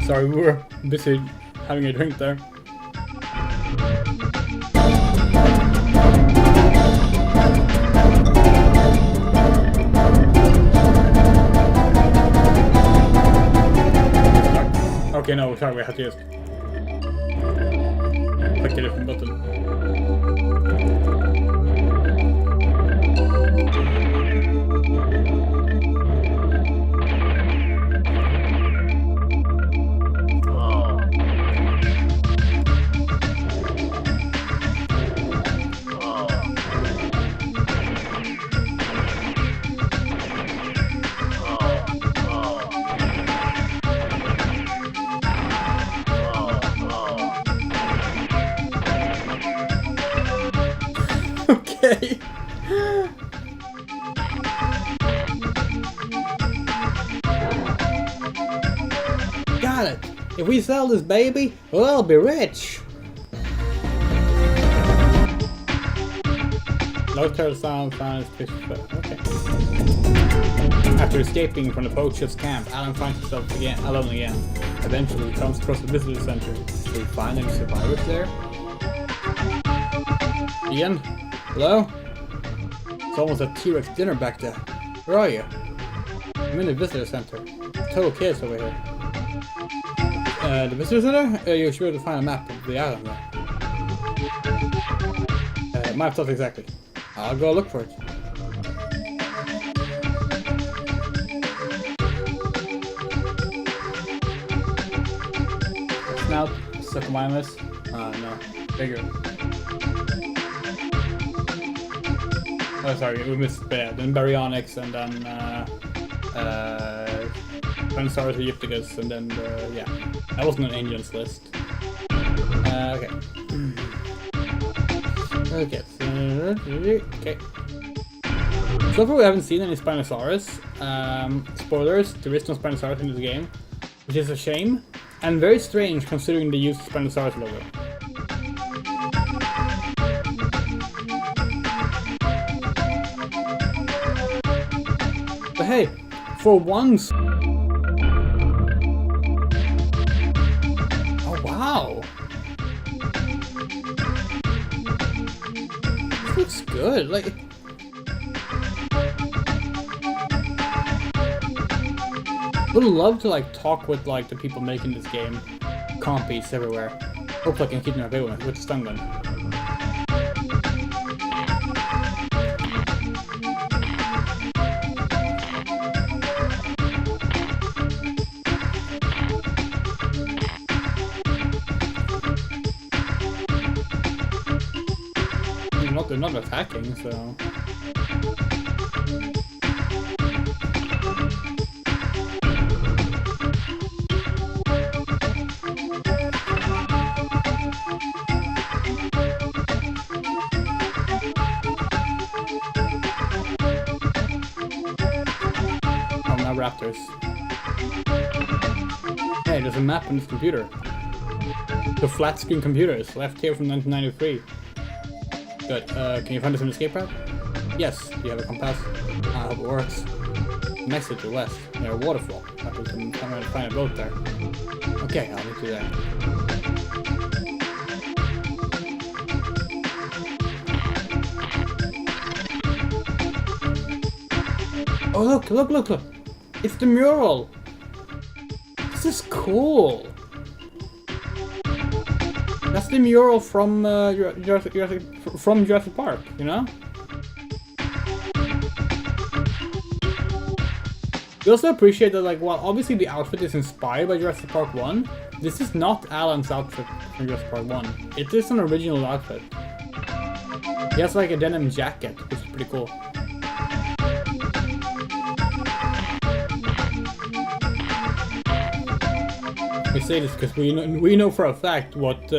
Sorry, we were busy having a drink there. Okay, no, sorry, we had to just click a different button. Okay. Got it. If we sell this baby, we'll be rich. No turtle sound finds fish. Okay. After escaping from the poacher's camp, Alan finds himself alone again. Eventually, he comes across the visitor center. Will he find any survivors there? Ian? Hello? It's almost a T-Rex dinner back there. Where are you? I'm in the visitor center. Total chaos over here. The visitor center? You should be able to find a map of the island there. Map stuff exactly. I'll go look for it. Snout, Suchomimus. No. Bigger. Oh, sorry, we missed then Baryonyx, and then Spinosaurus, Egypticus, and then yeah, that wasn't an Angel's list. Okay. Okay. So far, we haven't seen any Spinosaurus. Spoilers: there is no Spinosaurus in this game, which is a shame and very strange considering they used the Spinosaurus logo. But hey, for once... Oh wow! This looks good, like... Would love to like talk with like the people making this game. Compies everywhere. Hopefully I can keep them available with the stun gun. They're not attacking, so... Raptors. Hey, there's a map on this computer. The flat screen computers, left here from 1993. Good. Can you find us an escape route? Yes. Do you have a compass? I hope it works. Next to the west, near a waterfall. I think I'm going to find a boat there. Okay, I'll meet you there. Oh look, look, look, look! It's the mural! This is cool! That's the mural from Jurassic Park, you know? You also appreciate that, like, while obviously the outfit is inspired by Jurassic Park 1, this is not Alan's outfit from Jurassic Park 1. It is an original outfit. He has like a denim jacket, which is pretty cool. We say this because we know for a fact what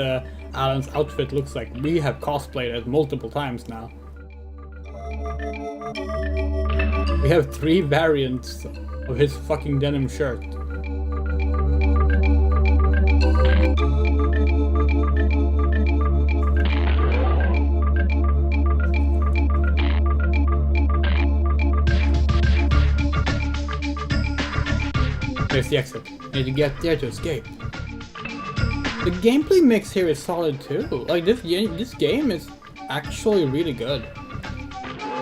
Alan's outfit looks like. We have cosplayed it multiple times now. We have 3 variants of his fucking denim shirt. There's the exit. Need to get there to escape. The gameplay mix here is solid too. Like this game is actually really good.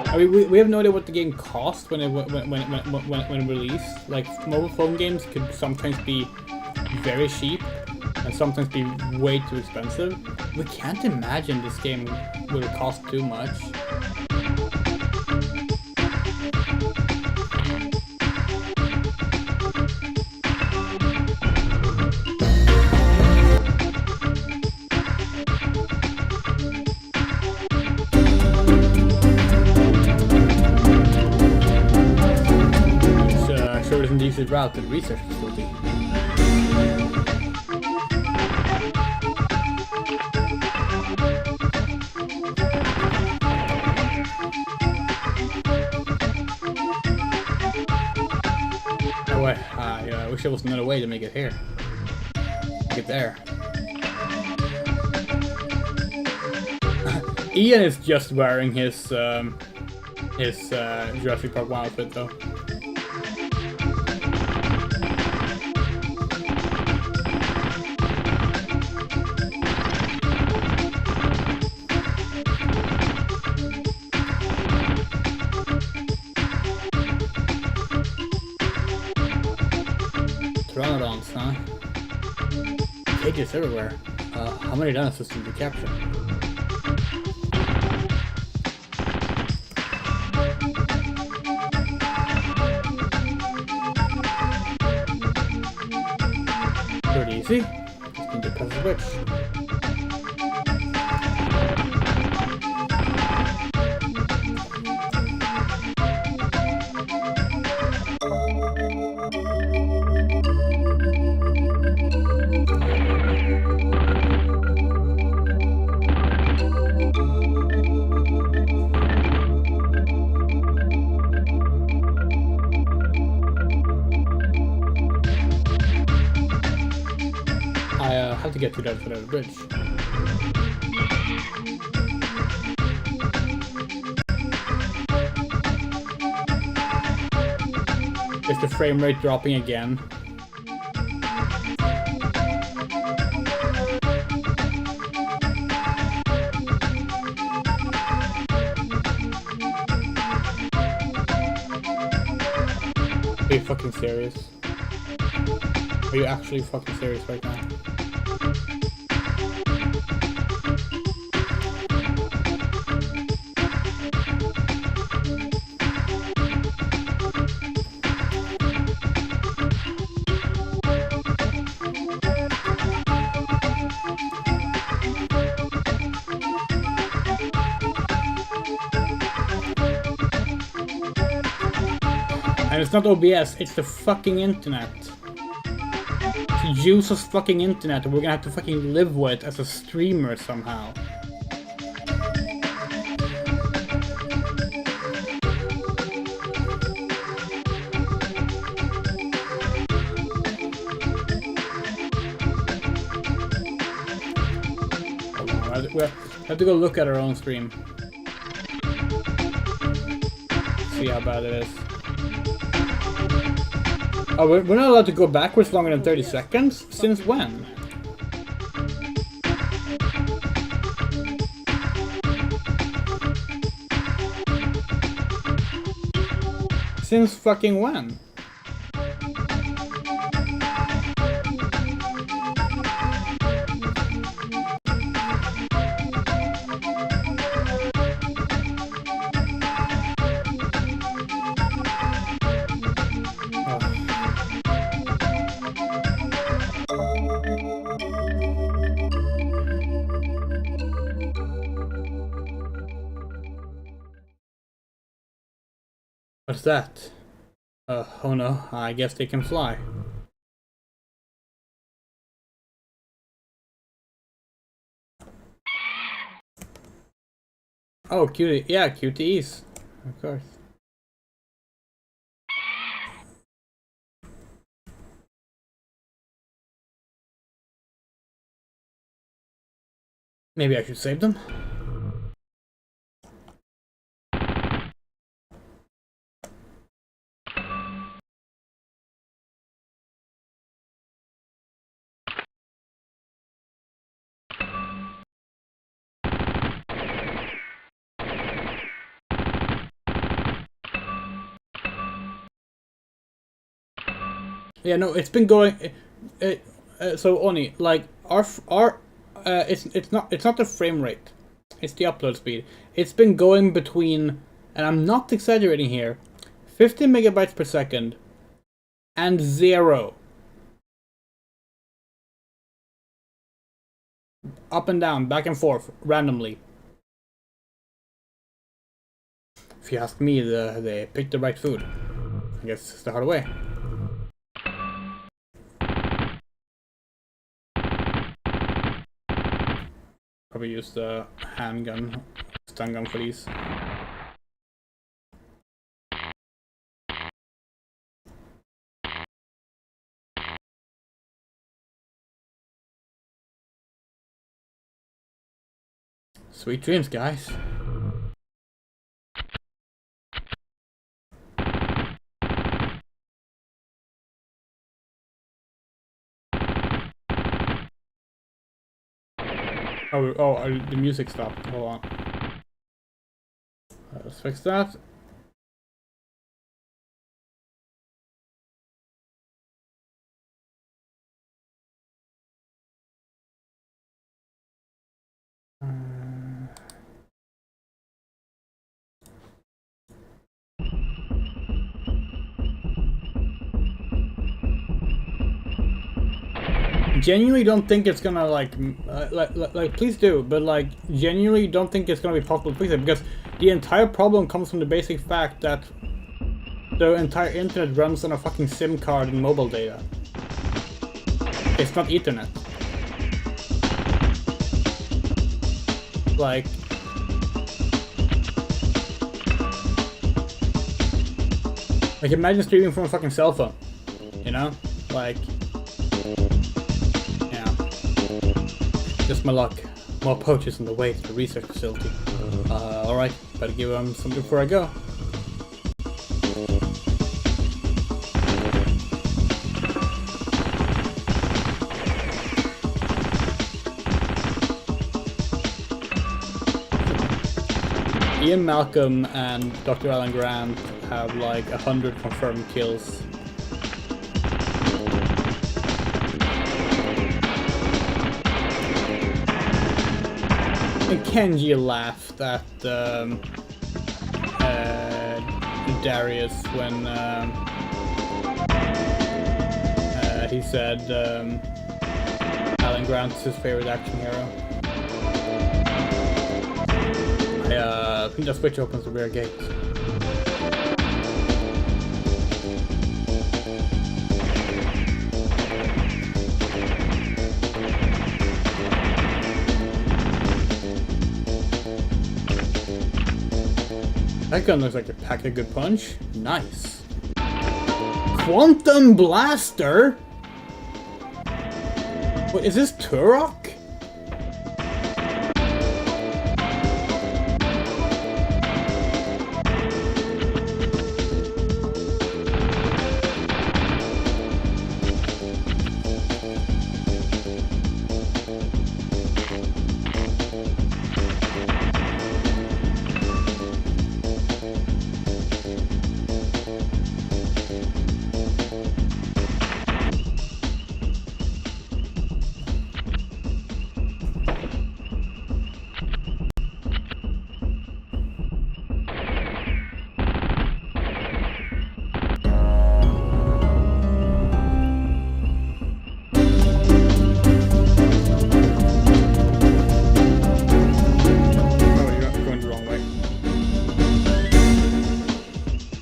I mean, we have no idea what the game cost when it released. Like mobile phone games could sometimes be very cheap and sometimes be way too expensive. We can't imagine this game would cost too much. Showed us an easy route to the research facility. Oh wait, I wish there was another way to make it here. Get there. Ian is just wearing his Jurassic Park 1 outfit though. Pteranodons, huh? Cages everywhere. How many dinosaurs did we capture? Pretty easy. Just need to press the switch. Have to get to that side of the bridge. Is the frame rate dropping again? Are you fucking serious? Are you actually fucking serious right now? And it's not OBS, it's the fucking internet. It's useless fucking internet that we're gonna have to fucking live with as a streamer somehow. We have to go look at our own stream. See how bad it is. Oh, we're not allowed to go backwards longer than 30 seconds? Since when? Since fucking when? What's that? Oh no, I guess they can fly. Oh, cutie, yeah, QTEs, of course. Maybe I should save them? Yeah, no, it's been going. So Oni, like it's not the frame rate, it's the upload speed. It's been going between, and I'm not exaggerating here, 50 megabytes per second and 0. Up and down, back and forth, randomly. If you ask me, they picked the right food. I guess it's the hard way. Probably use the handgun, stun gun for these. Sweet dreams, guys. The music stopped. Hold on. Let's fix that. Genuinely don't think it's gonna like please do, but like genuinely don't think it's gonna be possible to fix it, because the entire problem comes from the basic fact that the entire internet runs on a fucking SIM card and mobile data. It's not Ethernet. Like imagine streaming from a fucking cell phone, you know? Like, just my luck. More poachers on the way to the research facility. Alright, better give them something before I go. Ian Malcolm and Dr. Alan Grant have like 100 confirmed kills. And Kenji laughed at Darius when he said Alan Grant's his favorite action hero. I think the switch opens the rear gate. That gun looks like a pack a good punch. Nice. Quantum Blaster? What, is this Turok?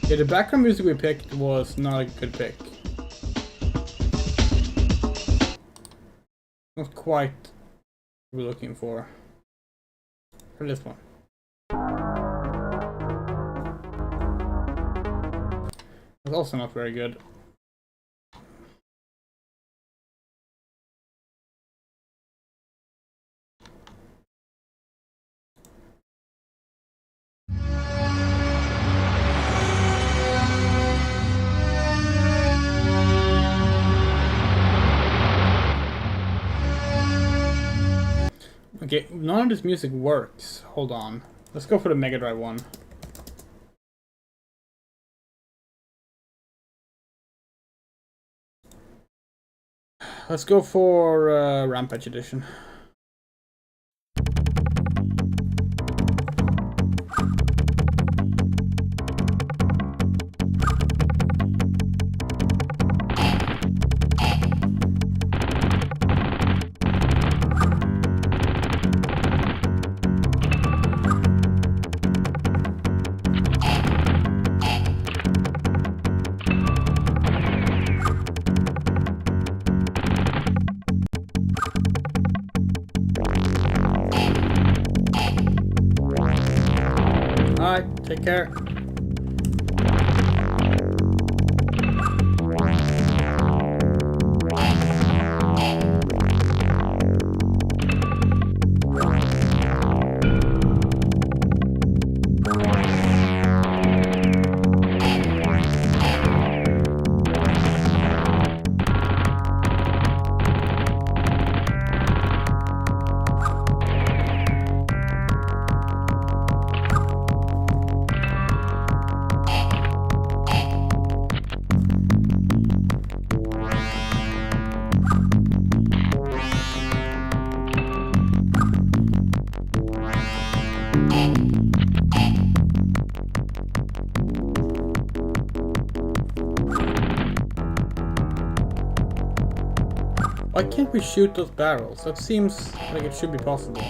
Yeah, the background music we picked was not a good pick. Not quite what we're looking for this one. It's also not very good. Okay, none of this music works. Hold on. Let's go for the Mega Drive one. let's go for Rampage Edition. Alright, take care. Why can't we shoot those barrels? That seems like it should be possible.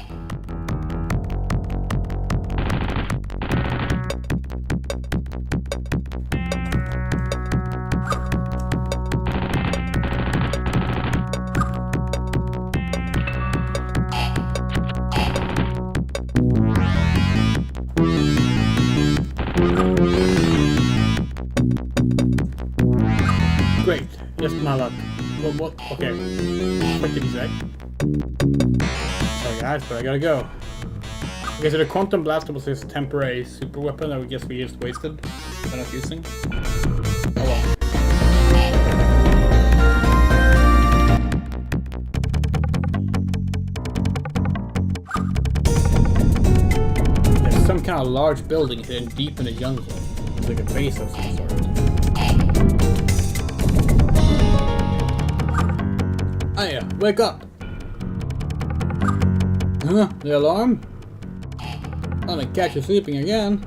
Great, just my luck. What? Okay. What did he say? Sorry guys, but I gotta go. Okay, so the Quantum Blaster was his temporary super weapon that we guess we just wasted by not using. Oh well. There's some kind of large building hidden deep in the jungle. It's like a base of some sort. Hiya, wake up! Huh? The alarm? I'm gonna catch you sleeping again.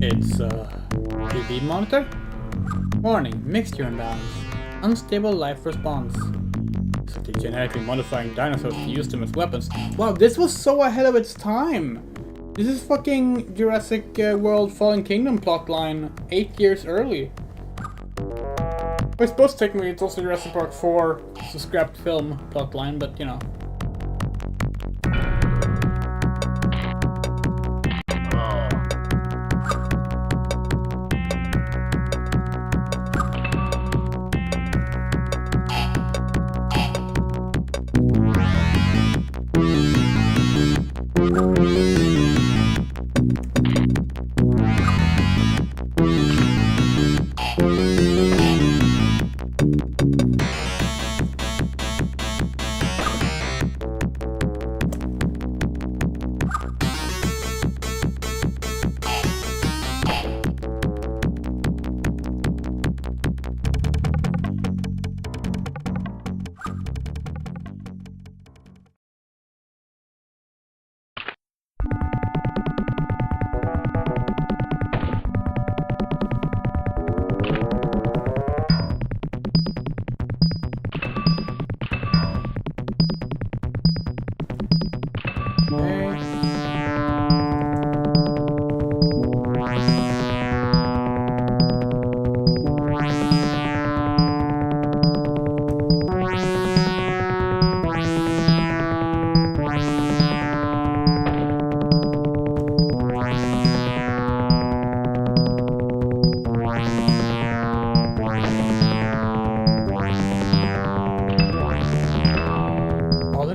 It's TV monitor? Warning, mixture imbalance. Unstable life response. So they're genetically modifying dinosaurs to use them as weapons. Wow, this was so ahead of its time! This is fucking Jurassic World Fallen Kingdom plotline 8 years early. I suppose technically it's also Jurassic Park 4, it's a scrapped film plotline, but you know.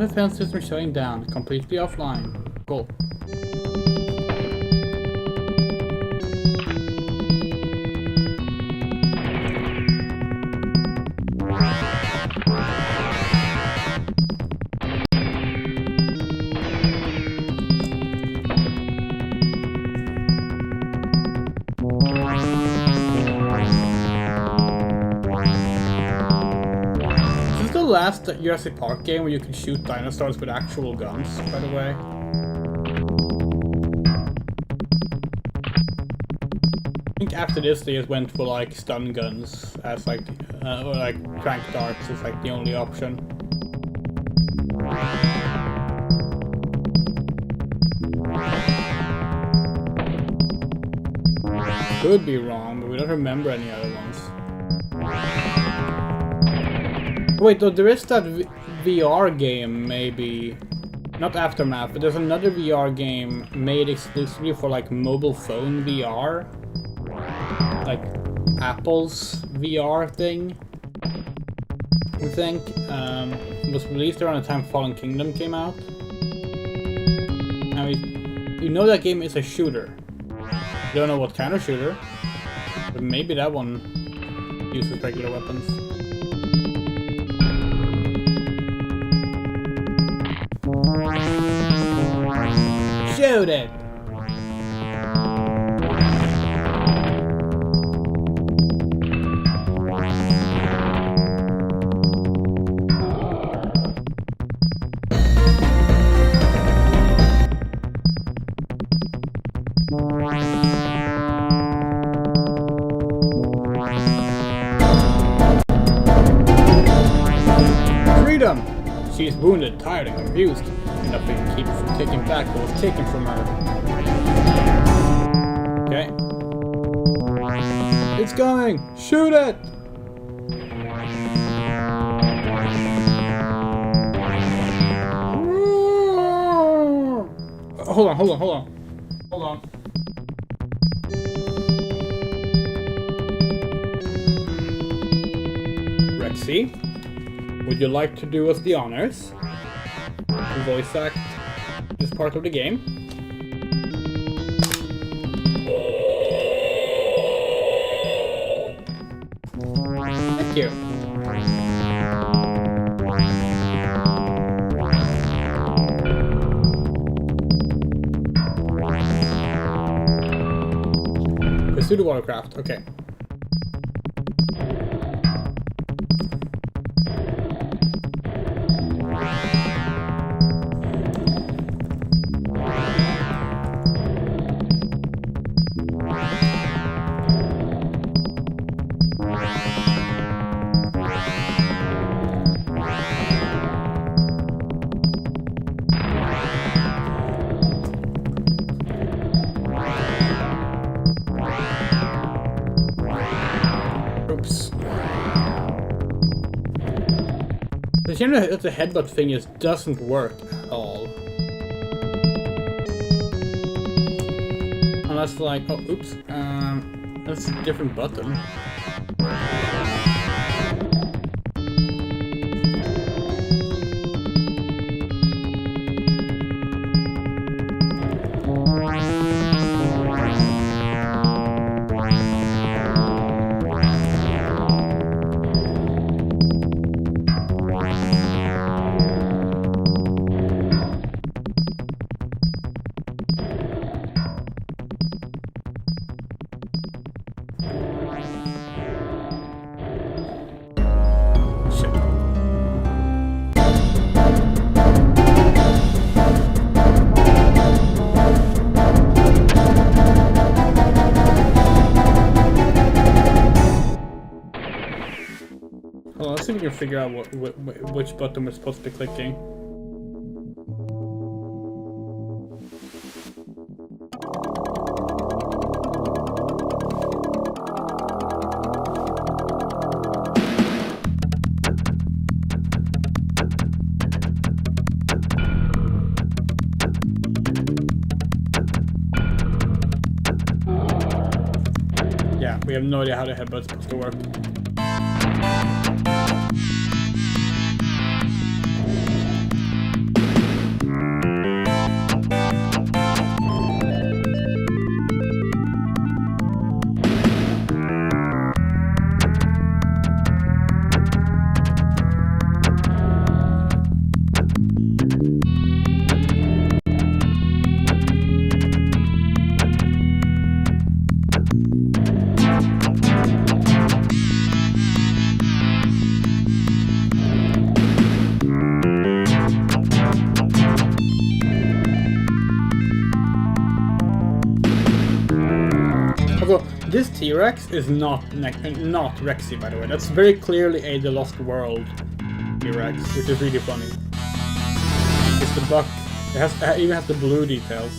defense system shutting down. Completely offline. Cool. Last Jurassic Park game where you can shoot dinosaurs with actual guns, by the way. I think after this they just went for like stun guns as like, or like crank darts is like the only option. Could be wrong, but we don't remember any other ones. Wait, though, there is that VR game, maybe. Not Aftermath, but there's another VR game made exclusively for, like, mobile phone VR. Like, Apple's VR thing, I think. It was released around the time Fallen Kingdom came out. I mean, you know that game is a shooter. You don't know what kind of shooter, but maybe that one uses regular weapons. Shoot it! Freedom! She is wounded, tired, and confused. Nothing can keep her from taking back what was taken from her. Okay. It's going! Shoot it! Hold on. Rexy, would you like to do us the honors? Voice act this part of the game. Thank you. Pursue the watercraft. Okay. The shame that the headbutt thing just doesn't work at all. Unless like, oh, oops, that's a different button. Let's see if we can figure out which button we're supposed to be clicking. Yeah, we have no idea how the headbutt's supposed to work. This T-Rex is not Rexy, by the way. That's very clearly a The Lost World T-Rex, which is really funny. It's the buck. It even has the blue details.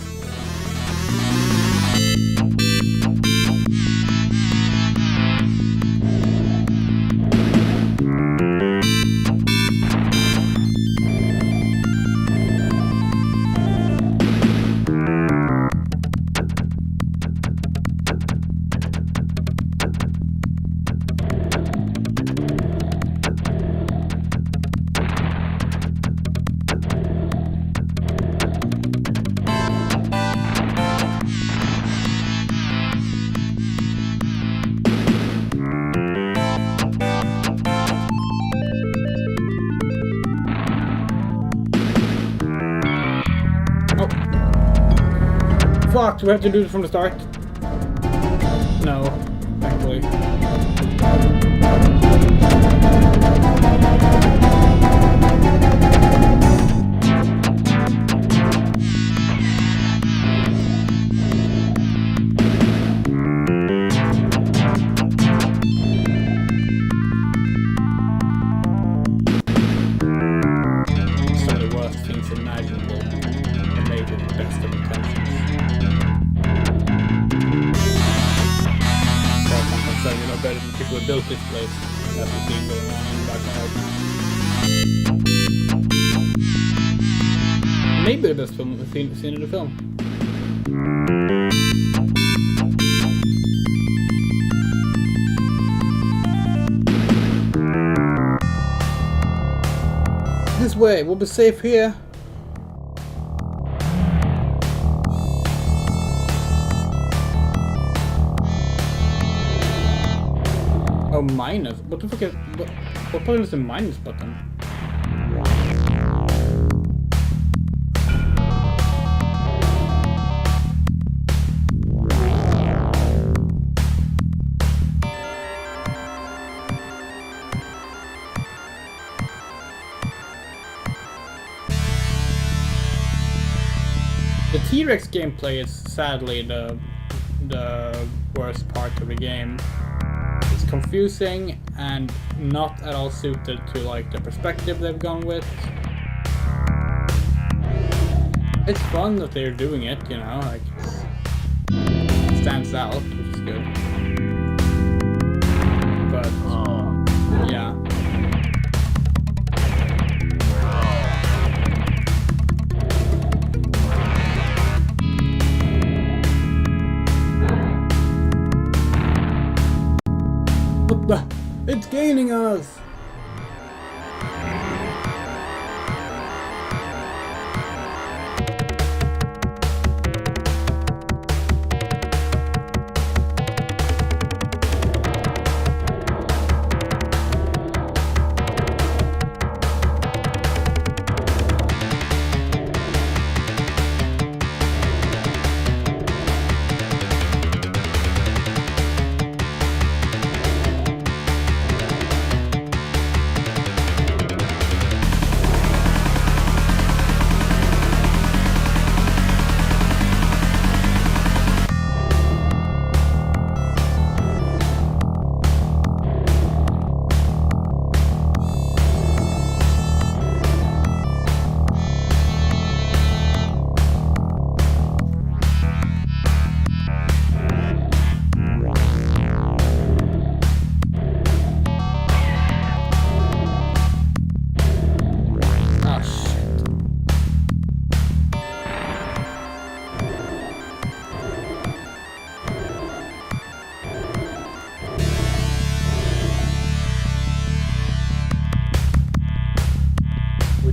Fuck, do we have to do this from the start? No, thankfully. Some of the worst things imaginable and made with the best of intentions. You know better than people who built this place. That's the thing going on in the background. Maybe the best film scene in the film. This way, we'll be safe here. Oh, minus? What the fuck is... What button is the minus button? The T-Rex gameplay is sadly the worst part of the game. It's confusing and not at all suited to like the perspective they've gone with. It's fun that they're doing it, you know, like it stands out, which is good. But yeah. It's gaining on us!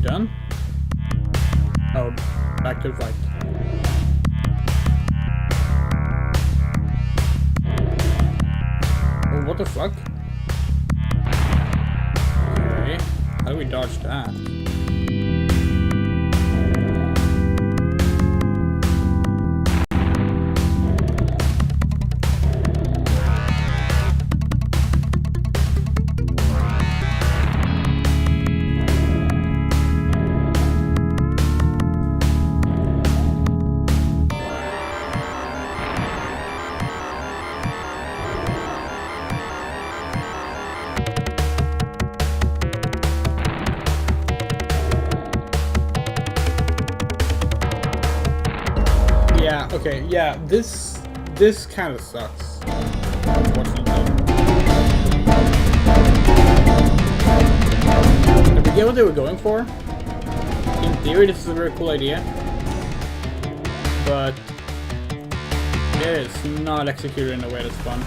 Done? Oh, back to the right. Oh, what the fuck? Okay, how do we dodge that? Okay, yeah, this kind of sucks. Unfortunately. I forget what they were going for. In theory, this is a very cool idea, but it is not executed in a way that's fun.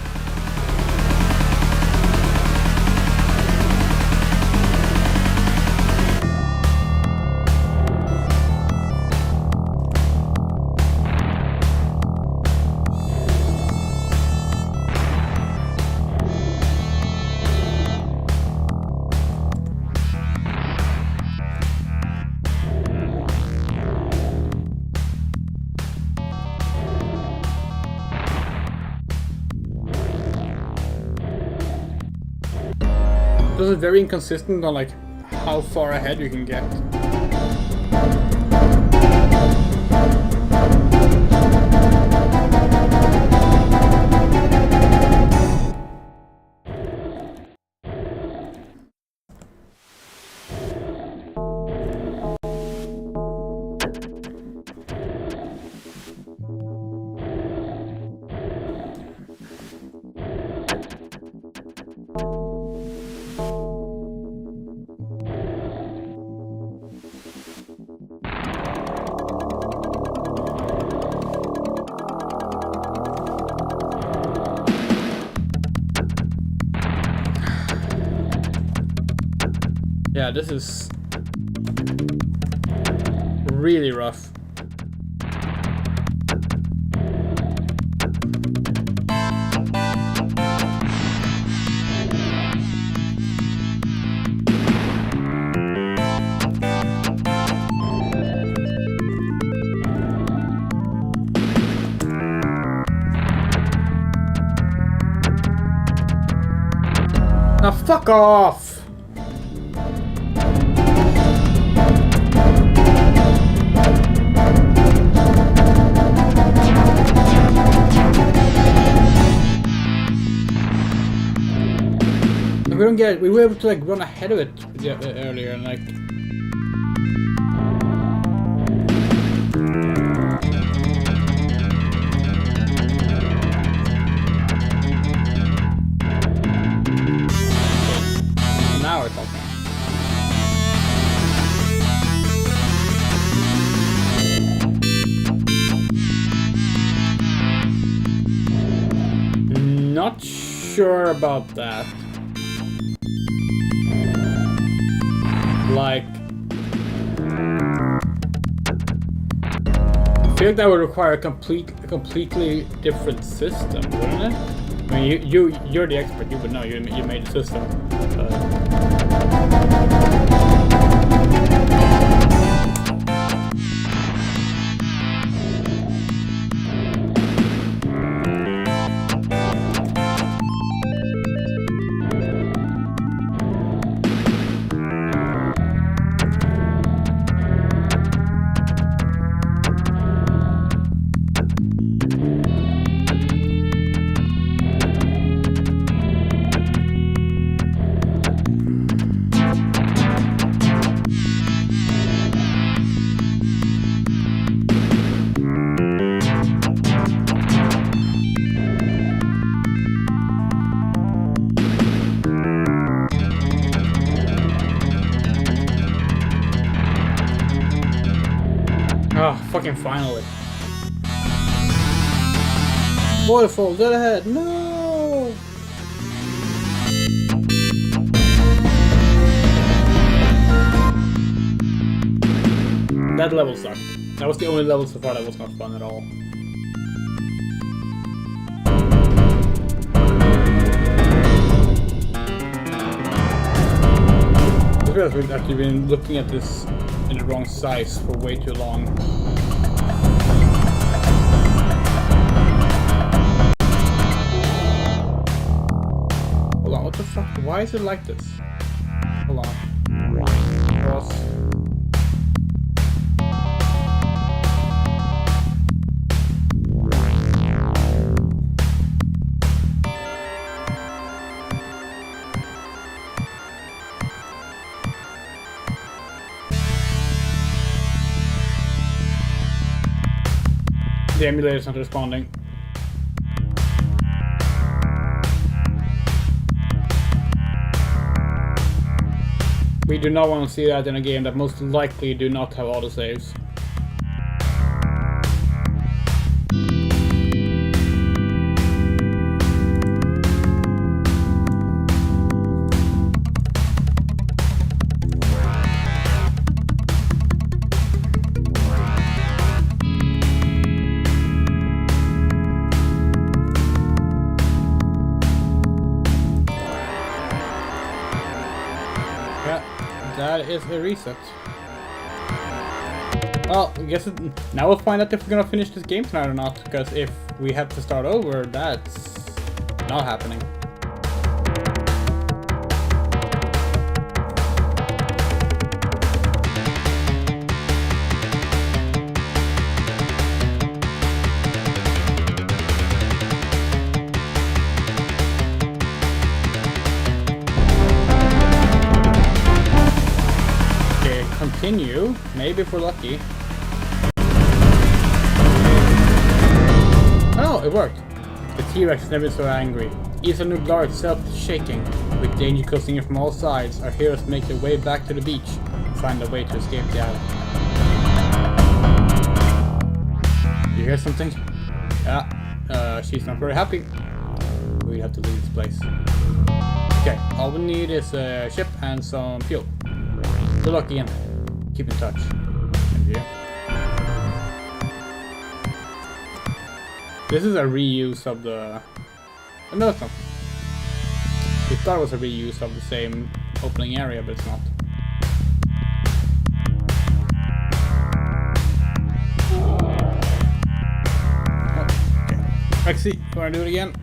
This is very inconsistent on like how far ahead you can get. Yeah, this is really rough. Now fuck off! We don't get it. We were able to like run ahead of it earlier and like. Now we're talking. Not sure about that. Like, I feel like that would require a completely different system, wouldn't it? I mean, you're the expert. You would know. You made the system. Oh, fucking finally. Waterfall, dead ahead, no! That level sucked. That was the only level so far that was not fun at all. I realize we've actually been looking at this in the wrong size for way too long. Hold on, what the fuck? Why is it like this? Hold on. Cross. The emulator's not responding. We do not want to see that in a game that most likely do not have autosaves. That is a reset. Well, I guess now we'll find out if we're gonna finish this game tonight or not, because if we have to start over, that's not happening. Continue, maybe if we're lucky. Oh, it worked. The T-Rex is never so angry. Even the guard itself is shaking. With danger closing in from all sides, our heroes make their way back to the beach and find a way to escape the island. You hear something? Yeah, she's not very happy. We have to leave this place. Okay, all we need is a ship and some fuel. Good luck again. Keep in touch. Thank you. This is a reuse of the... Oh, no, it's not. We thought it was a reuse of the same opening area, but it's not. Oh, okay. Rexy, wanna do it again?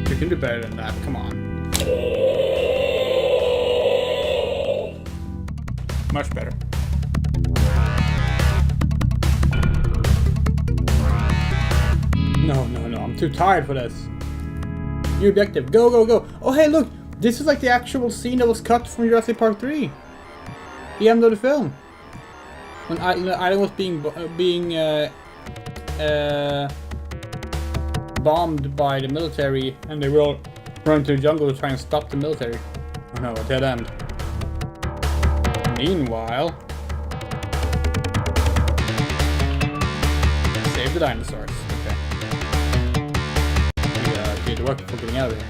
You can do better than that, come on. Much better. No, I'm too tired for this. New objective, go, go, go. Oh hey, look, this is like the actual scene that was cut from Jurassic Park 3. The end of the film. When the island was being bombed by the military, and they were all running to the jungle to try and stop the military. Oh no, a dead end. Meanwhile, save the dinosaurs. Okay. We did the work before getting out of here.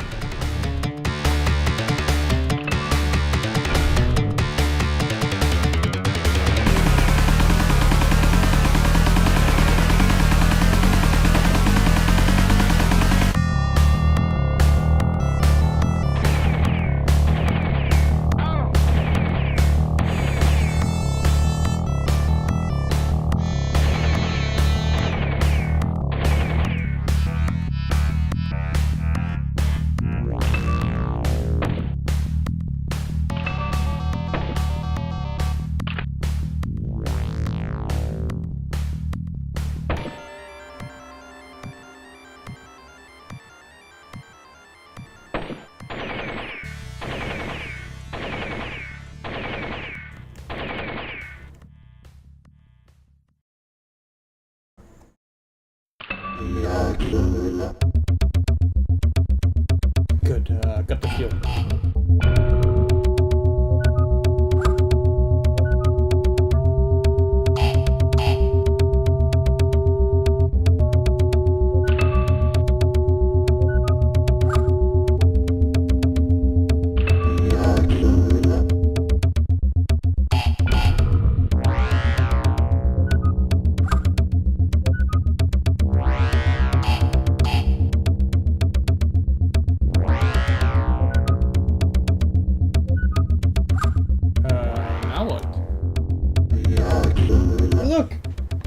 Good, got the fuel.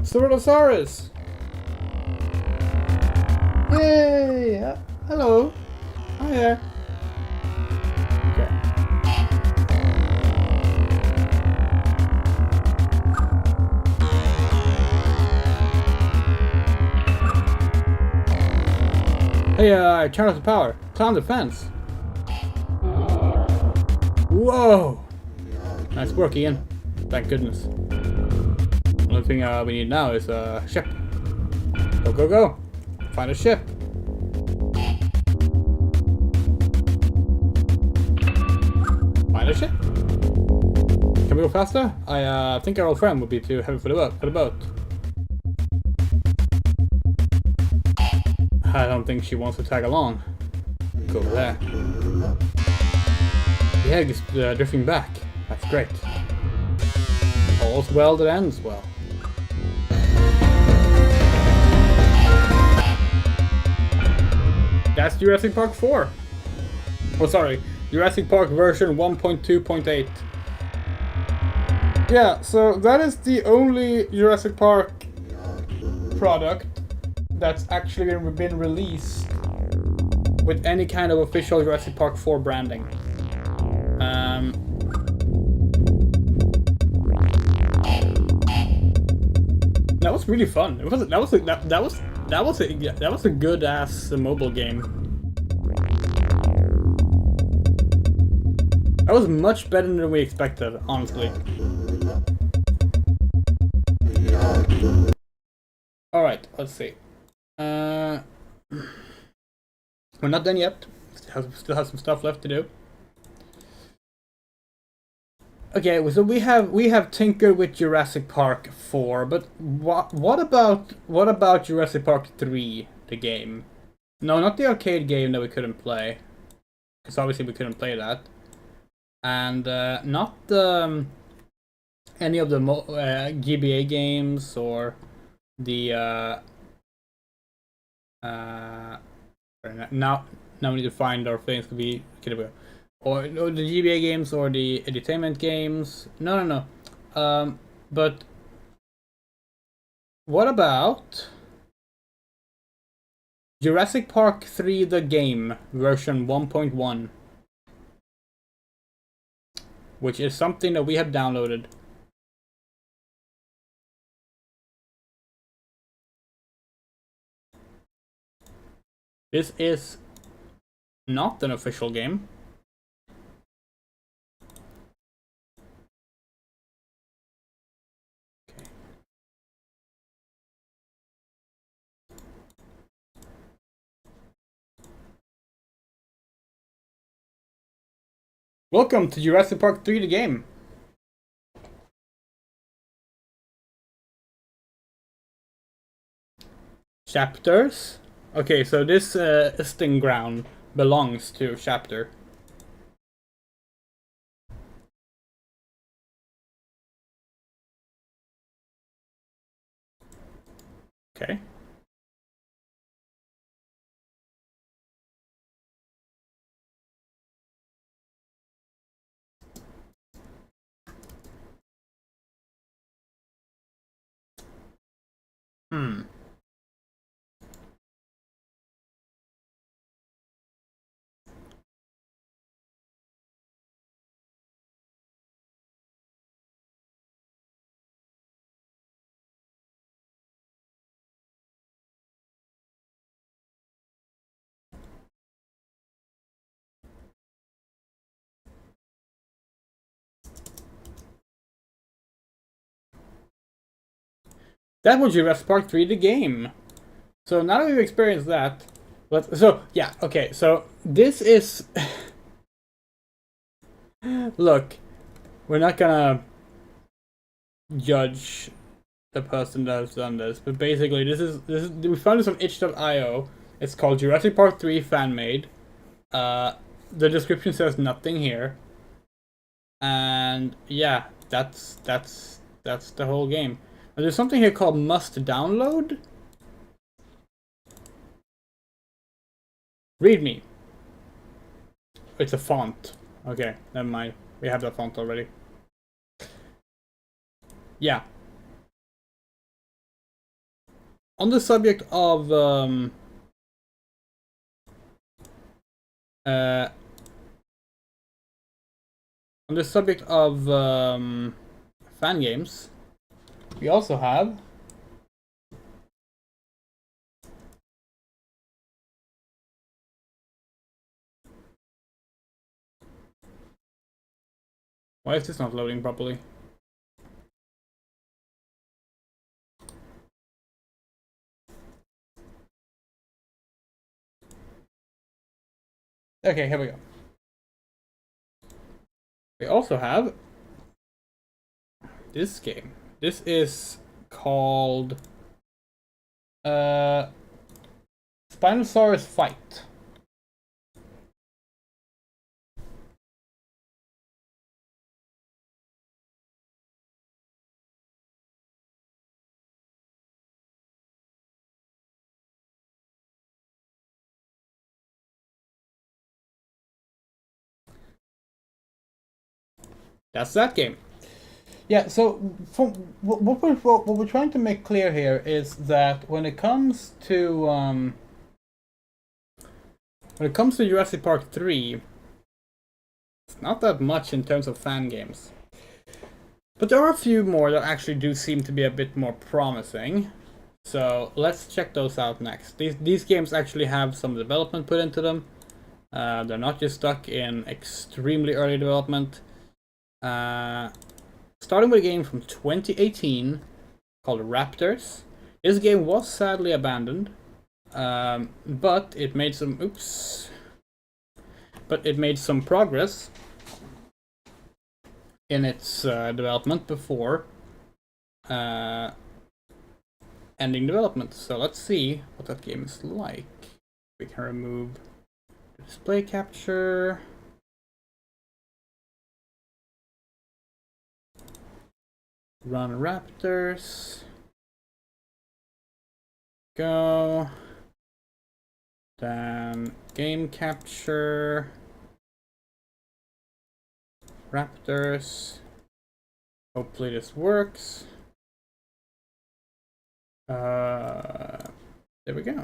Spinosaurus! Yay! Hello! Hi there! Okay. Hey, turn off the power. Climb the fence. Whoa! Nice work, Ian. Thank goodness. Only thing we need now is a ship. Go, go, go! Find a ship. Find a ship. Can we go faster? I think our old friend would be too heavy for the boat. I don't think she wants to tag along. Go over there. The egg is drifting back. That's great. All's well that ends well. That's Jurassic Park 4. Oh, sorry. Jurassic Park version 1.2.8. Yeah, so that is the only Jurassic Park product that's actually been released with any kind of official Jurassic Park 4 branding. That was really fun. That was a good ass mobile game. That was much better than we expected, honestly. All right, let's see. We're not done yet. Still have some stuff left to do. Okay, so we have tinkered with Jurassic Park 4, but what about Jurassic Park 3, the game? No, not the arcade game that we couldn't play, because obviously we couldn't play that, and not any of the GBA games or the now we need to find our things to be or the GBA games or the entertainment games. No. But what about Jurassic Park 3 the game version 1.1, which is something that we have downloaded. This is not an official game. Okay. Welcome to Jurassic Park 3 the game. Chapters? Okay, so this Sting ground belongs to Chapter. Okay. That was Jurassic Park 3 the game. So now that we've experienced that, yeah, okay, so this is look, we're not gonna judge the person that has done this, but basically this is we found this on itch.io. It's called Jurassic Park 3 fan made. The description says nothing here. And yeah, that's the whole game. And there's something here called must download. Read me. It's a font. Okay, never mind. We have that font already. Yeah. On the subject of fan games, we also have Why is this not loading properly? Okay, here we go. We also have this game. This is called Spinosaurus Fight. That's that game. Yeah, so from what we're trying to make clear here is that when it comes to Jurassic Park 3, it's not that much in terms of fan games. But there are a few more that actually do seem to be a bit more promising. So let's check those out next. These games actually have some development put into them. They're not just stuck in extremely early development. Starting with a game from 2018 called Raptors. This game was sadly abandoned, but it made some progress in its development before ending development. So let's see what that game is like. We can remove display capture. Run Raptors. Go. Then game capture. Raptors. Hopefully this works. There we go.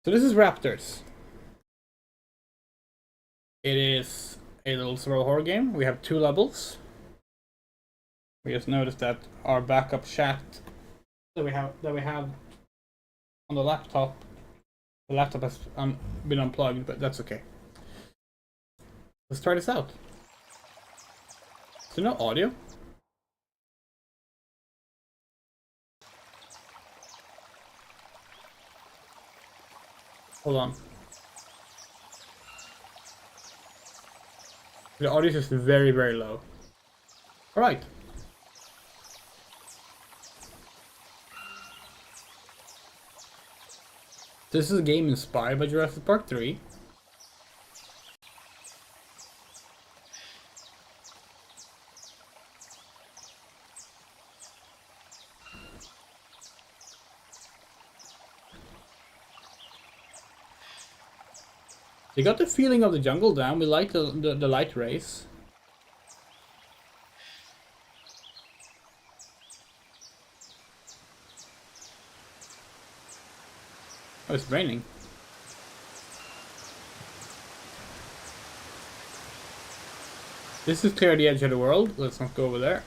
So this is Raptors. It is a little survival horror game. We have 2 levels. We just noticed that our backup chat that we have on the laptop has been unplugged, but that's okay. Let's try this out. Is there no audio? Hold on. The audio is just very, very low. Alright. This is a game inspired by Jurassic Park 3. You got the feeling of the jungle down. We like the light rays. Oh, it's raining. This is clear the edge of the world. Let's not go over there.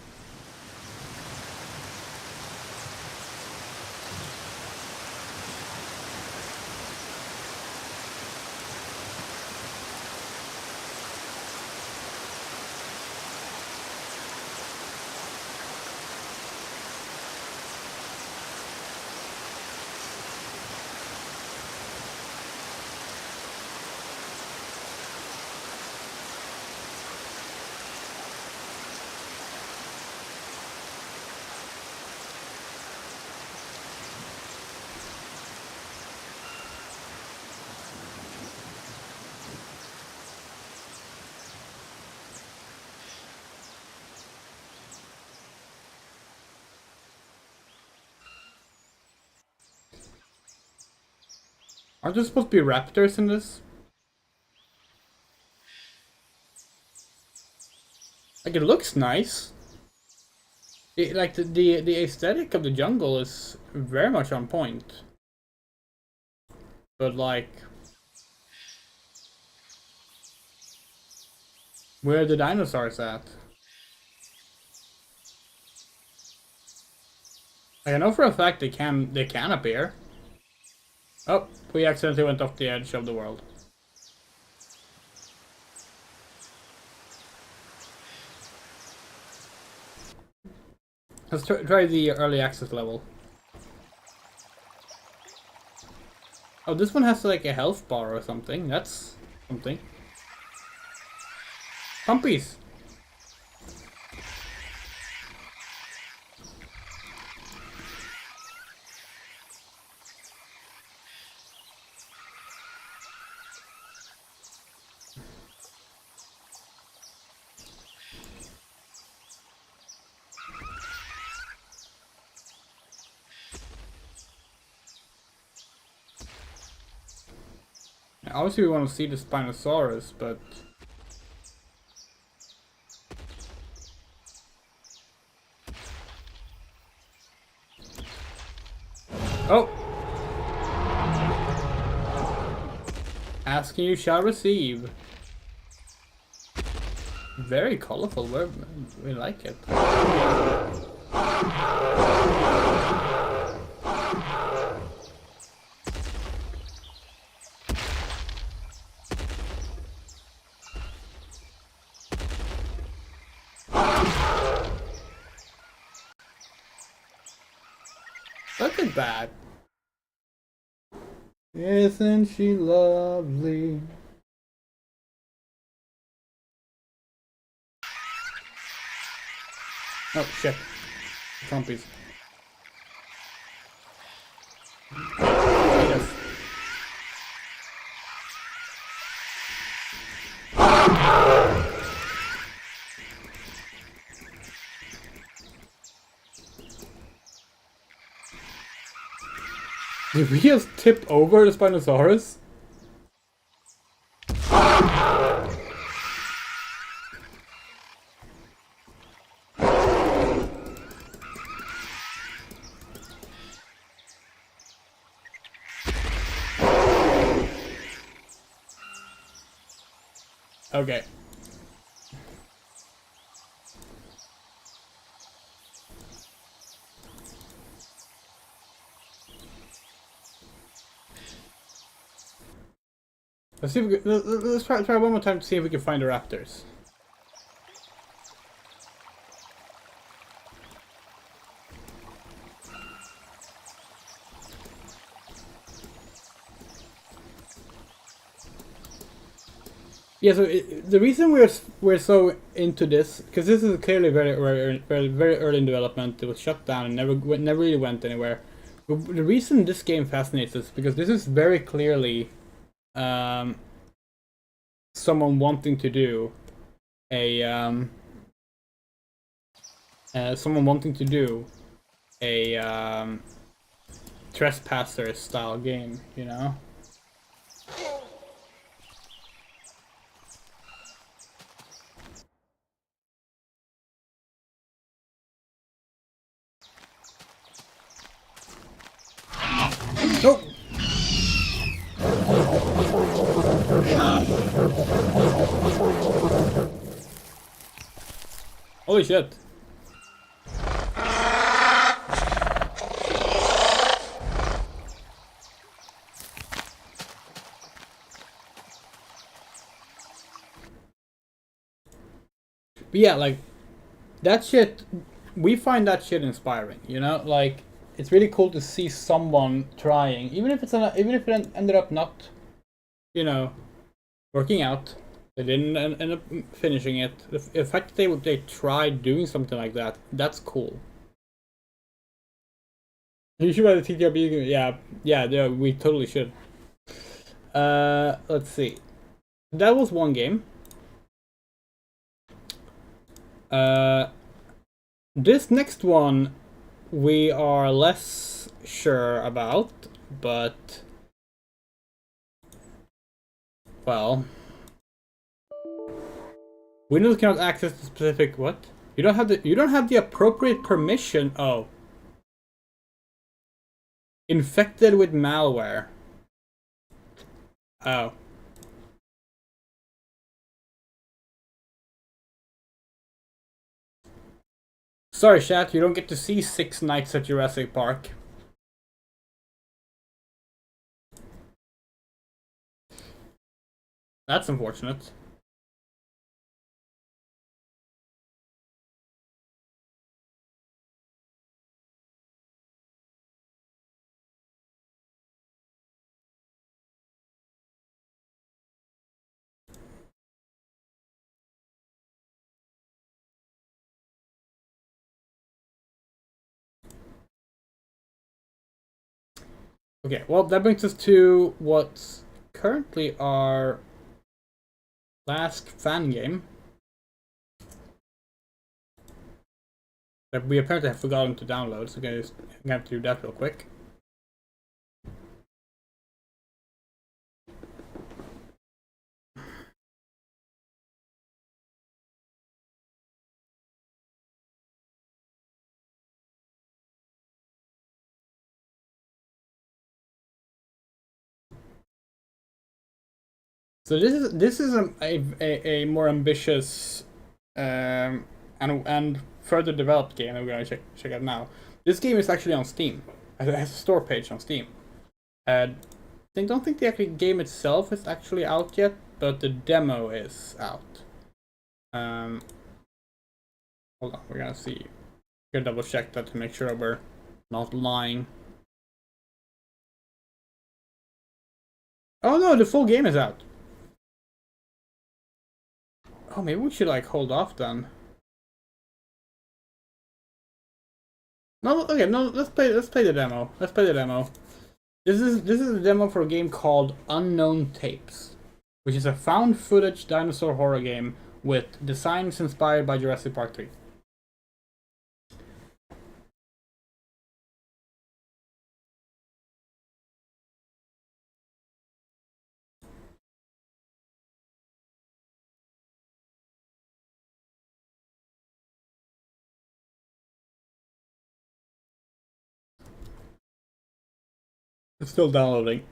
Aren't there supposed to be raptors in this? Like, it looks nice. Like, the aesthetic of the jungle is very much on point. But, like... where are the dinosaurs at? Like, I know for a fact they can appear. Oh, we accidentally went off the edge of the world. Let's try the early access level. Oh, this one has like a health bar or something. That's something. Pumpies! Obviously we want to see the Spinosaurus, but... Oh! Asking you shall receive. Very colorful, we like it. Look at that. Isn't she lovely? Oh shit. Trumpies. Yes. Did we just tip over the Spinosaurus? Okay. Let's see if we can, let's try one more time to see if we can find the Raptors. Yeah, so the reason we're so into this, because this is clearly very early in development. It was shut down and never really went anywhere. But the reason this game fascinates us because this is very clearly someone wanting to do a trespasser style game, you know. Nope. Holy shit. But yeah, like, that shit, we find that shit inspiring, you know? Like, it's really cool to see someone trying, even if it ended up not, you know, working out. They didn't end up finishing it. The fact that they tried doing something like that, that's cool. You should buy the TTRP. Yeah, we totally should. Let's see. That was one game. This next one we are less sure about, but well, Windows cannot access the specific what? You don't have the appropriate permission. Oh. Infected with malware. Oh. Sorry, chat, you don't get to see 6 nights at Jurassic Park. That's unfortunate. Okay, well, that brings us to what's currently our last fan game that we apparently have forgotten to download, so I'm gonna have to do that real quick. So this is a more ambitious and further developed game that we're gonna check out now. This game is actually on Steam. It has a store page on Steam. I don't think the actual game itself is actually out yet, but the demo is out. Hold on, we're gonna see. We're gonna double check that to make sure we're not lying. Oh no, the full game is out. Oh, maybe we should like hold off then. No, okay, no, let's play the demo. Let's play the demo. This is a demo for a game called Unknown Tapes, which is a found footage dinosaur horror game with designs inspired by Jurassic Park 3. It's still downloading.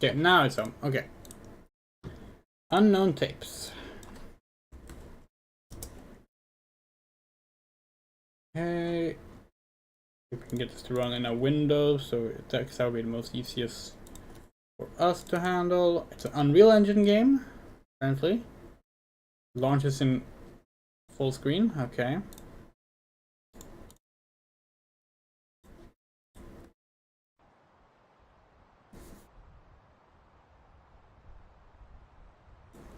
Okay, now it's on. Okay. Unknown Tapes. Okay. We can get this to run in a window, so that will be the most easiest for us to handle. It's an Unreal Engine game, apparently. Launches in full screen. Okay.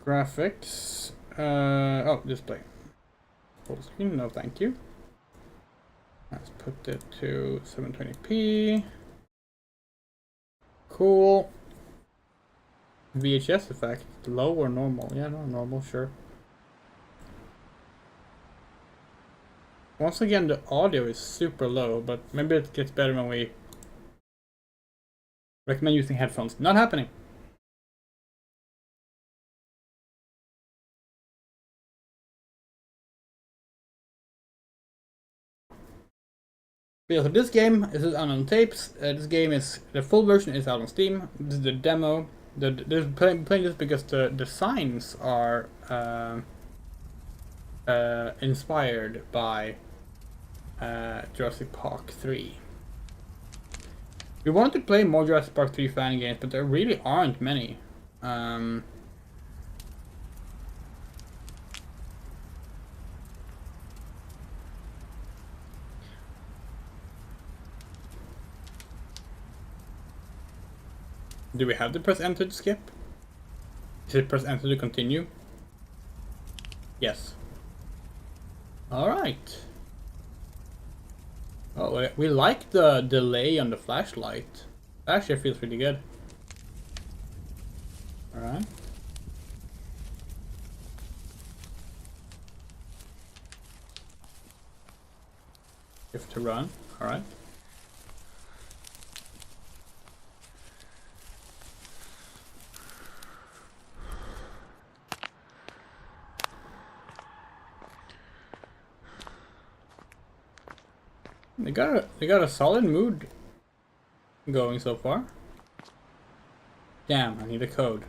Graphics. Oh, display. Full screen. No, thank you. Let's put it to 720p. Cool. VHS effect. Low or normal? Yeah, no, normal, sure. Once again, the audio is super low, but maybe it gets better when we recommend using headphones. Not happening. But yeah, so this game is Unknown Tapes. This game is the full version is out on Steam. This is the demo. There's playing this because the designs are inspired by Jurassic Park 3. We wanted to play more Jurassic Park 3 fan games, but there really aren't many. Do we have to press enter to skip? Is it press enter to continue? Yes. Alright. Oh, we like the delay on the flashlight. Actually, it feels pretty good. Alright. Have to run. Alright. They got a solid mood going so far. Damn, I need a code.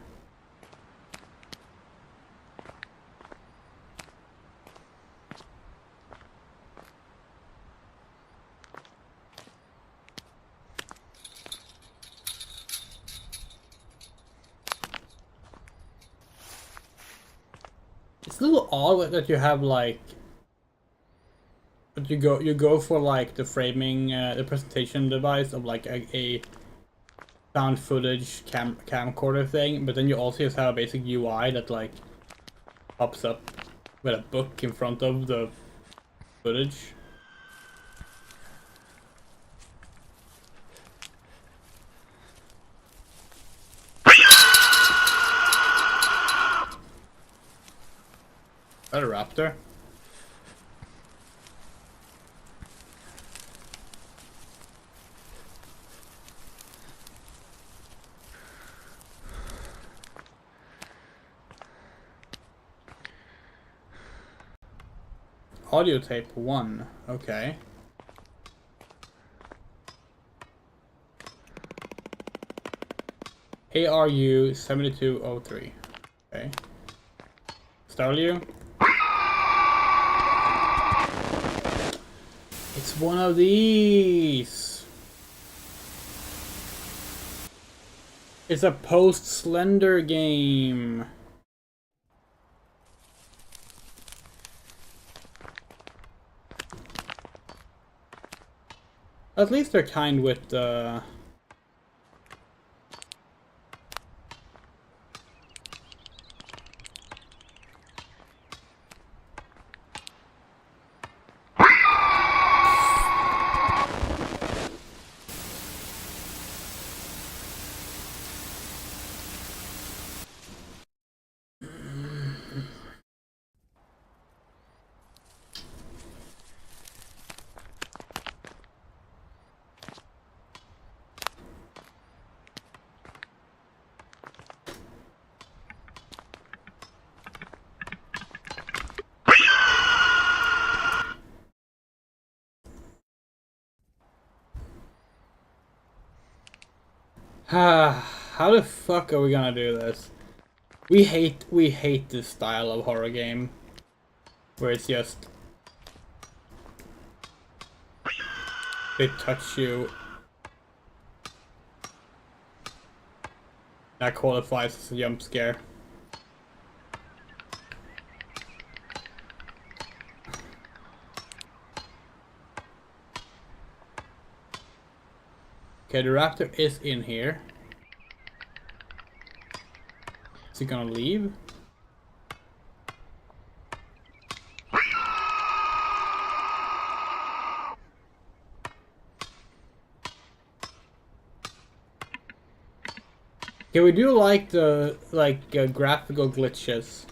a little odd that you have like, but you go for like the framing, the presentation device of like a found footage camcorder thing, but then you also just have a basic UI that like pops up with a book in front of the footage. Is that a raptor? Audio tape 1, okay. ARU 7203. Okay. Starliu? It's one of these. It's a post-Slender game. At least they're kind with the... How the fuck are we gonna do this? We hate this style of horror game where it's just they touch you. That qualifies as a jump scare. Okay, the raptor is in here. Is he gonna leave? Okay, we do like the graphical glitches.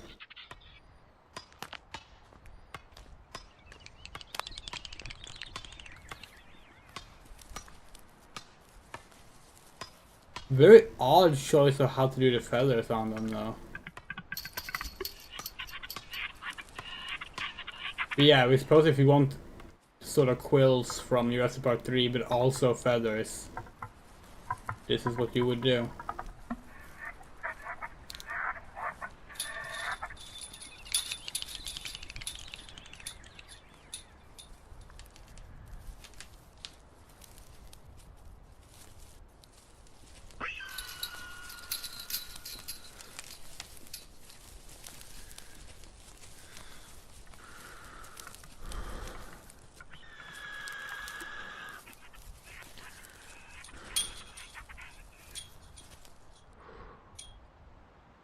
Very odd choice of how to do the feathers on them, though. But yeah, we suppose if you want sort of quills from Jurassic Park 3, but also feathers, this is what you would do.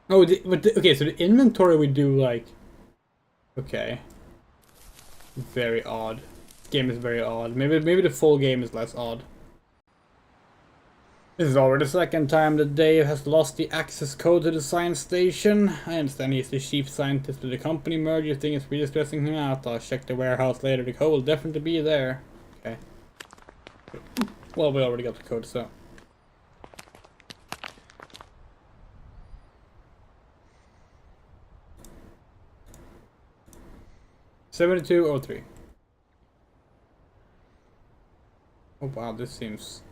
Oh, okay, so the inventory we do like... Okay. Very odd. This game is very odd. Maybe the full game is less odd. This is already the second time that Dave has lost the access code to the science station. I understand he's the chief scientist of the company merger thing is really stressing him out. I'll check the warehouse later. The code will definitely be there. Okay. Well, we already got the code, so... $72.03. Oh wow, this seems...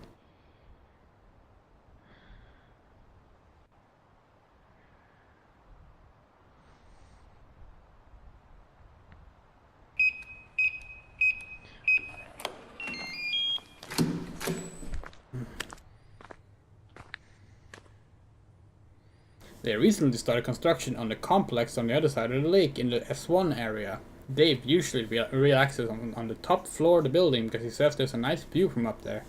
They recently started construction on the complex on the other side of the lake in the S1 area. Dave usually relaxes on the top floor of the building because he says there's a nice view from up there.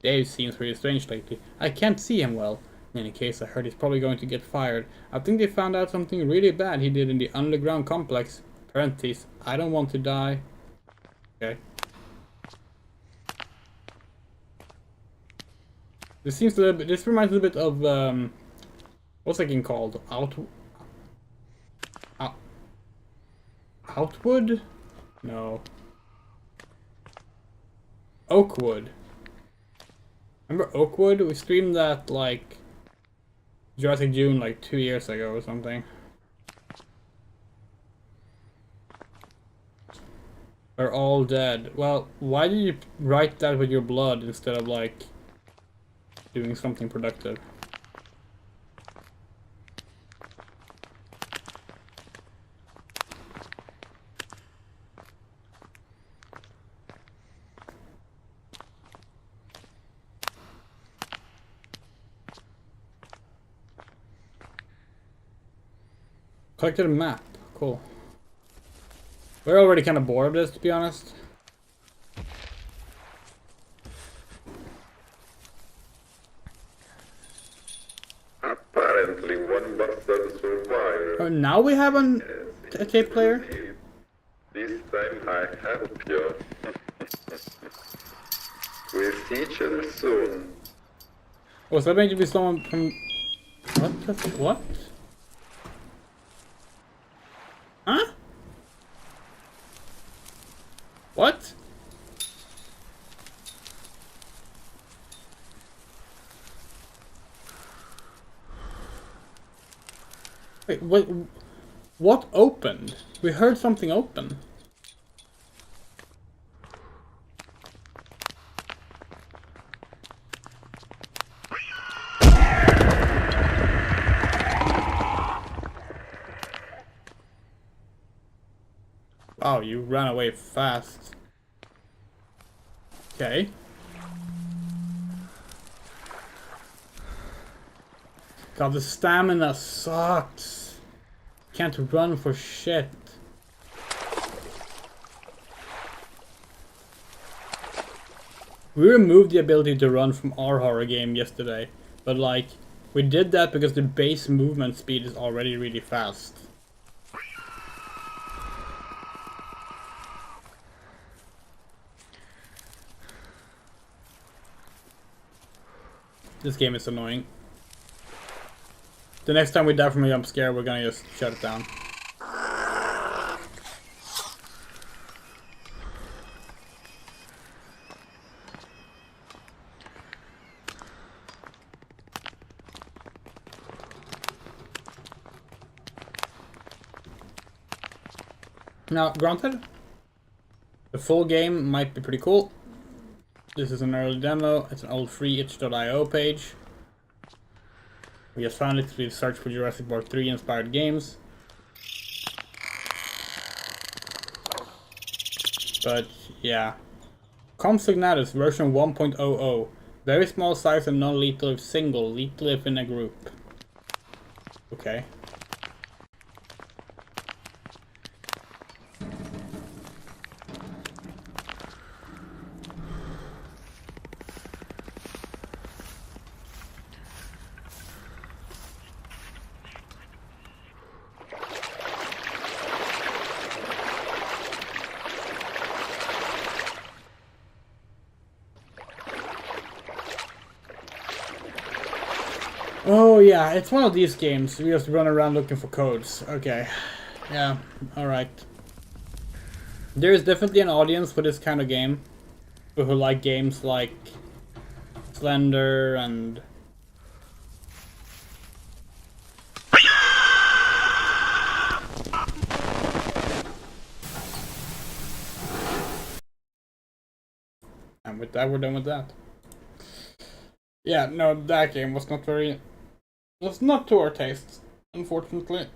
Dave seems pretty strange lately. I can't see him well. In any case, I heard he's probably going to get fired. I think they found out something really bad he did in the underground complex. Parentheses, I don't want to die. Okay. This seems a little bit, this reminds me a bit of, what's that game called? Outwood? No. Oakwood. Remember Oakwood? We streamed that, like, Jurassic June, like, 2 years ago or something. Are all dead. Well, why did you write that with your blood instead of, like, doing something productive? Collected a map. Cool. We're already kind of bored of this, to be honest. Apparently one bastard survived. Oh, now we have a tape player? This time I help you. We'll see each other soon. Oh, so that meant to be someone from... What? Huh? What? Wait, what opened? We heard something open. Wow, you ran away fast. Okay. God, the stamina sucks. Can't run for shit. We removed the ability to run from our horror game yesterday, but like, we did that because the base movement speed is already really fast. This game is annoying. The next time we die from a jump scare, we're gonna just shut it down. Now, granted, the full game might be pretty cool. This is an early demo. It's an old free itch.io page. We just found it through the search for Jurassic Park 3 inspired games. But yeah. Compsognathus version 1.00. Very small size and non-lethal if single, lethal if in a group. Okay. Oh yeah, it's one of these games. We just run around looking for codes. Okay. Yeah, alright. There is definitely an audience for this kind of game. People who like games like Slender and... And with that, we're done with that. Yeah, no, that game was not very... It's not to our tastes, unfortunately.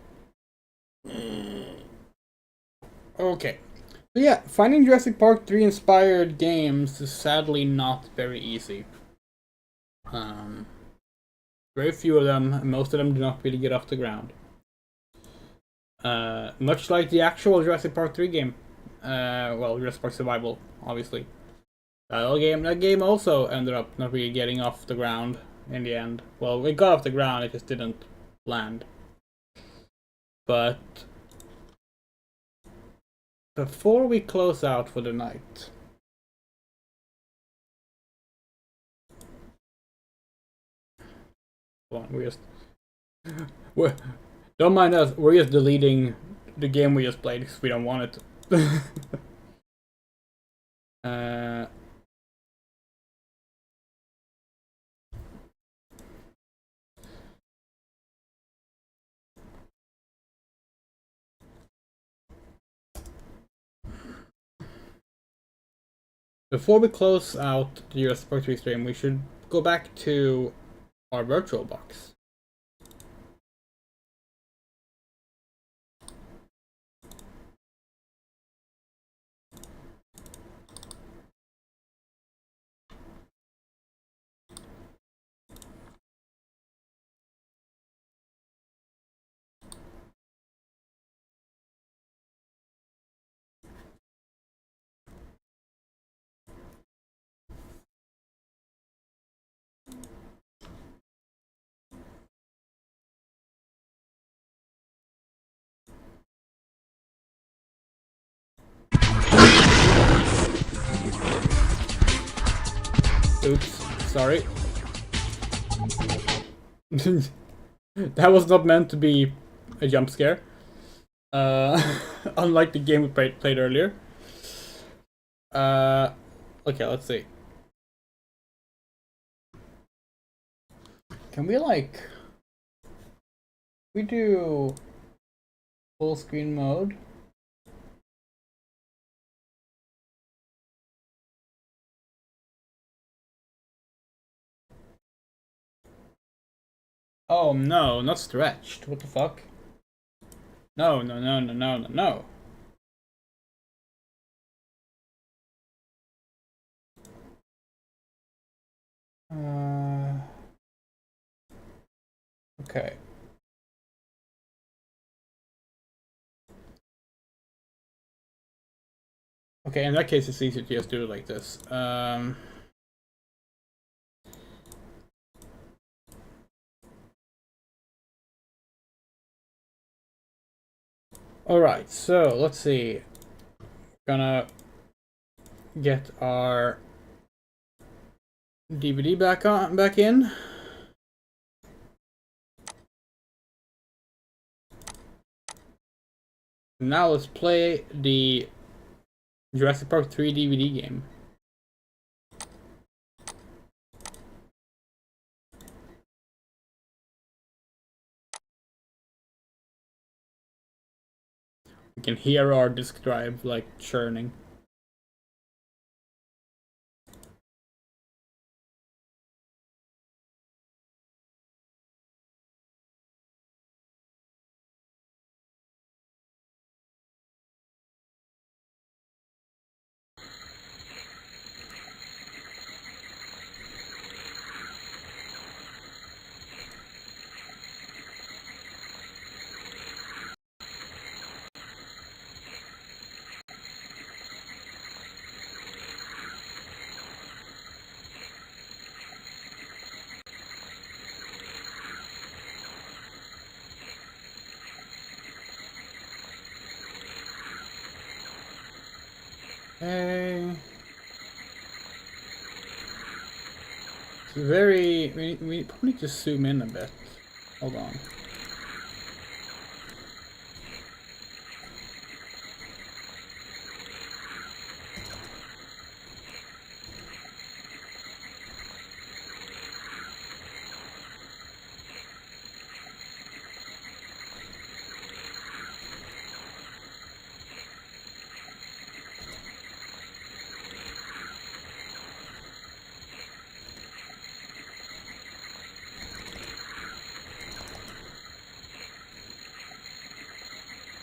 Okay. So yeah, finding Jurassic Park 3 inspired games is sadly not very easy. Very few of them, and most of them do not really get off the ground. Much like the actual Jurassic Park 3 game. Well, Jurassic Park Survival, obviously. That game also ended up not really getting off the ground in the end. Well, it got off the ground, it just didn't land. But before we close out for the night, come on, don't mind us, we're just deleting the game we just played because we don't want it. Before we close out the Jurassic Park 3 stream, we should go back to our virtual box. Oops, sorry. That was not meant to be a jump scare. Unlike the game we played earlier. Okay, let's see. Can we we do full screen mode? Oh no, not stretched. What the fuck? No, no, no, no, no, no, no. Okay. Okay, in that case it's easier to just do it like this. Alright, so let's see. Gonna get our DVD back in. Now let's play the Jurassic Park 3 DVD game. You can hear our disk drive like churning. It's very... We probably need to zoom in a bit. Hold on.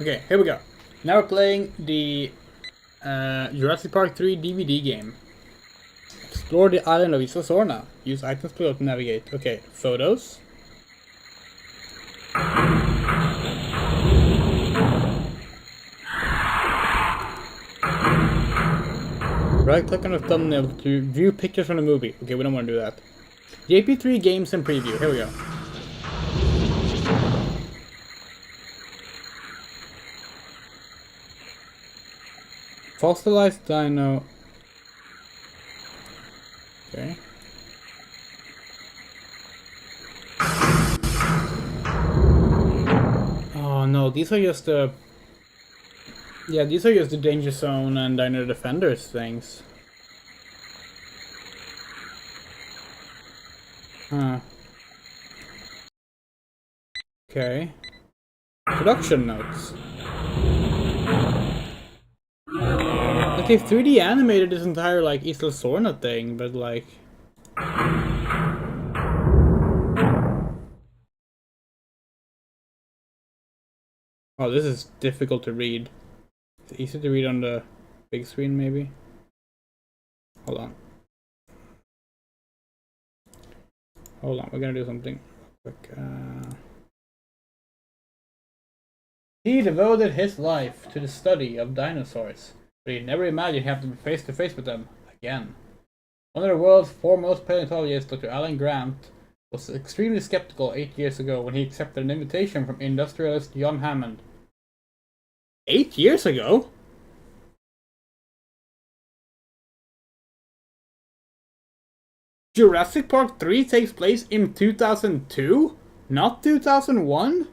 Okay, here we go. Now we're playing the Jurassic Park 3 DVD game. Explore the island of Isla Sorna. Use items to navigate. Okay, photos. Right click on the thumbnail to view pictures from the movie. Okay, we don't want to do that. JP3 games and preview. Here we go. Fossilized dino. Okay. Oh no, these are just the... Yeah, these are just the Danger Zone and Dino Defenders things. Huh. Okay. Production notes. Like they 3D animated this entire like Isla Sorna thing, but like... Oh, this is difficult to read. It's easy to read on the big screen, maybe? Hold on. Hold on, we're gonna do something quick. He devoted his life to the study of dinosaurs, but he never imagined having to be face to face with them again. One of the world's foremost paleontologists, Dr. Alan Grant, was extremely skeptical 8 years ago when he accepted an invitation from industrialist John Hammond. 8 years ago? Jurassic Park 3 takes place in 2002? Not 2001?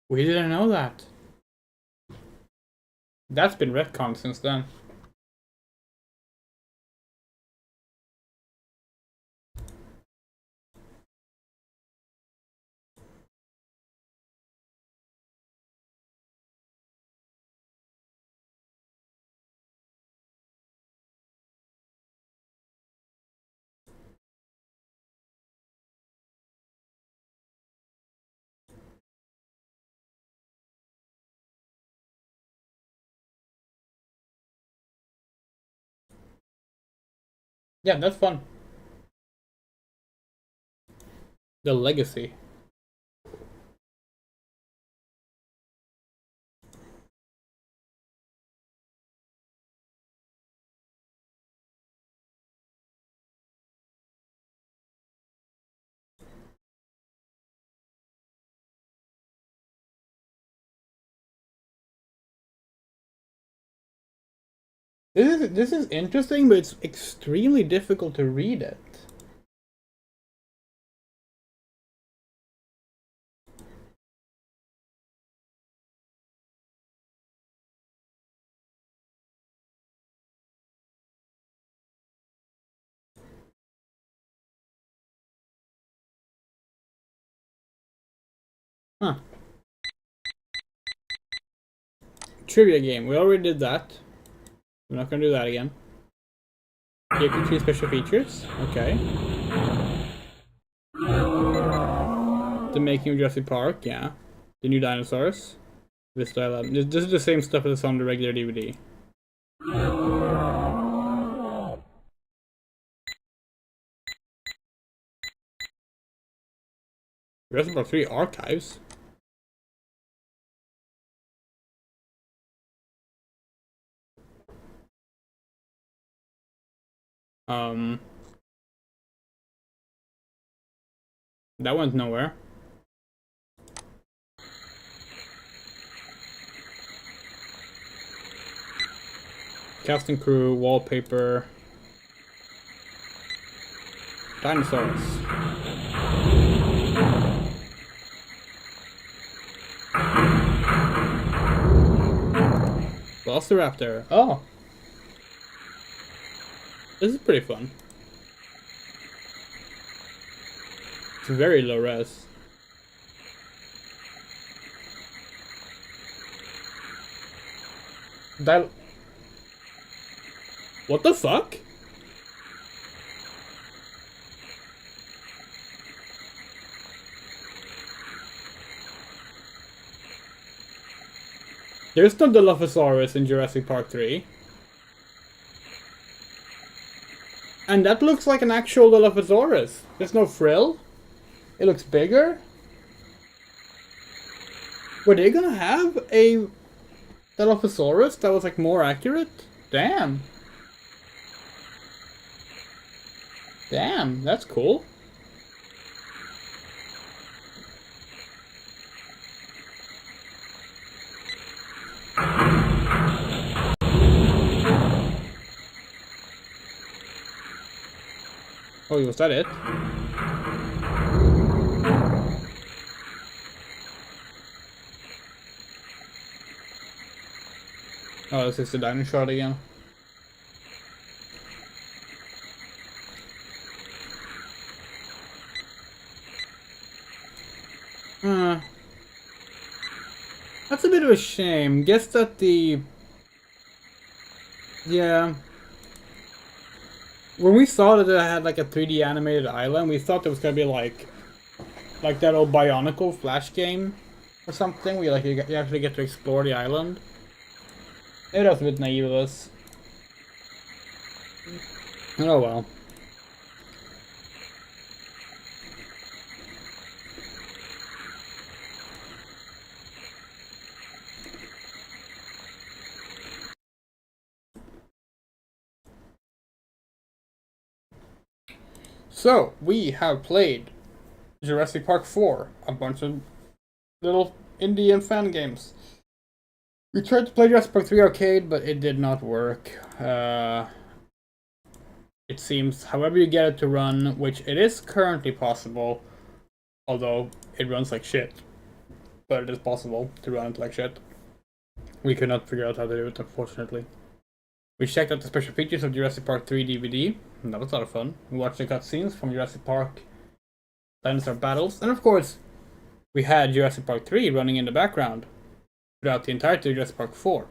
We didn't know that. That's been retconned since then. Yeah, that's fun. The legacy. This is interesting, but it's extremely difficult to read it. Huh. Trivia game. We already did that. We're not gonna do that again. JP3 special features. Okay. The making of Jurassic Park. Yeah. The new dinosaurs. This is the same stuff as on the regular DVD. Jurassic Park 3 archives. That went nowhere. Cast and crew, wallpaper. Dinosaurs. Velociraptor. Oh! This is pretty fun. It's very low res. That... What the fuck? There's no Dilophosaurus in Jurassic Park 3. And that looks like an actual Dilophosaurus. There's no frill. It looks bigger. Were they gonna have a Dilophosaurus that was like more accurate? Damn. Damn, that's cool. Oh, was that it? Oh, this is the Dinosaur again. That's a bit of a shame. Guess that the... Yeah. When we saw that it had like a 3D animated island, we thought it was gonna be like that old Bionicle Flash game or something, where you actually get to explore the island. Maybe that was a bit naive of us. Oh well. So, we have played Jurassic Park 4, a bunch of little indie and fan games. We tried to play Jurassic Park 3 Arcade, but it did not work. It seems, however you get it to run, which it is currently possible, although it runs like shit. But it is possible to run it like shit. We could not figure out how to do it, unfortunately. We checked out the special features of Jurassic Park 3 DVD, and that was a lot of fun. We watched the cutscenes from Jurassic Park Dinosaur Battles, and of course, we had Jurassic Park 3 running in the background throughout the entirety of Jurassic Park 4,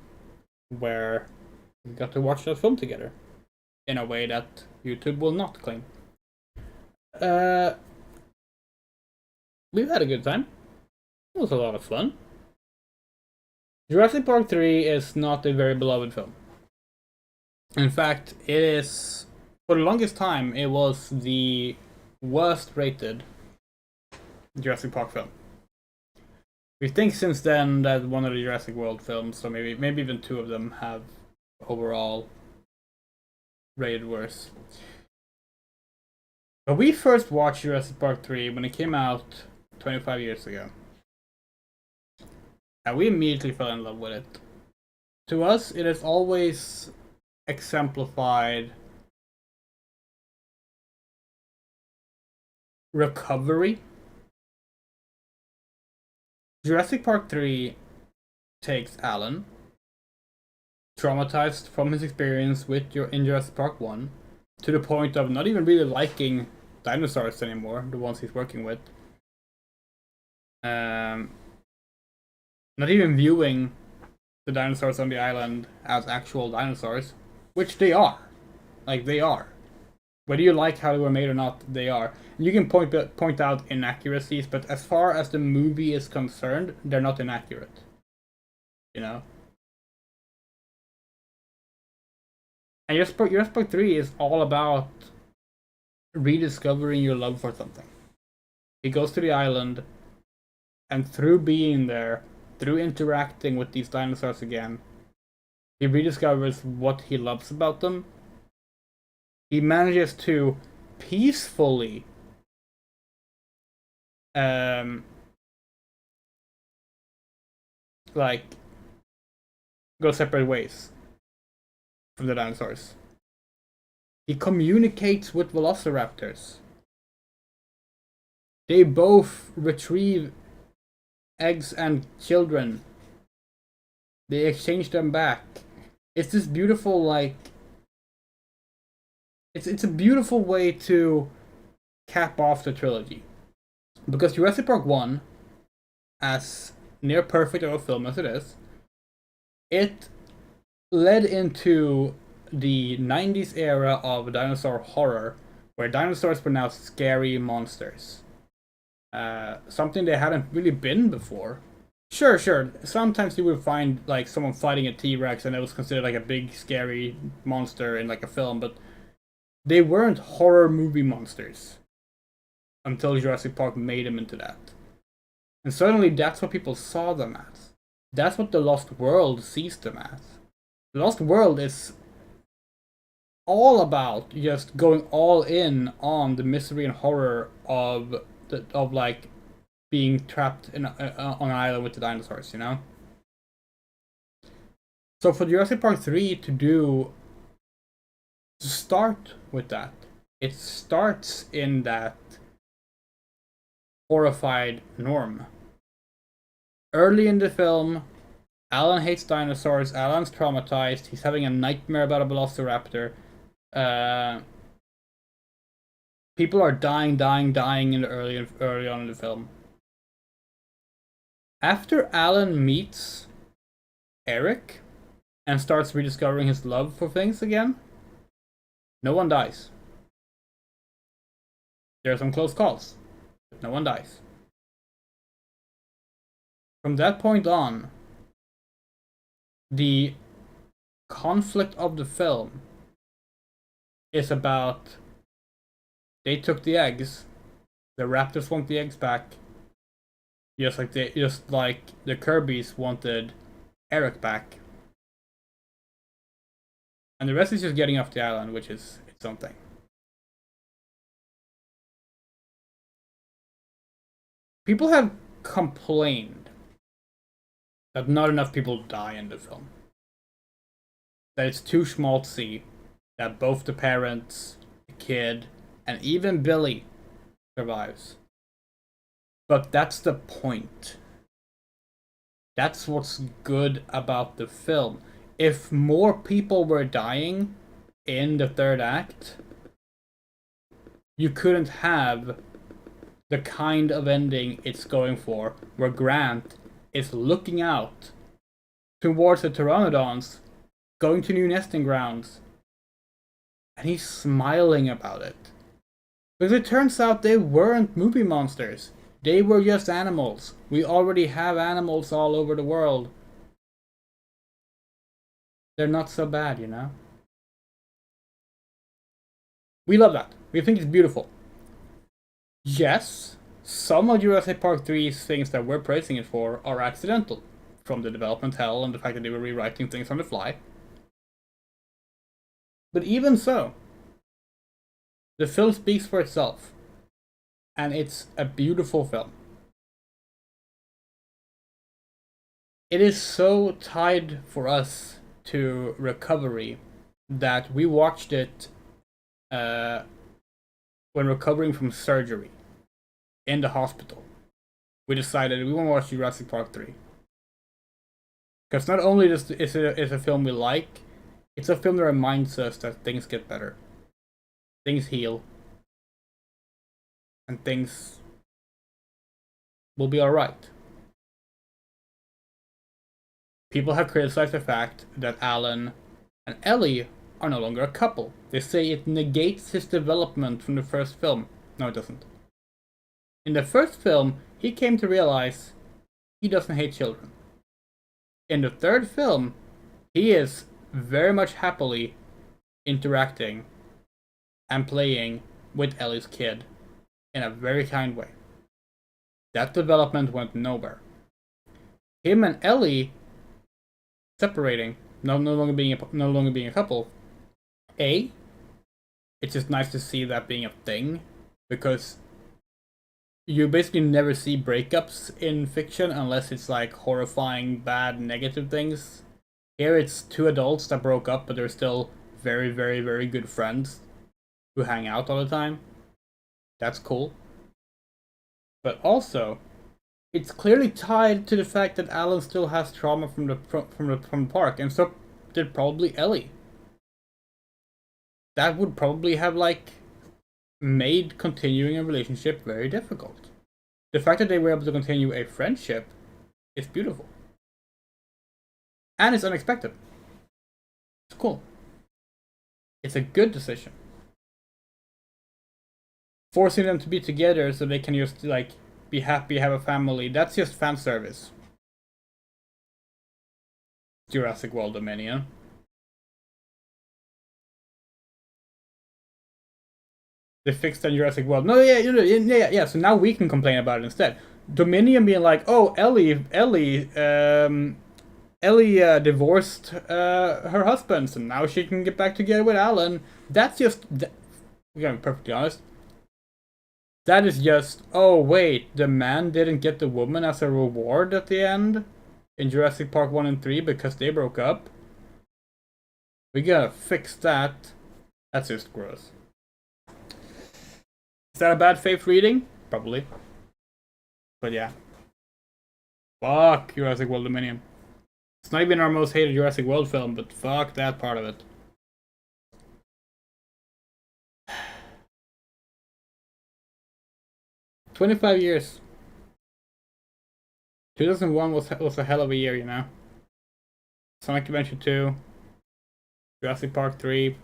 where we got to watch that film together in a way that YouTube will not claim. We've had a good time. It was a lot of fun. Jurassic Park 3 is not a very beloved film. In fact, it is, for the longest time, it was the worst rated Jurassic Park film. We think since then that one of the Jurassic World films, so maybe even two of them, have overall rated worse. But we first watched Jurassic Park 3 when it came out 25 years ago. And we immediately fell in love with it. To us, it has always exemplified recovery. Jurassic Park 3 takes Alan, traumatized from his experience in Jurassic Park 1, to the point of not even really liking dinosaurs anymore, the ones he's working with. Not even viewing the dinosaurs on the island as actual dinosaurs, which they are. Like, they are. Whether you like how they were made or not, they are. You can point out inaccuracies, but as far as the movie is concerned, they're not inaccurate. You know? And Jurassic Park 3 is all about rediscovering your love for something. He goes to the island, and through being there, through interacting with these dinosaurs again, he rediscovers what he loves about them. He manages to peacefully go separate ways from the dinosaurs. He communicates with velociraptors. They both retrieve eggs and children. They exchange them back. It's this beautiful, like... It's a beautiful way to cap off the trilogy. Because Jurassic Park 1, as near perfect of a film as it is, it led into the 90s era of dinosaur horror, where dinosaurs were now scary monsters. Something they hadn't really been before. Sure. Sometimes you would find like someone fighting a T-Rex and it was considered like a big scary monster in like a film, but They weren't horror movie monsters until Jurassic Park made them into that. And suddenly that's what people saw them as. That's what The Lost World sees them as. The Lost World is all about just going all in on the misery and horror of like being trapped on an island with the dinosaurs, you know? So for Jurassic Park 3 to start with that, it starts in that horrified norm. Early in the film, Alan hates dinosaurs, Alan's traumatized, he's having a nightmare about a velociraptor. People are dying in the early on in the film. After Alan meets Eric and starts rediscovering his love for things again, no one dies. There are some close calls, but no one dies. From that point on, the conflict of the film is about they took the eggs, the Raptors want the eggs back, just like the Kirbys wanted Eric back. And the rest is just getting off the island, which is its own thing. People have complained that not enough people die in the film. That it's too schmaltzy, that both the parents, the kid, and even Billy survives. But that's the point. That's what's good about the film. If more people were dying in the third act, you couldn't have the kind of ending it's going for, where Grant is looking out towards the pteranodons, going to new nesting grounds, and he's smiling about it. Because it turns out they weren't movie monsters. They were just animals. We already have animals all over the world. They're not so bad, you know? We love that. We think it's beautiful. Yes, some of Jurassic Park 3's things that we're praising it for are accidental. From the development hell and the fact that they were rewriting things on the fly. But even so, the film speaks for itself. And it's a beautiful film. It is so tied for us to recovery that we watched it when recovering from surgery in the hospital. We decided we want to watch Jurassic Park 3. Because not only is it a film we like, it's a film that reminds us that things get better. Things heal. And things will be alright. People have criticized the fact that Alan and Ellie are no longer a couple. They say it negates his development from the first film. No, it doesn't. In the first film, he came to realize he doesn't hate children. In the third film, he is very much happily interacting and playing with Ellie's kid in a very kind way. That development went nowhere. Him and Ellie separating, no longer being a couple. It's just nice to see that being a thing, because you basically never see breakups in fiction unless it's like horrifying, bad, negative things. Here it's two adults that broke up, but they're still very, very, very good friends who hang out all the time. That's cool. But also, it's clearly tied to the fact that Alan still has trauma from the park, and so did probably Ellie. That would probably have made continuing a relationship very difficult. The fact that they were able to continue a friendship is beautiful. And it's unexpected. It's cool. It's a good decision. Forcing them to be together so they can just be happy, have a family, that's just fan service. Jurassic World Dominion. They fixed on Jurassic World. No, yeah. So now we can complain about it instead. Dominion being like, oh, Ellie divorced her husband, so now she can get back together with Alan. That's just, we're gonna be perfectly honest. That is just, oh wait, the man didn't get the woman as a reward at the end in Jurassic Park 1 and 3 because they broke up. We gotta fix that. That's just gross. Is that a bad faith reading? Probably. But yeah. Fuck Jurassic World Dominion. It's not even our most hated Jurassic World film, but fuck that part of it. "25 years. 2001 was a hell of a year, you know. Sonic Adventure 2. Jurassic Park 3.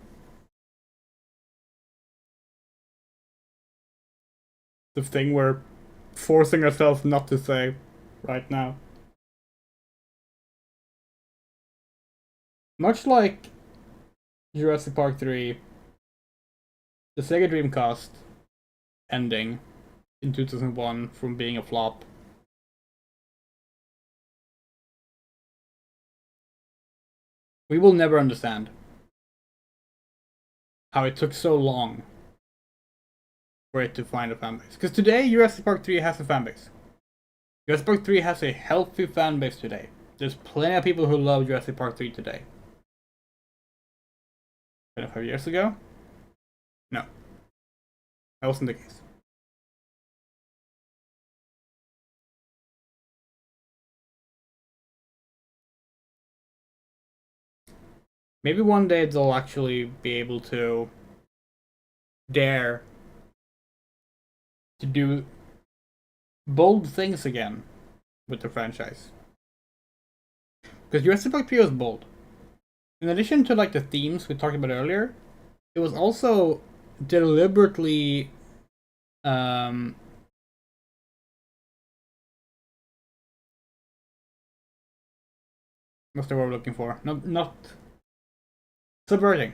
The thing we're forcing ourselves not to say right now. Much like Jurassic Park 3, the Sega Dreamcast ending in 2001 from being a flop. We will never understand how it took so long for it to find a fanbase. Because today, Jurassic Park 3 has a fanbase. Jurassic Park 3 has a healthy fanbase today. There's plenty of people who love Jurassic Park 3 today. 25 years ago? No. That wasn't the case. Maybe one day they'll actually be able to dare to do bold things again with the franchise. Because Jurassic Park 3 was bold. In addition to like the themes we talked about earlier, it was also deliberately what's the word we're looking for? Not subverting.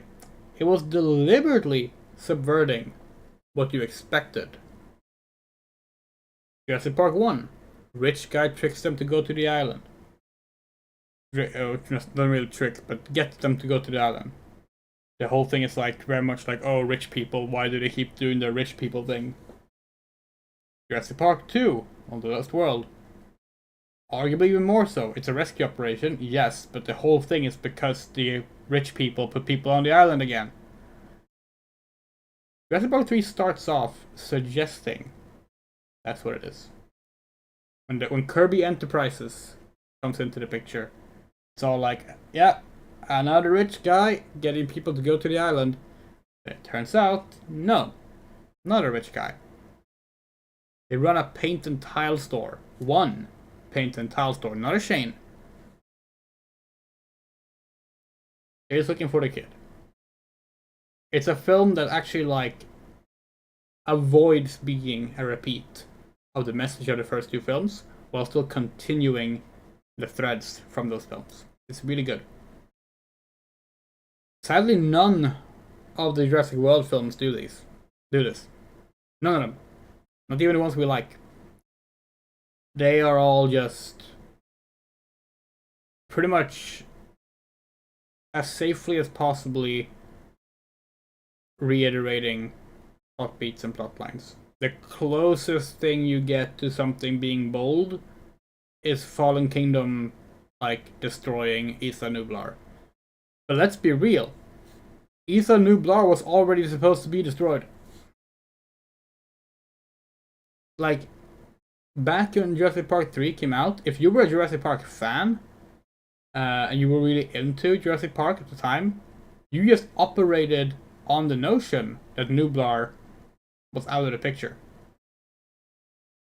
It was deliberately subverting what you expected. Jurassic Park 1. Rich guy tricks them to go to the island. Not really trick, but get them to go to the island. The whole thing is like very much like, oh, rich people, why do they keep doing the rich people thing? Jurassic Park 2, on the Lost World. Arguably even more so. It's a rescue operation, yes, but the whole thing is because the rich people put people on the island again. Jurassic Park 3 starts off suggesting that's what it is. When Kirby Enterprises comes into the picture, it's all like, yeah, another rich guy getting people to go to the island. It turns out, no, not a rich guy. They run a paint and tile store. One paint and tile store, not a chain. They're just looking for the kid. It's a film that actually like avoids being a repeat of the message of the first two films, while still continuing the threads from those films. It's really good. Sadly, none of the Jurassic World films do this. None of them. Not even the ones we like. They are all just pretty much as safely as possibly reiterating plot beats and plot lines. The closest thing you get to something being bold is Fallen Kingdom, like, destroying Isla Nublar. But let's be real. Isla Nublar was already supposed to be destroyed. Like, back when Jurassic Park 3 came out, if you were a Jurassic Park fan, and you were really into Jurassic Park at the time, you just operated on the notion that Nublar was out of the picture.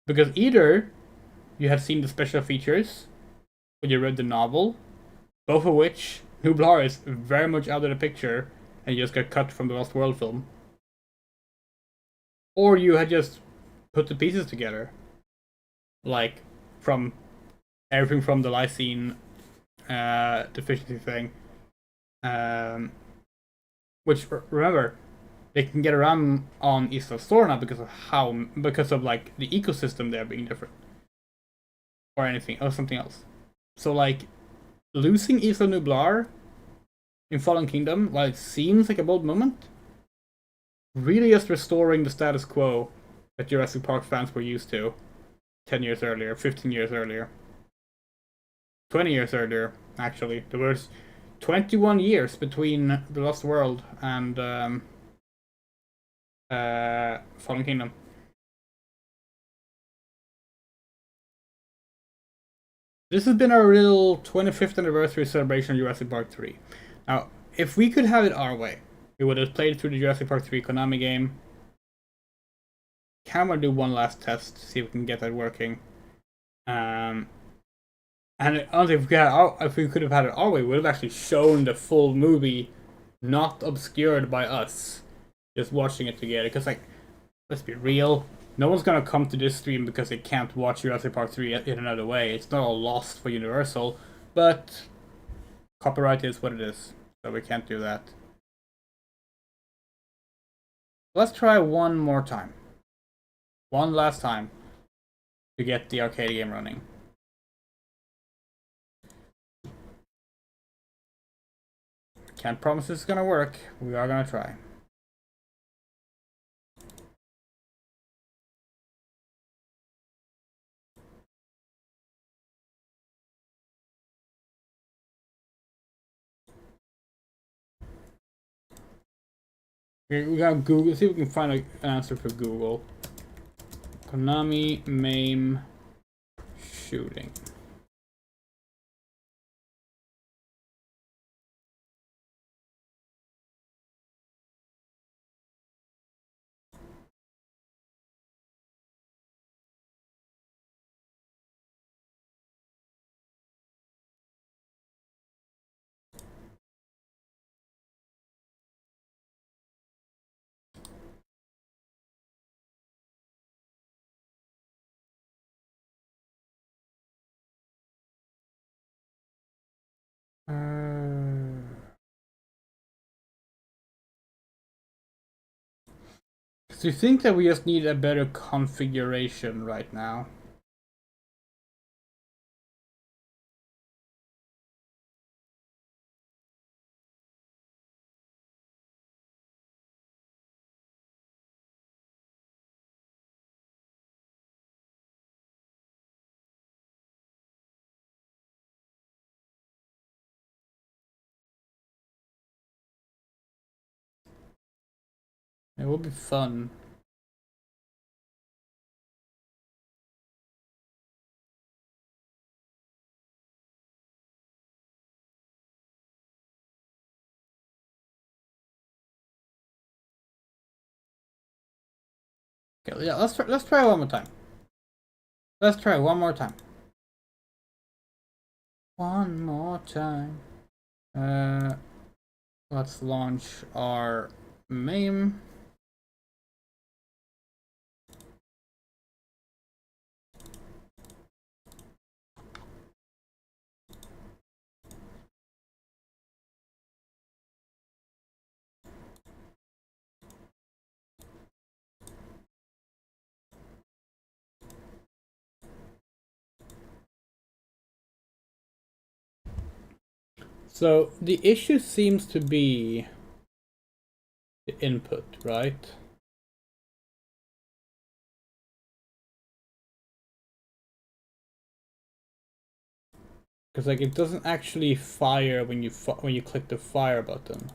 Because either you had seen the special features, or you read the novel, both of which Nublar is very much out of the picture, and you just got cut from the Lost World film. Or you had just put the pieces together. Like, from everything from the lysine deficiency thing. Which, remember, they can get around on Isla Sorna because of like the ecosystem there being different, or anything or something else. So like losing Isla Nublar in Fallen Kingdom, while it seems like a bold moment, really just restoring the status quo that Jurassic Park fans were used to 10 years earlier, 15 years earlier, 20 years earlier, actually. There was 21 years between The Lost World and Fallen Kingdom. This has been our real 25th anniversary celebration of Jurassic Park 3. Now, if we could have it our way, we would have played through the Jurassic Park 3 Konami game. Can we do one last test to see if we can get that working? And honestly, if we could have had it our way, we would have actually shown the full movie, not obscured by us just watching it together. Because, like, let's be real, no one's gonna come to this stream because they can't watch Jurassic Park 3 in another way. It's not all lost for Universal, but copyright is what it is, so we can't do that. Let's try one more time. One last time to get the arcade game running. Can't promise this is gonna work. We are gonna try. We gotta Google, see if we can find an answer for Google. Konami MAME shooting. Do you think that we just need a better configuration right now? It will be fun. Okay, yeah, let's try one more time. Let's try one more time. One more time. Let's launch our MAME. So the issue seems to be the input, right? Because like it doesn't actually fire when you click the fire button.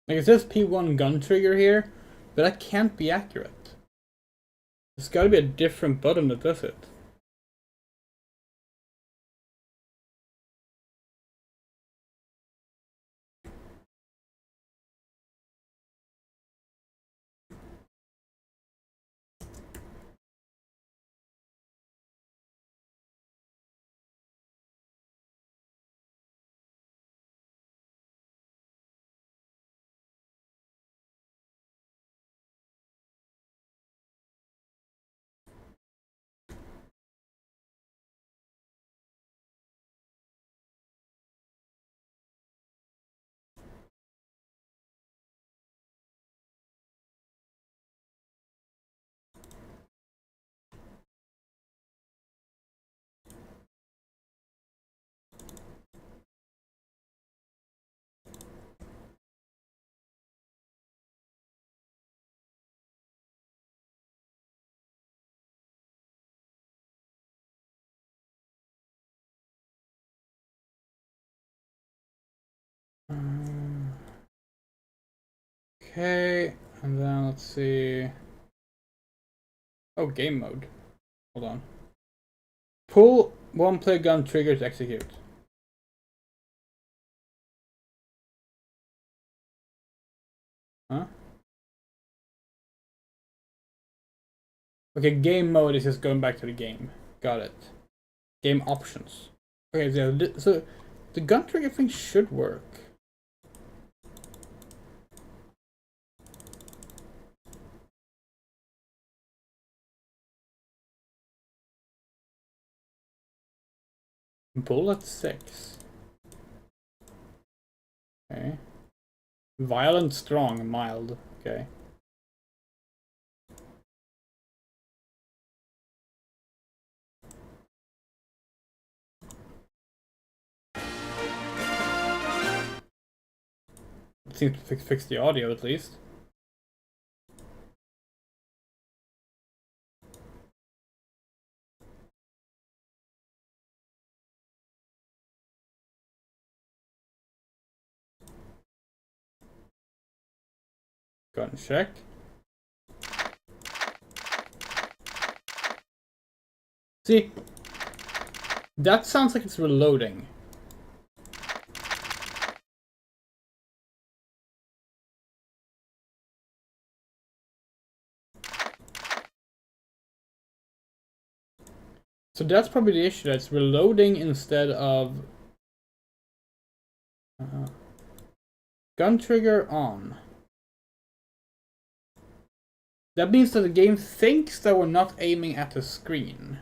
Like it says P1 gun trigger here, but that can't be accurate. There's gotta be a different button that does it. Okay, and then let's see. Oh, game mode. Hold on. Pull one play gun trigger to execute. Huh? Okay, game mode is just going back to the game. Got it. Game options. Okay, so the gun trigger thing should work. Bullet 6. Okay. Violent, strong, mild. Okay. It seems to fix the audio at least. Gun check. See, that sounds like it's reloading. So that's probably the issue, that's reloading instead of... gun trigger on. That means that the game thinks that we're not aiming at the screen.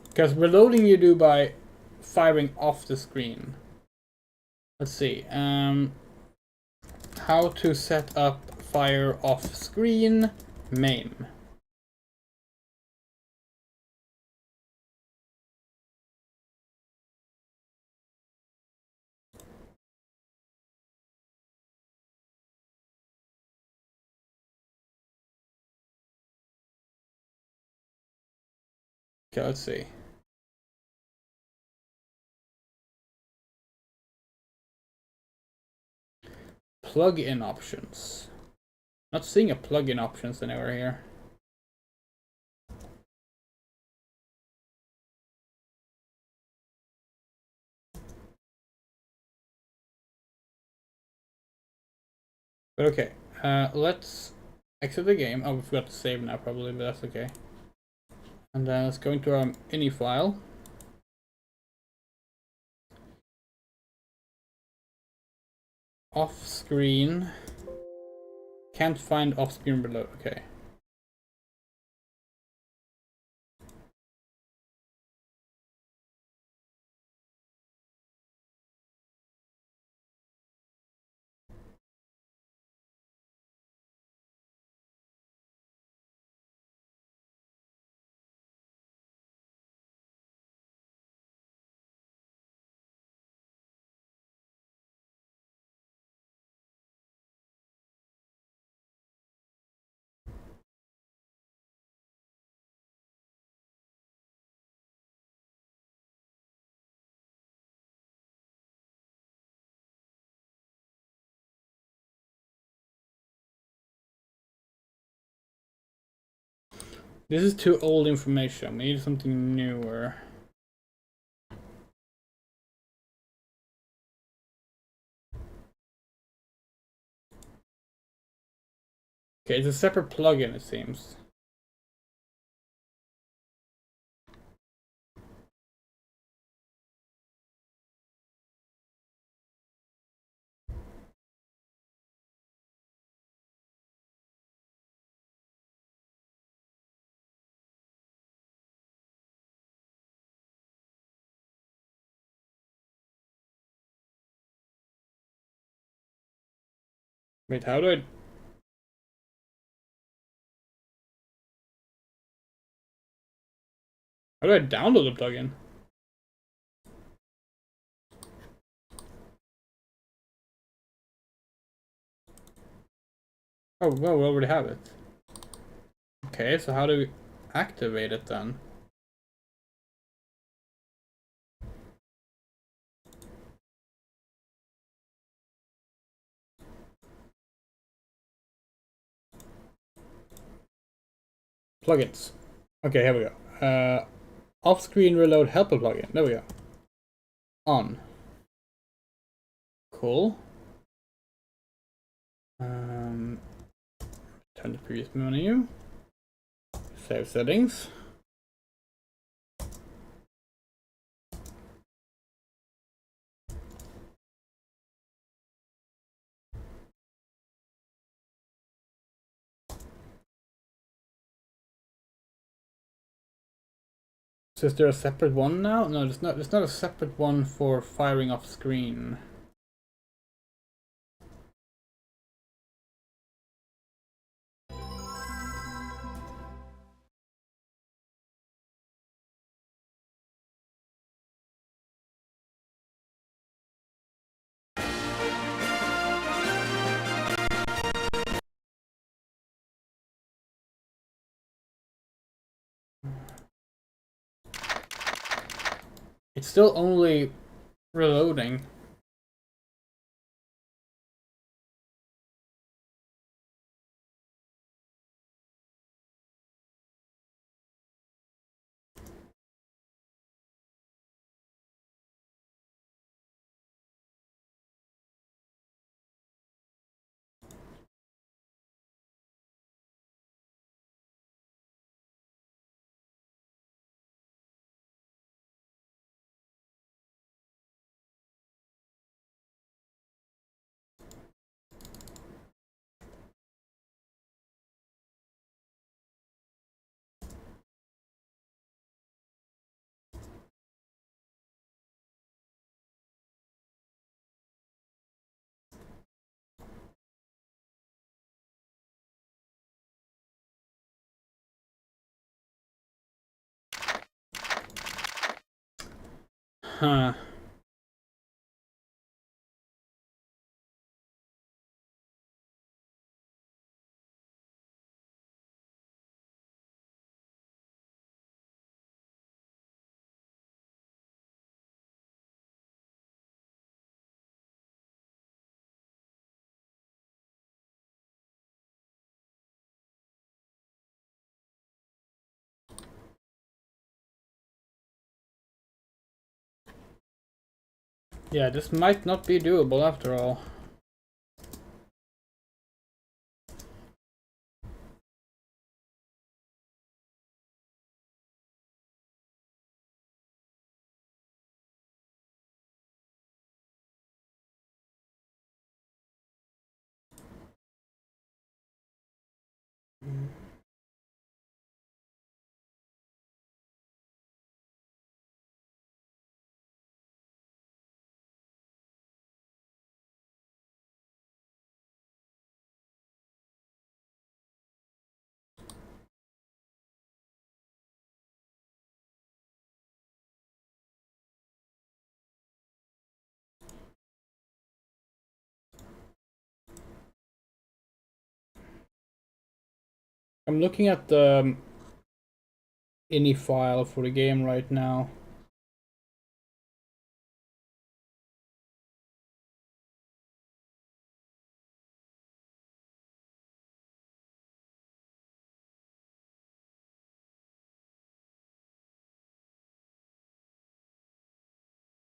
Because reloading you do by firing off the screen. Let's see. How to set up fire off screen MAME. Okay, let's see. Plug-in options. Not seeing a plug-in options anywhere here. But okay, let's exit the game. Oh, we forgot to save now probably, but that's okay. And then let's go into our ini file. Off screen. Can't find off screen below. Okay. This is too old information. We need something newer. Okay, it's a separate plugin, it seems. Wait, how do I... How do I download the plugin? Oh, well, we already have it. Okay, so how do we activate it then? Plugins. Okay, here we go. Off-screen reload helper plugin. There we go. On. Cool. Turn the previous menu. Save settings. So is there a separate one now? No, there's not. There's not a separate one for firing off screen. It's still only reloading. Huh. Yeah, this might not be doable after all. I'm looking at the ini file for the game right now.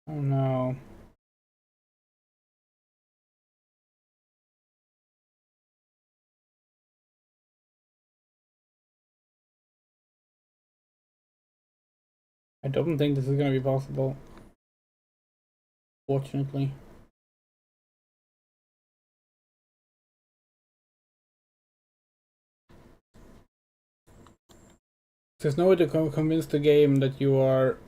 Oh no. I don't think this is gonna be possible. Fortunately. There's no way to convince the game that you are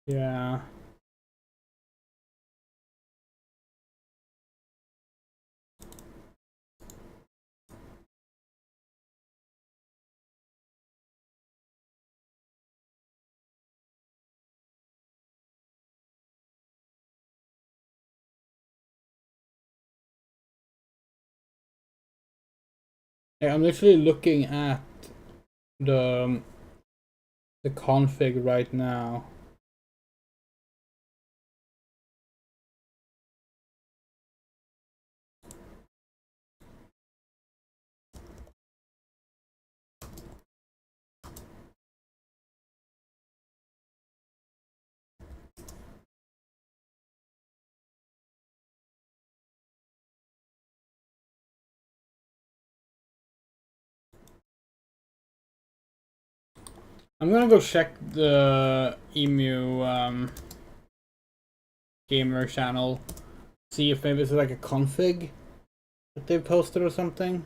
yeah. Yeah, I'm literally looking at the config right now. I'm gonna go check the Emu gamer channel, see if maybe it's like a config that they've posted or something.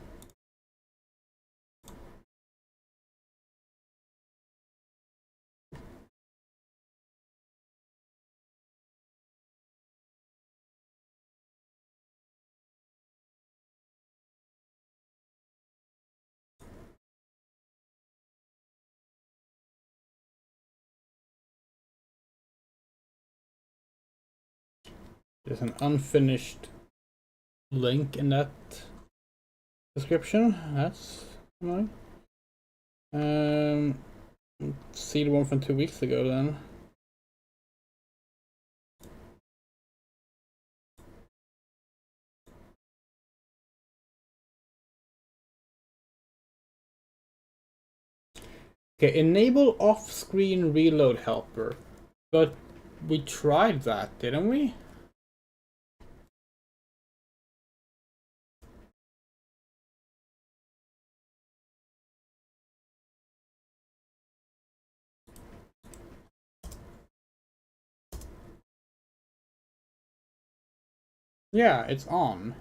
There's an unfinished link in that description. That's annoying. Let's see the one from 2 weeks ago then. Okay, enable off-screen reload helper. But we tried that, didn't we? Yeah, it's on.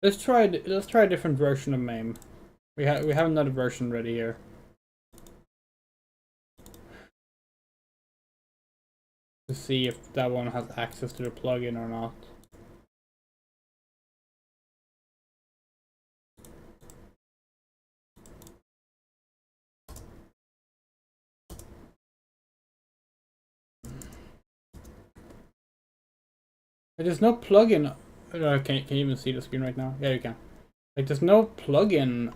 Let's try a different version of MAME. We have another version ready here. To see if that one has access to the plugin or not. There's no plugin. Can you even see the screen right now? Yeah, you can. Like, there's no plugin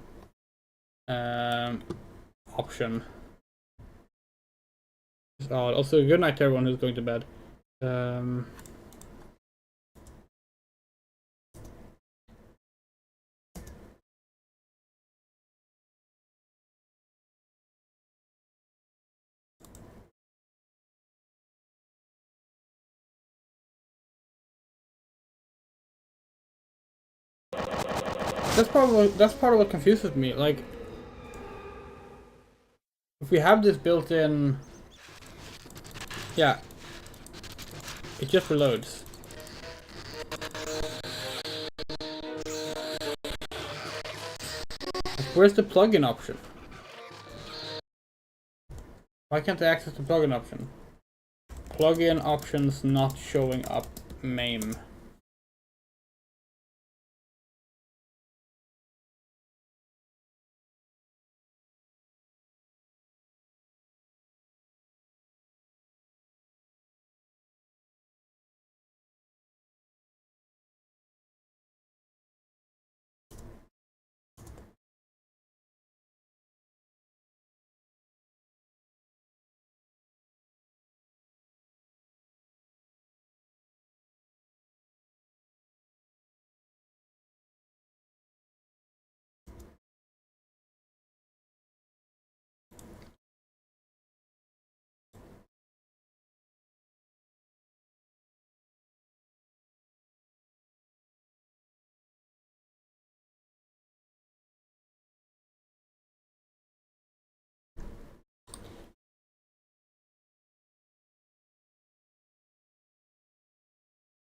option. Also, good night to everyone who's going to bed. That's part of what confuses me. Like, if we have this built in, yeah, it just reloads. Where's the plugin option? Why can't I access the plugin option? Plugin options not showing up MAME.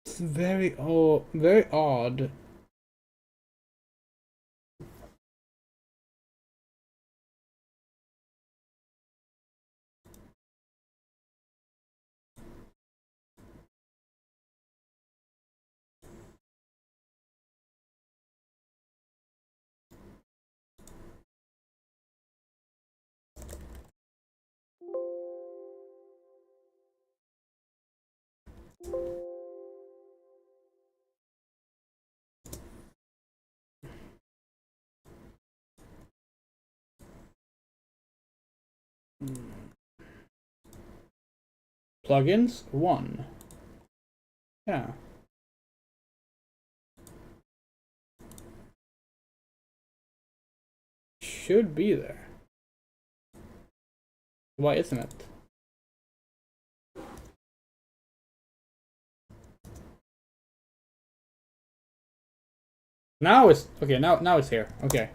It's very odd. Plugins 1. Yeah. Should be there. Why isn't it? Now it's okay. Now it's here. Okay.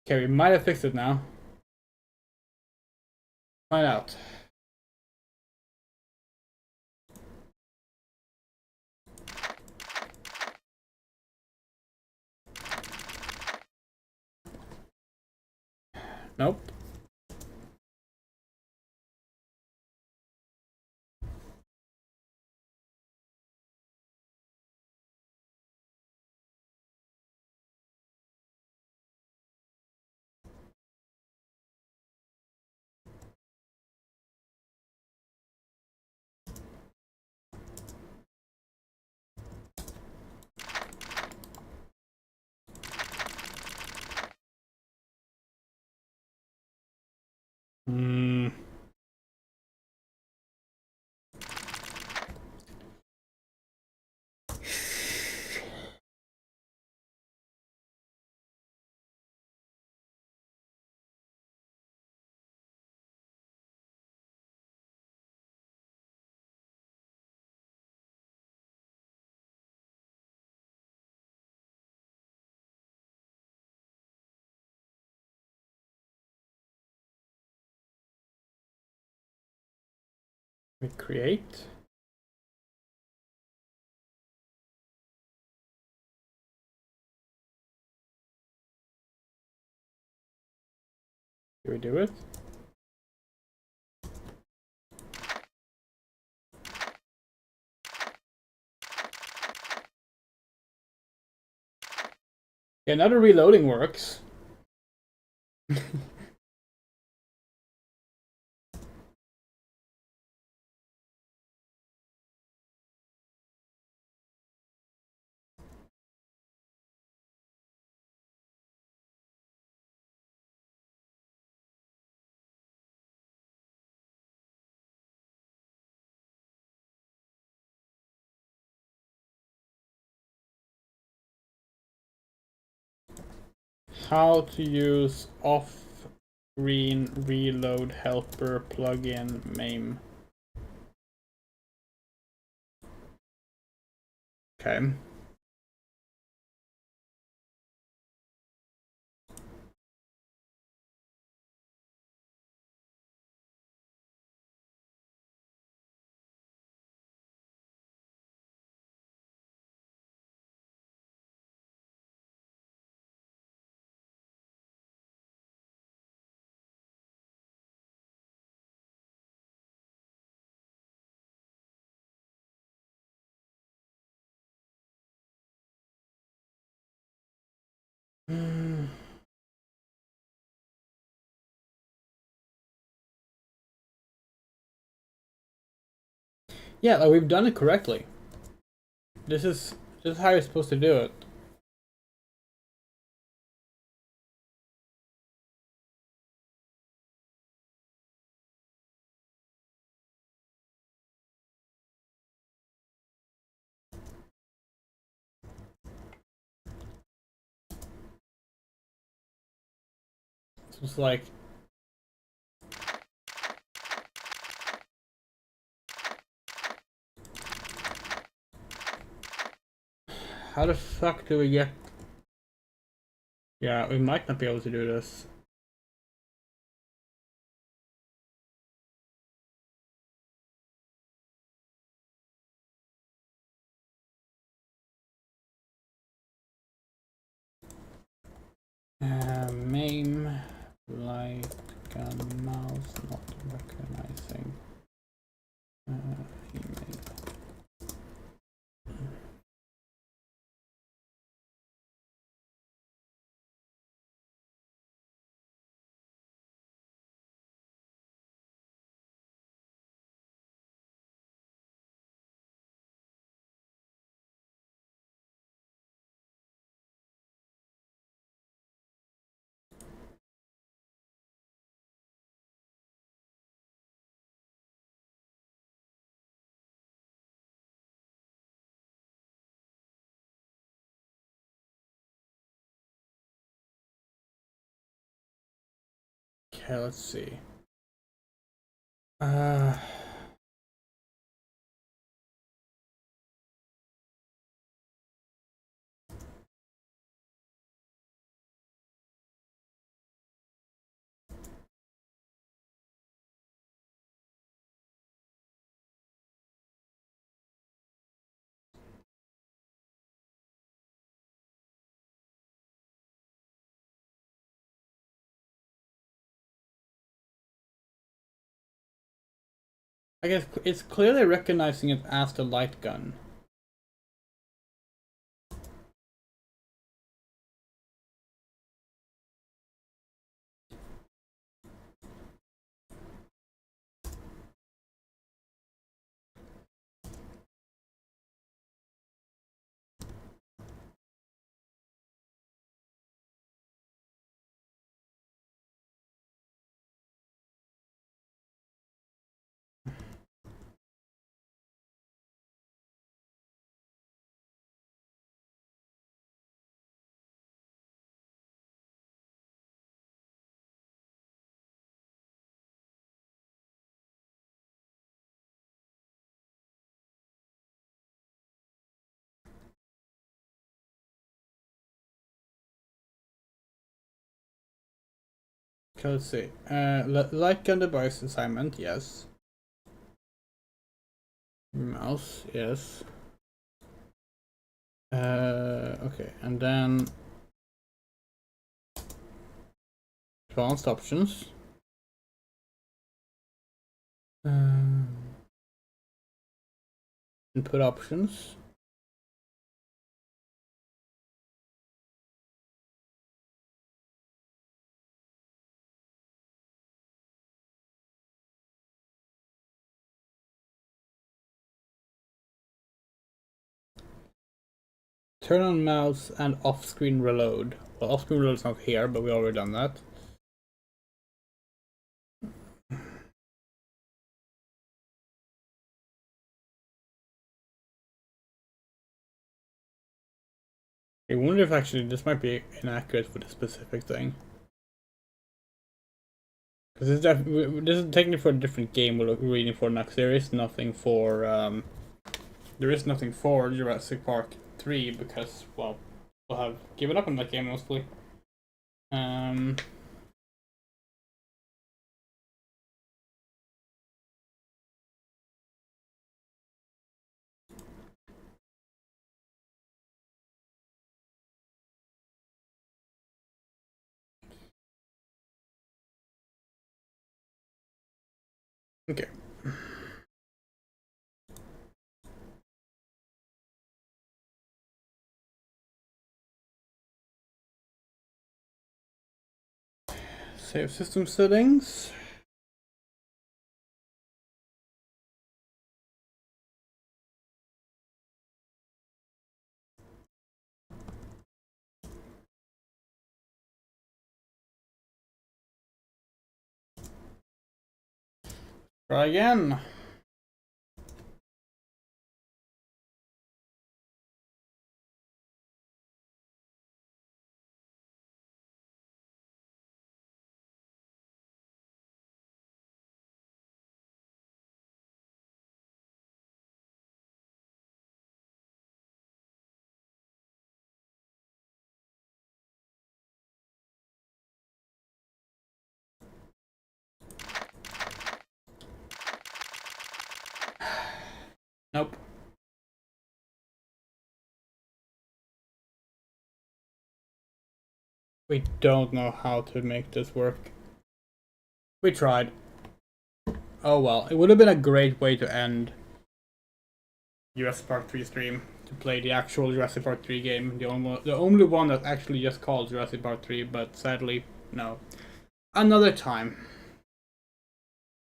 Okay, we might have fixed it now. Find out. Nope. Hmm. We create. Do we do it? Yeah, another reloading works. How to use off-screen reload helper plugin MAME. Okay. Yeah, like we've done it correctly. This is how you're supposed to do it. It's like how the fuck do we get? Yeah, we might not be able to do this. MAME like a mouse not recognizing email. Okay, let's see. I guess it's clearly recognizing it as the light gun. Okay, let's see. Light gun device assignment, yes. Mouse, yes. Okay, and then advanced options. Input options. Turn on mouse and off-screen reload. Well, off-screen reload is not here, but we already done that. I wonder if actually this might be inaccurate for the specific thing. Because this is technically for a different game we're reading for next. There is nothing for Jurassic Park 3 because, well, we'll have given up on that game mostly. Okay. Save system settings. Try again. Nope. We don't know how to make this work. We tried. Oh well, it would have been a great way to end Jurassic Park 3 stream, to play the actual Jurassic Park 3 game, the only one that's actually just called Jurassic Park 3, but sadly, no. Another time.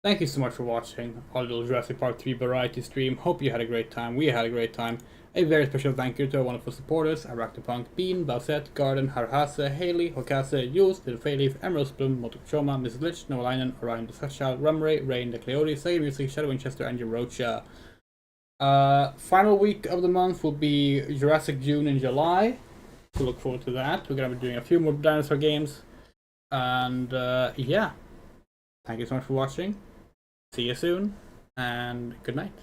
Thank you so much for watching our little Jurassic Park 3 variety stream. Hope you had a great time. We had a great time. A very special thank you to our wonderful supporters: Arachnopunk, Bean, Bowsette, Garden, Harhase, Haley, Hokase, Jules, Little Fayleaf, Emerald Bloom, Motokuchoma, Mrs. Lich, Noalainen, Orion the Sashal, Rumray, Rain, The Coyote, Sega Music, Shadow Winchester, and Rocha. Final week of the month will be Jurassic June and July. So look forward to that. We're gonna be doing a few more dinosaur games. And yeah. Thank you so much for watching. See you soon, and good night.